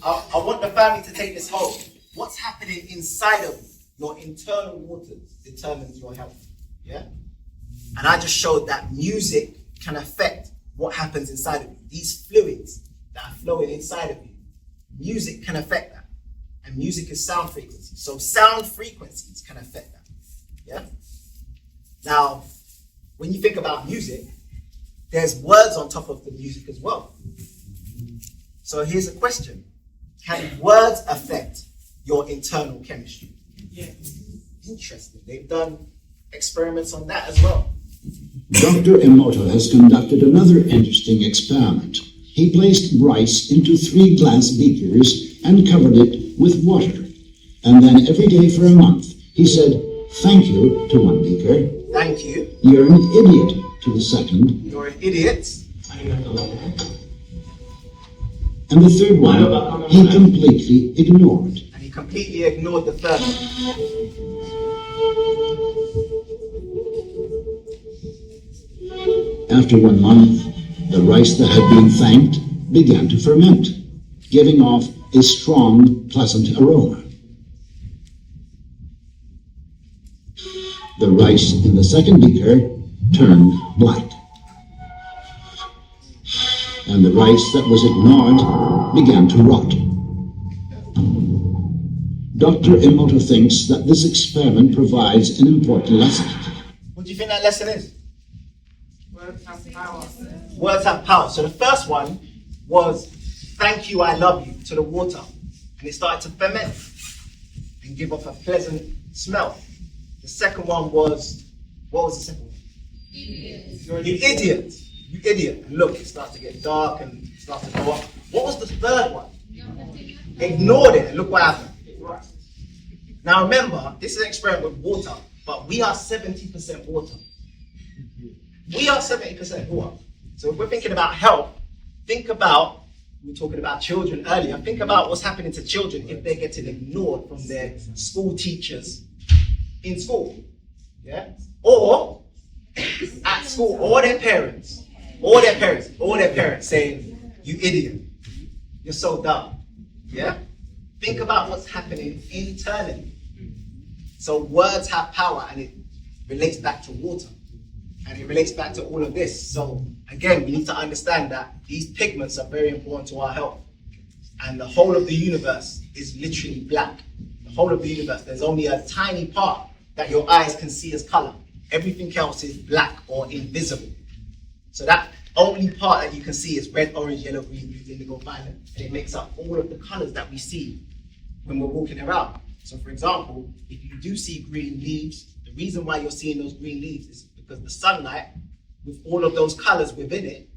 I want the family to take this home. What's happening inside of your internal waters determines your health. Yeah. And I just showed that music can affect what happens inside of you. These fluids that are flowing inside of you, music can affect that. And music is sound frequencies. So sound frequencies can affect that. Yeah? Now, when you think about music, there's words on top of the music as well. So here's a question. Can words affect your internal chemistry? Yeah. Interesting. They've done experiments on that as well. Dr. Emoto has conducted another interesting experiment. He placed rice into 3 glass beakers and covered it with water. And then every day for a month, he said, "Thank you" to one beaker. Thank you. "You're an idiot" to the second. You're an idiot. And the third one, he completely ignored. And he completely ignored the third one. After 1 month, the rice that had been thanked began to ferment, giving off a strong, pleasant aroma. The rice in the second beaker turned black. And the rice that was ignored began to rot. Dr. Emoto thinks that this experiment provides an important lesson. What do you think that lesson is? Words have power. Words have power. So the first one was, "Thank you, I love you," to the water. And it started to ferment and give off a pleasant smell. The second one was, what was the second one? You're an idiot. You idiot. And look, it starts to get dark and it starts to go up. What was the third one? Ignored it, and look what happened. Now remember, this is an experiment with water, but we are 70% water. We are 70% water. So if we're thinking about health, think about, we were talking about children earlier, think about what's happening to children if they're getting ignored from their school teachers in school. Yeah? Or at school, or their parents saying, "You idiot. You're so dumb." Yeah? Think about what's happening internally. So words have power, and it relates back to water. And it relates back to all of this. So again, we need to understand that these pigments are very important to our health. And the whole of the universe is literally black. The whole of the universe, there's only a tiny part that your eyes can see as color. Everything else is black or invisible. So that only part that you can see is red, orange, yellow, green, blue, indigo, violet. And it makes up all of the colors that we see when we're walking around. So for example, if you do see green leaves, the reason why you're seeing those green leaves is because the sunlight, with all of those colors within it,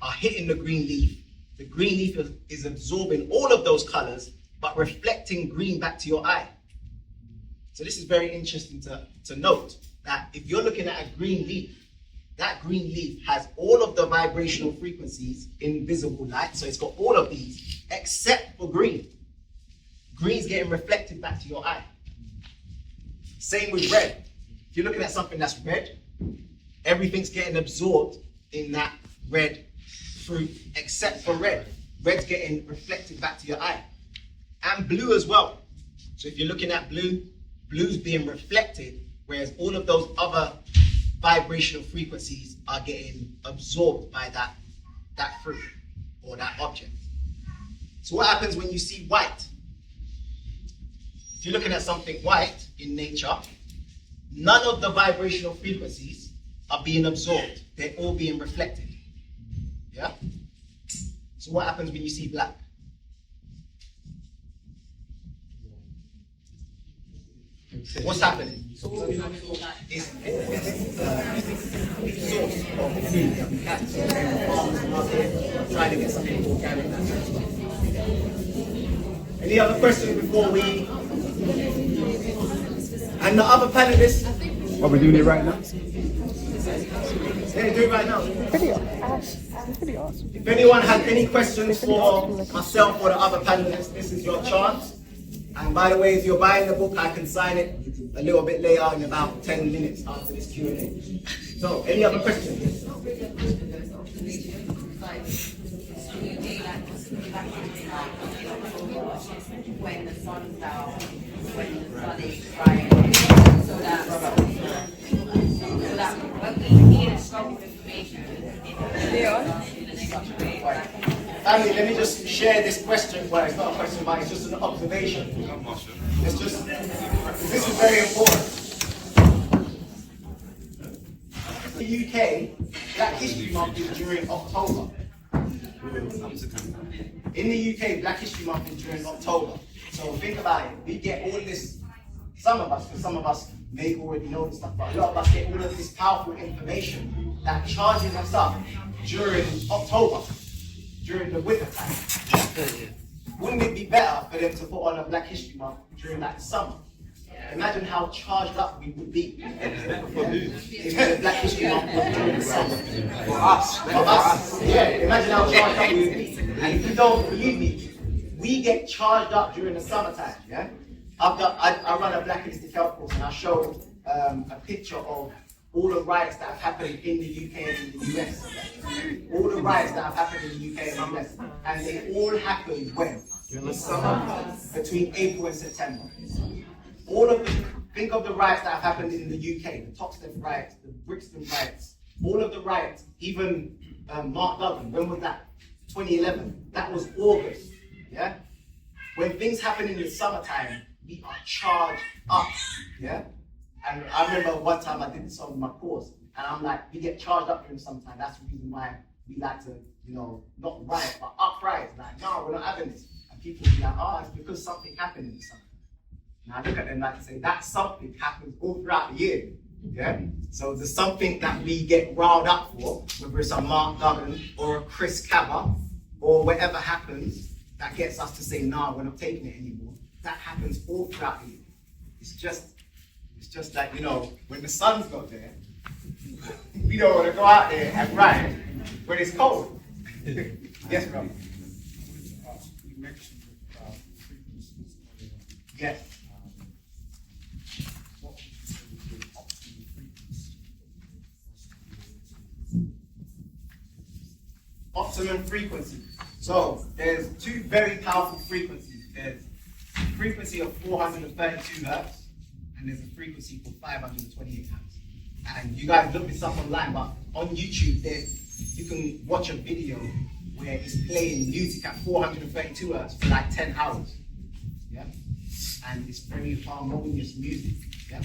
are hitting the green leaf. The green leaf is absorbing all of those colors, but reflecting green back to your eye. So this is very interesting to note, that if you're looking at a green leaf, that green leaf has all of the vibrational frequencies in visible light, so it's got all of these, except for green. Green's getting reflected back to your eye. Same with red. If you're looking at something that's red, everything's getting absorbed in that red fruit, except for red. Red's getting reflected back to your eye. And blue as well. So if you're looking at blue, blue's being reflected, whereas all of those other vibrational frequencies are getting absorbed by that fruit or that object. So what happens when you see white? If you're looking at something white in nature, none of the vibrational frequencies are being absorbed. They're all being reflected. Yeah? So what happens when you see black? what's happening? Is source of food that we catch. So farmers are out there trying to get something organic. Any other questions before we? And the other panelists? Are we doing it right now? Yeah, do it right now. Video. If anyone has any questions for myself or the other panelists, this is your chance. And by the way, if you're buying the book, I can sign it a little bit later in about 10 minutes after this Q&A. So, any other questions? When the sun's out, when the sun is shining, so that when we hear some information Family, let me just share this question. Well, it's not a question, but it's just an observation. It's just, this is very important. In the UK, Black History Month is during October. In the UK, Black History Month is during October. So think about it. We get all this, some of us, because some of us may already know this stuff, but a lot of us get all of this powerful information that charges us up during October, during the winter time. Wouldn't it be better for them to put on a Black History Month during that summer? Imagine how charged up we would be if the Black History Month was during the summer. For us. Yeah, imagine how charged up we would be. And if you don't believe me, we get charged up during the summertime, yeah? I run a Black Holistic Health course and I show a picture of all the riots that have happened in the UK and in the US. All the riots that have happened in the UK and the US. And they all happened when? In the summer, between April and September. Think of the riots that have happened in the UK, the Toxteth riots, the Brixton riots, all of the riots, even Mark Duggan, when was that? 2011, that was August, yeah? When things happen in the summertime, we are charged up, yeah? And I remember one time I did this on my course, and I'm like, we get charged up during the summertime. That's the reason why we like to, not riot, but upright. Like, no, we're not having this. And people will be like, oh, it's because something happened in the summer. And I look at them like and say, that something happens all throughout the year. Yeah? So there's something that we get riled up for, whether it's a Mark Duggan or a Chris Cabba, or whatever happens that gets us to say, nah, we're not taking it anymore. That happens all throughout the year. It's just like, when the sun's got there, we don't want to go out there and ride when it's cold. Yes, bro. Yes. Optimum frequency. So there's two very powerful frequencies. There's a frequency of 432 hertz, and there's a frequency for 528 hertz. And you guys look this up online, but on YouTube, you can watch a video where it's playing music at 432 hertz for like 10 hours. Yeah? And it's very harmonious music. Yeah?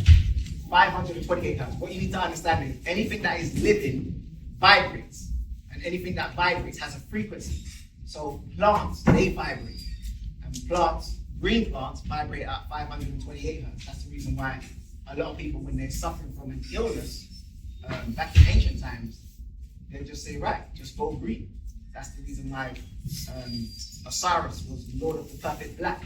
528 hertz. What you need to understand is anything that is living vibrates. And anything that vibrates has a frequency. So plants, they vibrate. And plants, green plants, vibrate at 528 hertz. That's the reason why a lot of people, when they're suffering from an illness, back in ancient times, they just say, right, just go green. That's the reason why Osiris was the Lord of the Perfect Black.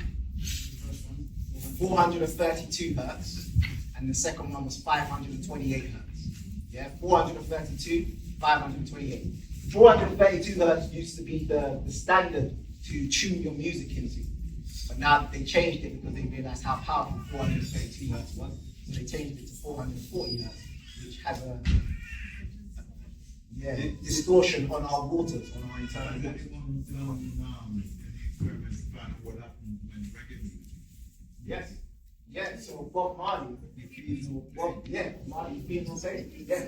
432 hertz, and the second one was 528 hertz. Yeah, 432, 528. 432 hertz used to be the standard to tune your music into. But now they changed it because they realized how powerful 432 hertz was. So they changed it to 440 hertz, which has a distortion on our waters, on our internal Yes. Yeah, so Bob Marley, if you know Bob, Marley,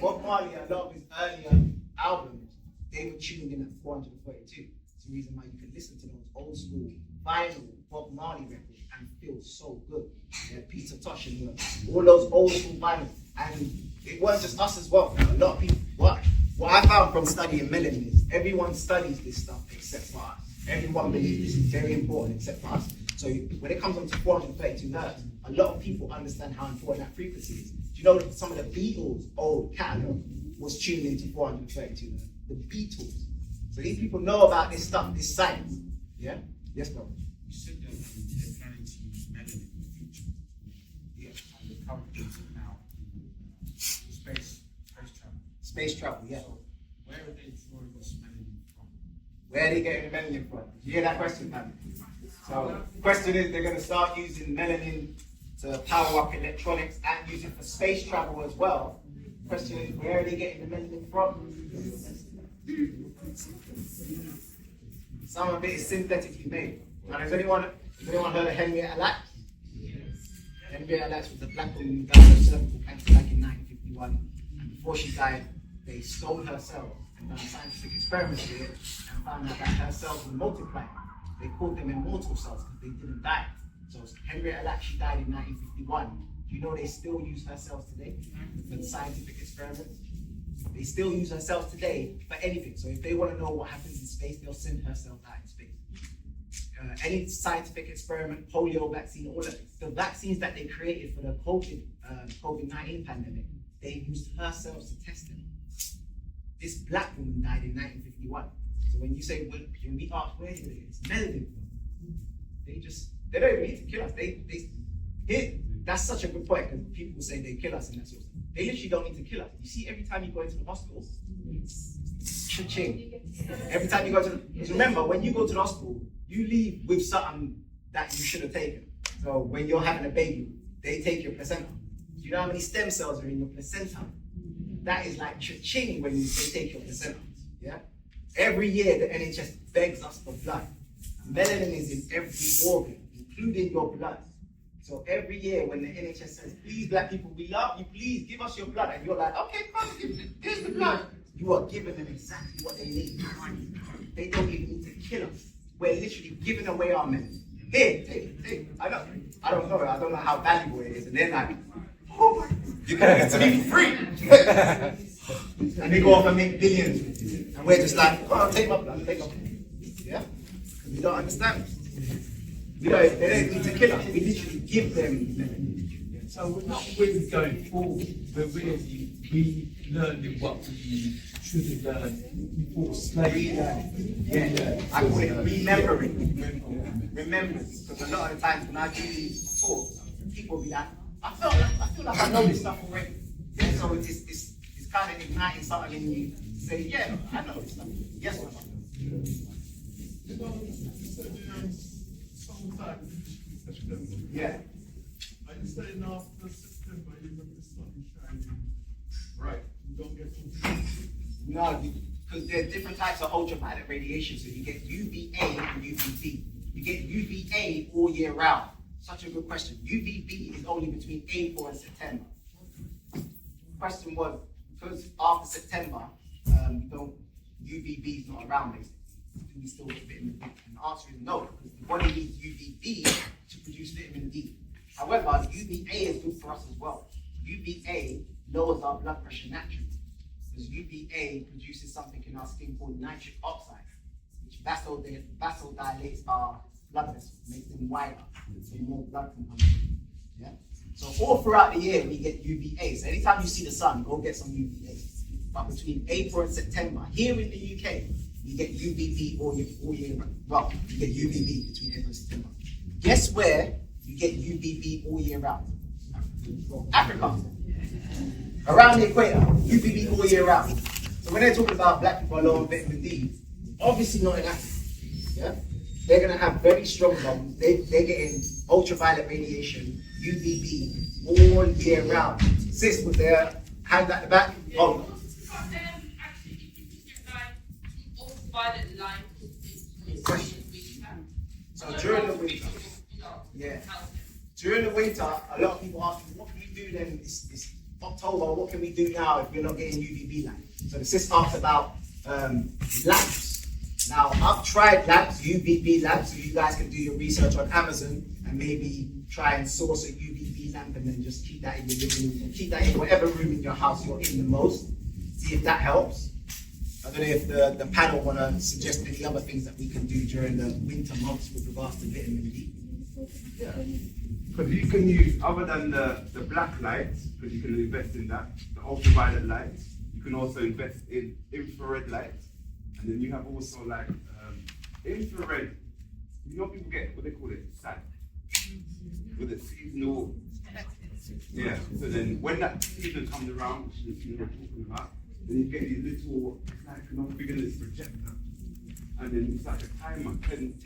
Bob Marley, a lot of his earlier albums, they were tuned in at 442. It's the reason why you can listen to those old school vinyl Bob Marley records and feel so good. Yeah, Peter Tosh and all those old school vinyls. And it wasn't just us as well. A lot of people, what I found from studying melanin is everyone studies this stuff except for us. Everyone believes this is very important except for us. So when it comes on to 432 hertz, a lot of people understand how important that frequency is. Do you know that some of the Beatles' old catalog was tuned into 432? The Beatles. So these people know about this stuff, this science. Yeah? Yes, bro. You said that they're planning to use melanin in the future. Yeah. And the current things now space travel. Space travel, yeah. So where are they drawing this melanin from? Where are they getting the melanin from? Did you hear that question, man? So the question is, they're going to start using melanin to power up electronics and use it for space travel as well. The question is, where are they getting the melanin from? Some of it is synthetically made. Now, has anyone heard of Henrietta Lacks? Henrietta Lacks was a black woman who died of cervical cancer back in 1951. And before she died, they stole her cells and done scientific experiments with it and found out that her cells were multiplying. They called them immortal cells because they didn't die. So Henrietta Lacks, she died in 1951. Do you know they still use her cells today for scientific experiments? They still use her cells today for anything. So if they want to know what happens in space, they'll send her cells out in space. Any scientific experiment, polio vaccine, all of the vaccines that they created for the COVID-19 pandemic, they used her cells to test them. This black woman died in 1951. So when you say, when we ask where it's melanin from, they don't even need to kill us. That's such a good point, because people say they kill us and that sort of stuff. They literally don't need to kill us. You see, every time you go into the hospital, cha-ching. Every time you go to because remember, when you go to the hospital, you leave with something that you should have taken. So when you're having a baby, they take your placenta. Do you know how many stem cells are in your placenta? That is like cha-ching when they take your placenta. Yeah? Every year, the NHS begs us for blood. Melanin is in every organ, including your blood. So every year when the NHS says, please black people, we love you, please give us your blood. And you're like, okay, come, here's the blood. You are giving them exactly what they need. They don't even need to kill us. We're literally giving away our melanin. Here, take. I don't know how valuable it is. And they're like, oh, you're gonna get to me for free. And they go off and make billions. And we're just like, oh, take my blood, take my blood. Yeah? Because we don't understand. They don't need to kill us. We literally give them. So we're not really going forward. We're really relearning what we should have learned before slavery. Yeah, I call it remembering. Remembrance. Because a lot of the times when I do these talks, people will be like, I feel like I know this stuff already. Yeah, so it's kind of igniting something in you to say, yeah, I know this stuff. Yes, or yeah. Are you saying after September you're going to start shining? Right. You don't get confused? No, because there are different types of ultraviolet radiation. So you get UVA and UVB. You get UVA all year round. Such a good question. UVB is only between April and September. The question was, because after September, UVB is not around basically. Do we still get vitamin D? And the answer is no, because the body needs UVB to produce vitamin D. However, UVA is good for us as well. UVA lowers our blood pressure naturally, because UVA produces something in our skin called nitric oxide, which vasodilates our blood vessels, makes them wider, so more blood can come in. Yeah? So all throughout the year, we get UVA. So anytime you see the sun, go get some UVA. But between April and September, here in the UK, you get UVB all year round. Well, you get UVB between April and September. Guess where you get UVB all year round? Africa. Around the equator, UVB all year round. So when they're talking about black people are low on vitamin D, obviously not in Africa. Yeah? They're going to have very strong lungs. They're getting ultraviolet radiation, UVB, all year round. Sis, was there hand at the back? Oh. So during the winter, during the winter, a lot of people ask me, what can you do then? It's October, what can we do now if we're not getting UVB light? So the sis asked about lamps. Now, I've tried lamps, UVB lamps, so you guys can do your research on Amazon and maybe try and source a UVB lamp and then just keep that in your living room, or keep that in whatever room in your house you're in the most. See if that helps. I don't know if the panel want to suggest any other things that we can do during the winter months with regards to vitamin D. Yeah. Because you can use, other than the black light, because you can invest in that, the ultraviolet light, you can also invest in infrared light, and then you have also like infrared. You know, people get what they call it, SAD, with a seasonal. Yeah. So then, when that season comes around, which is the season we're talking about, then you get these little, it's like an bigger this projector, and then it's like a timer, 10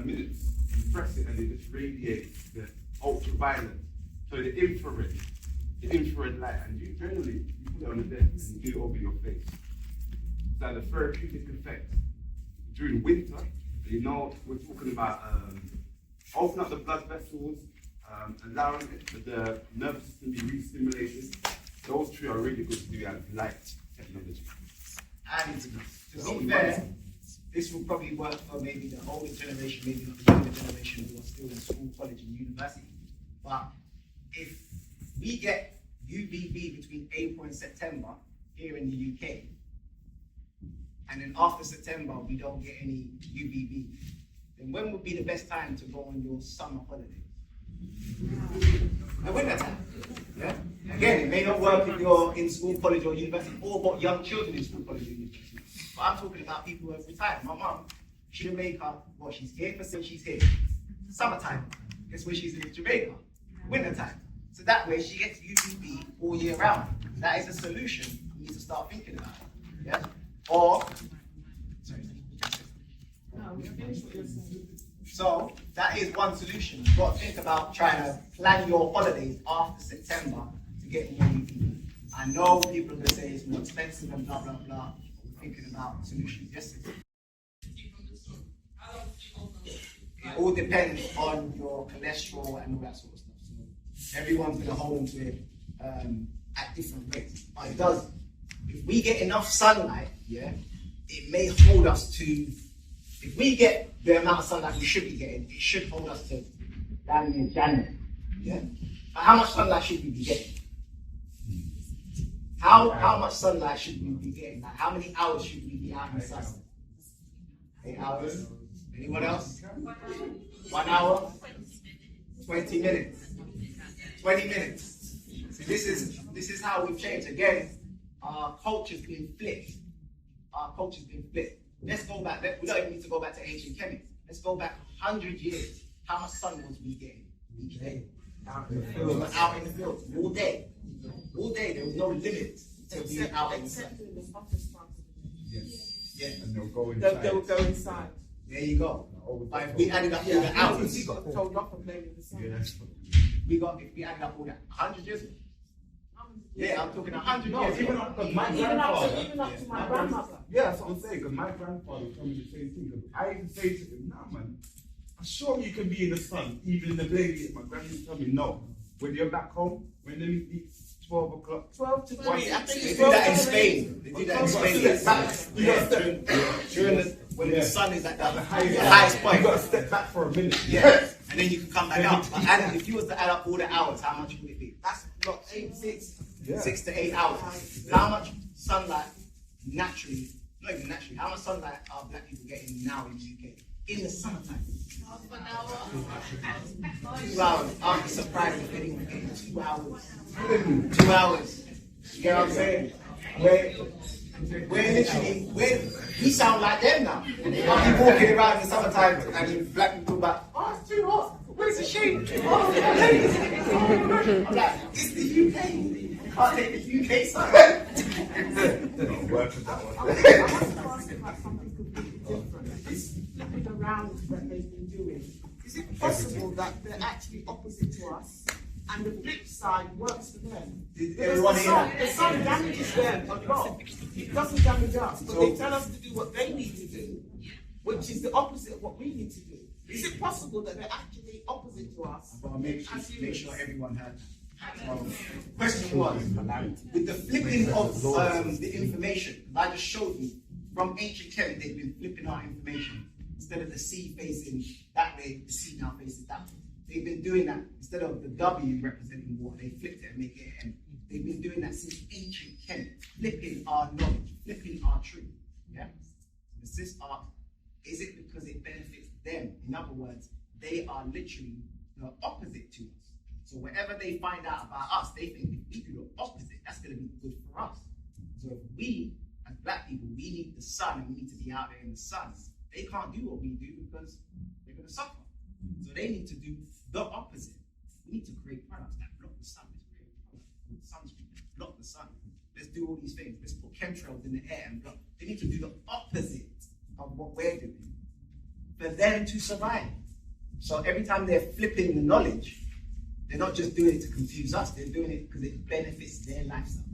minutes. You press it, and it just radiates the ultraviolet. So the infrared light, and you generally you put it on the desk and you do it over your face. It's like the therapeutic effect during winter. You know, we're talking about open up the blood vessels, allowing the nervous system to be re-stimulated. Those three are really good to do as light technology. And to be fair, this will probably work for maybe the older generation, maybe not the younger generation who are still in school, college, and university. But if we get UVB between April and September here in the UK, and then after September we don't get any UVB, then when would be the best time to go on your summer holiday? The winter time. Yeah? Again, it may not work if you're in school, college, or university, or got young children in school, college, or university. But I'm talking about people who have retired. My mum, she's in Jamaica. Well, she's here for since she's here. Summertime. Guess where she's in Jamaica? Winter time. So that way she gets UVB all year round. That is a solution you need to start thinking about. Yeah? Or, sorry. So that is one solution. You've got to think about trying to plan your holidays after September to get more UVB. I know people are going to say it's more expensive and blah, blah, blah. We're thinking about solutions. Yes, it all depends on your cholesterol and all that sort of stuff. So everyone's going to hold on to it at different rates. But it does, if we get enough sunlight, yeah, it may hold us to, if we get the amount of sunlight we should be getting, it should hold us to down in January. Yeah? But how much sunlight should we be getting? How much sunlight should we be getting? Like, how many hours should we be out in the sun? 8 hours? Anyone else? 1 hour? 20 minutes. 20 minutes. So this is how we've changed. Again, our culture's been flipped. Our culture's been flipped. Let's go back. We don't even need to go back to ancient chemists. Let's go back 100 years. How much sun was we getting each day? Out in the field. Out in the field. All day. All day. There was no limit to being out in the sun. Except in the hottest part of the day. Yes. Yeah. And they'll go inside. They will go inside. There you go. But if we added up all the hours, we got told off from playing in the sun. Yeah, that's if we added up all that 100 years. Yeah, I'm talking 100 no, years. Even up to my grandmother. Yeah, that's what I'm saying. Because my grandfather told me the same thing. Because I even say to him, "Nah, man, I'm sure you can be in the sun, even in the blaze." My grandmother told me, "No. When you're back home, when they meet 12 o'clock, 12 to 3. I think they do that in Spain. They do that in Spain. During when the sun is at the highest point, you got to step back for a minute. Yeah, and then you can come back out. And if you was to add up all the hours, how much would it be? That's not 6 to 8 hours. How much sunlight naturally, not even naturally, how much sunlight are black people getting now in the UK? In the summertime? Half an hour. 2 hours. I'm surprised if anyone getting 2 hours. 2 hours. You get what I'm saying? We're literally, we sound like them now. I'll be walking around in the summertime and black people back, oh, it's too hot. Where's the shade? Oh, I'm like, it's the UK. Can't take the UK sun. I want to ask about something completely different. This flipping around that they've been doing, is it possible that they're actually opposite to us and the flip side works for them? The sun damages them a lot. It doesn't damage us, but they tell us to do what they need to do, which is the opposite of what we need to do. Is it possible that they're actually opposite to us? Well, make sure everyone heard. Question was, with the flipping of the information, I just showed you, from ancient Kemet, they've been flipping our information. Instead of the C facing that way, the C now faces that way. They've been doing that. Instead of the W representing water, they flipped it and make it an M. They've been doing that since ancient Kemet, flipping our knowledge, flipping our truth. Yeah? So this art, is it because it benefits them? In other words, they are literally the opposite to us. So whatever they find out about us, they think if we do the opposite, that's going to be good for us. So if we, as black people, we need the sun and we need to be out there in the sun. They can't do what we do because they're going to suffer. So they need to do the opposite. We need to create products that block the sun. Let's create products with sunscreen. Block the sun. Let's do all these things. Let's put chemtrails in the air and block. They need to do the opposite of what we're doing for them to survive. So every time they're flipping the knowledge, they're not just doing it to confuse us, they're doing it because it benefits their lifestyle.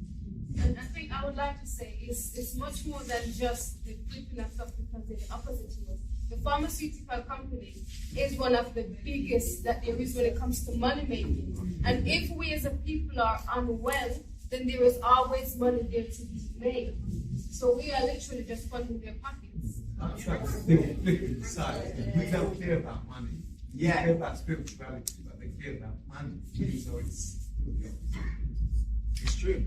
And I think I would like to say it's much more than just the flipping of stuff because they're the opposite to us. The pharmaceutical company is one of the biggest that there is when it comes to money making. And if we as a people are unwell, then there is always money there to be made. So we are literally just funding their pockets. That's like the flipping side. We don't care about money. We care about spirituality, but they care about money. So it's true.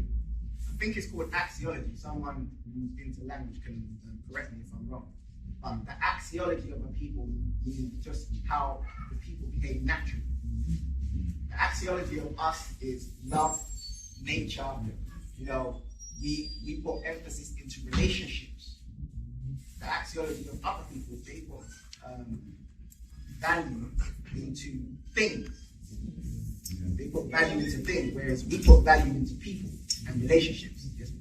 I think it's called axiology. Someone who's into language can correct me if I'm wrong. But the axiology of a people means just how the people behave naturally. The axiology of us is love, nature. You know, we put emphasis into relationships. The axiology of other people, they put value into things. They put value into things, whereas we put value into people and relationships. Yes.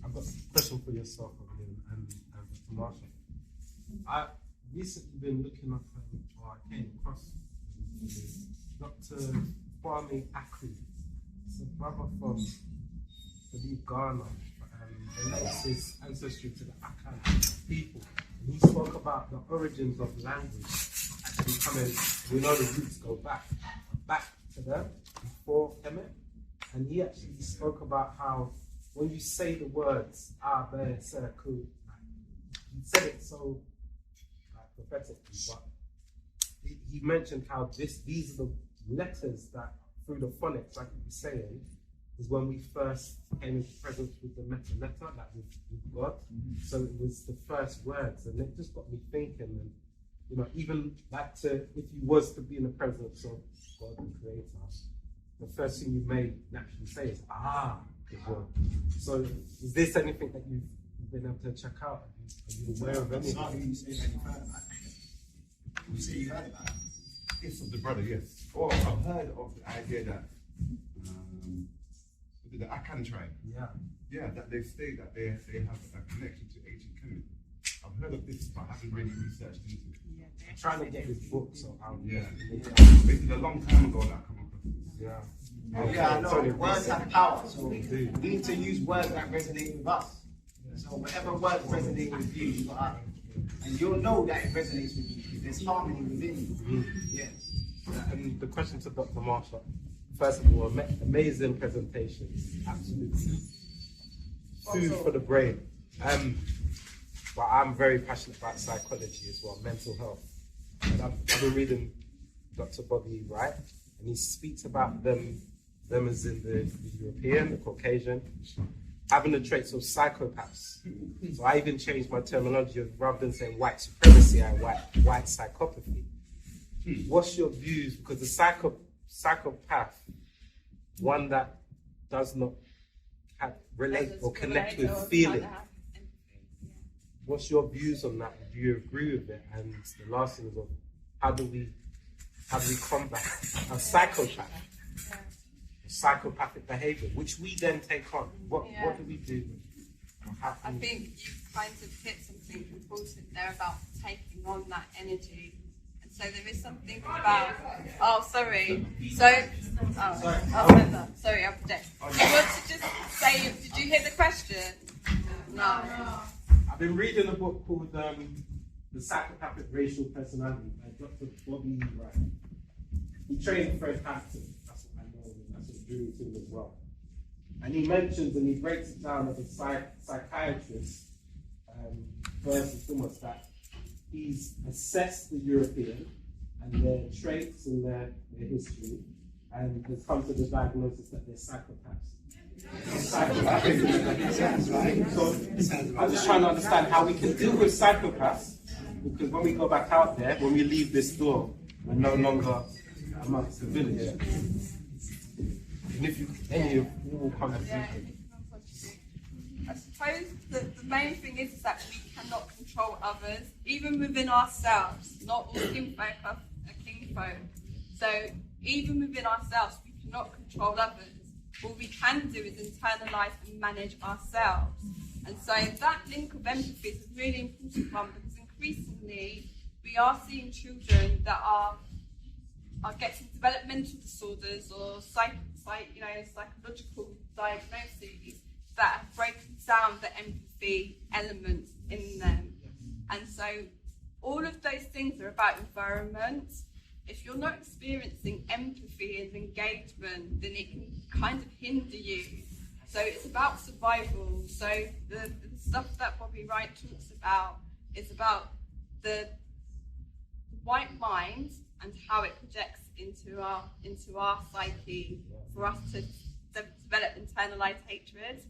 I've got a question for yourself, and Mr. Marshall. I recently been looking up, or I came across Dr. Kwame Akri. It's a brother from, I believe, Ghana. Relates his ancestry to the Akan people. And he spoke about the origins of language actually coming, we know the roots go back to them before Kemet. And he actually spoke about how when you say the words Abe Seku, he said it so prophetically, but he mentioned how these are the letters that through the phonics, like you were saying, is when we first came into presence with the meta, like with God. So it was the first words, and it just got me thinking. And you know, even back to if you was to be in the presence of God, the Creator, the first thing you may naturally say is God. So is this anything that you've been able to check out? Are you aware of anything? You say that you've heard about it. You say you heard about it. Yes, of the brother, yes. Or I've heard of the idea that the Akan tribe. Yeah, that they say that they have a connection to ancient Kemet. I've heard of this, but I haven't really researched into it. I'm trying to get his book, so This is a long time ago that I come across this. Yeah, I know. Words have power, so we need to use words that resonate with us. So whatever words resonate with you, you got and you'll know that it resonates with you. There's harmony within you. Yes. And the question to Dr. Marshall. First of all, amazing presentation, absolutely. Food for the brain. But I'm very passionate about psychology as well, mental health. And I've been reading Dr. Bobby Wright, and he speaks about them as in the European, the Caucasian, having the traits of psychopaths. So I even changed my terminology of rather than saying white supremacy, I white psychopathy. What's your views? Because the psychopath, one that does not relate or connect with feeling. What's your views on that? Do you agree with it? And the last thing is, how do we combat a psychopathic behavior, which we then take on? What do we do? I think you kind of hit something important there about taking on that energy. So there is something about, sorry, I'm deaf. Do you want to just say, did you hear the question? No. I've been reading a book called The Psychopathic Racial Personality by Dr. Bobby Wright. He trained Fred Hampton, that's what I know, that's what drew me to him as well. And he mentions and he breaks it down as a psychiatrist, first and foremost, that he's assessed the European and their traits and their history, and has come to the diagnosis that they're psychopaths. So I'm just trying to understand how we can deal with psychopaths, because when we go back out there, when we leave this door, we're no longer amongst the village. And if you, any of all contribution. I suppose that the main thing is that we cannot control others, even within ourselves. Not all kinfolk are kinfolk. So even within ourselves, we cannot control others. What we can do is internalise and manage ourselves. And so that link of empathy is a really important one, because increasingly we are seeing children that are getting developmental disorders or psychological diagnoses that have broken down the empathy element in them. And so all of those things are about environment. If you're not experiencing empathy and engagement, then it can kind of hinder you. So it's about survival. So the stuff that Bobby Wright talks about is about the white mind and how it projects into our psyche for us to develop internalized hatred.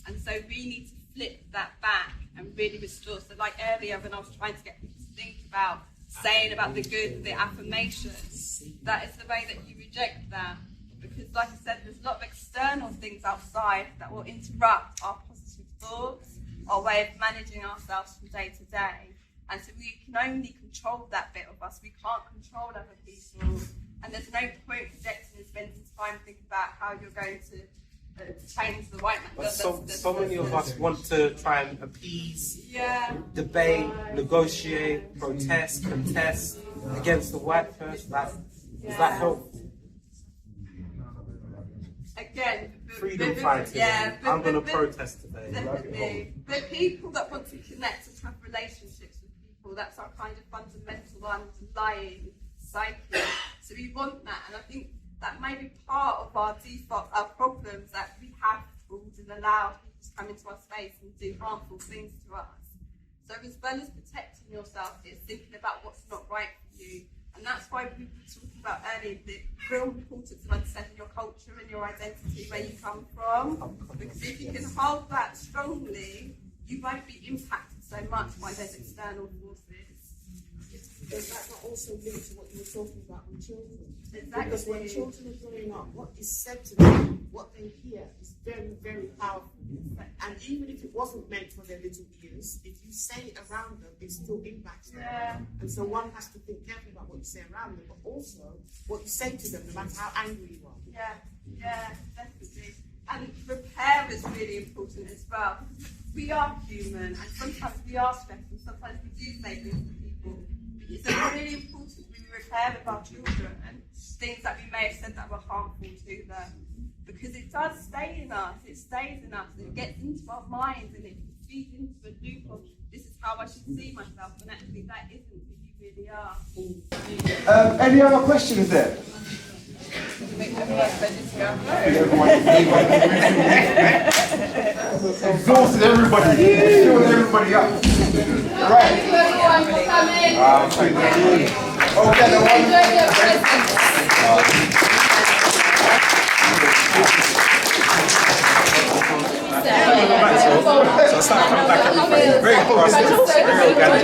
And so we need to flip that back and really restore. So like earlier when I was trying to get people to think about saying about the good, the affirmations, that is the way that you reject that. Because like I said, there's a lot of external things outside that will interrupt our positive thoughts, our way of managing ourselves from day to day. And so we can only control that bit of us. We can't control other people. And there's no point projecting and spending time thinking about how you're going to change the white man. But so many of us want to try and appease, yeah, debate, negotiate, protest, contest against the white person. Is that helpful? Again, freedom fighting. Yeah, I'm going to protest today. Definitely. The people that want to connect and have relationships with people, that's our kind of fundamental underlying psyche. So we want that, and I think that may be part of our default, our problems, that we have rules and allow people to come into our space and do harmful things to us. So as well as protecting yourself, it's thinking about what's not right for you. And that's why we were talking about earlier the real importance of understanding your culture and your identity, where you come from. Because if you can hold that strongly, you won't be impacted so much by those external forces. Does that not also link to what you were talking about with children? Exactly. Because when children are growing up, what is said to them, what they hear, is very, very powerful. And even if it wasn't meant for their little ears, if you say it around them, it still impacts them. Yeah. And so one has to think carefully about what you say around them, but also what you say to them, no matter how angry you are. Yeah, definitely. And repair is really important as well. We are human, and sometimes we are stressed, and sometimes we do say things to people. It's really important we repair with our children and things that we may have said that were harmful to them, because it does stay in us, it stays in us, and it gets into our minds, and it feeds into a loop of this is how I should see myself, and actually that isn't who you really are. Any other questions there? Exhausted everybody. Filled everybody up. Right. Thank you everyone for coming. Thank you. Okay, Enjoy your presence. So I started coming back every very process, very organic.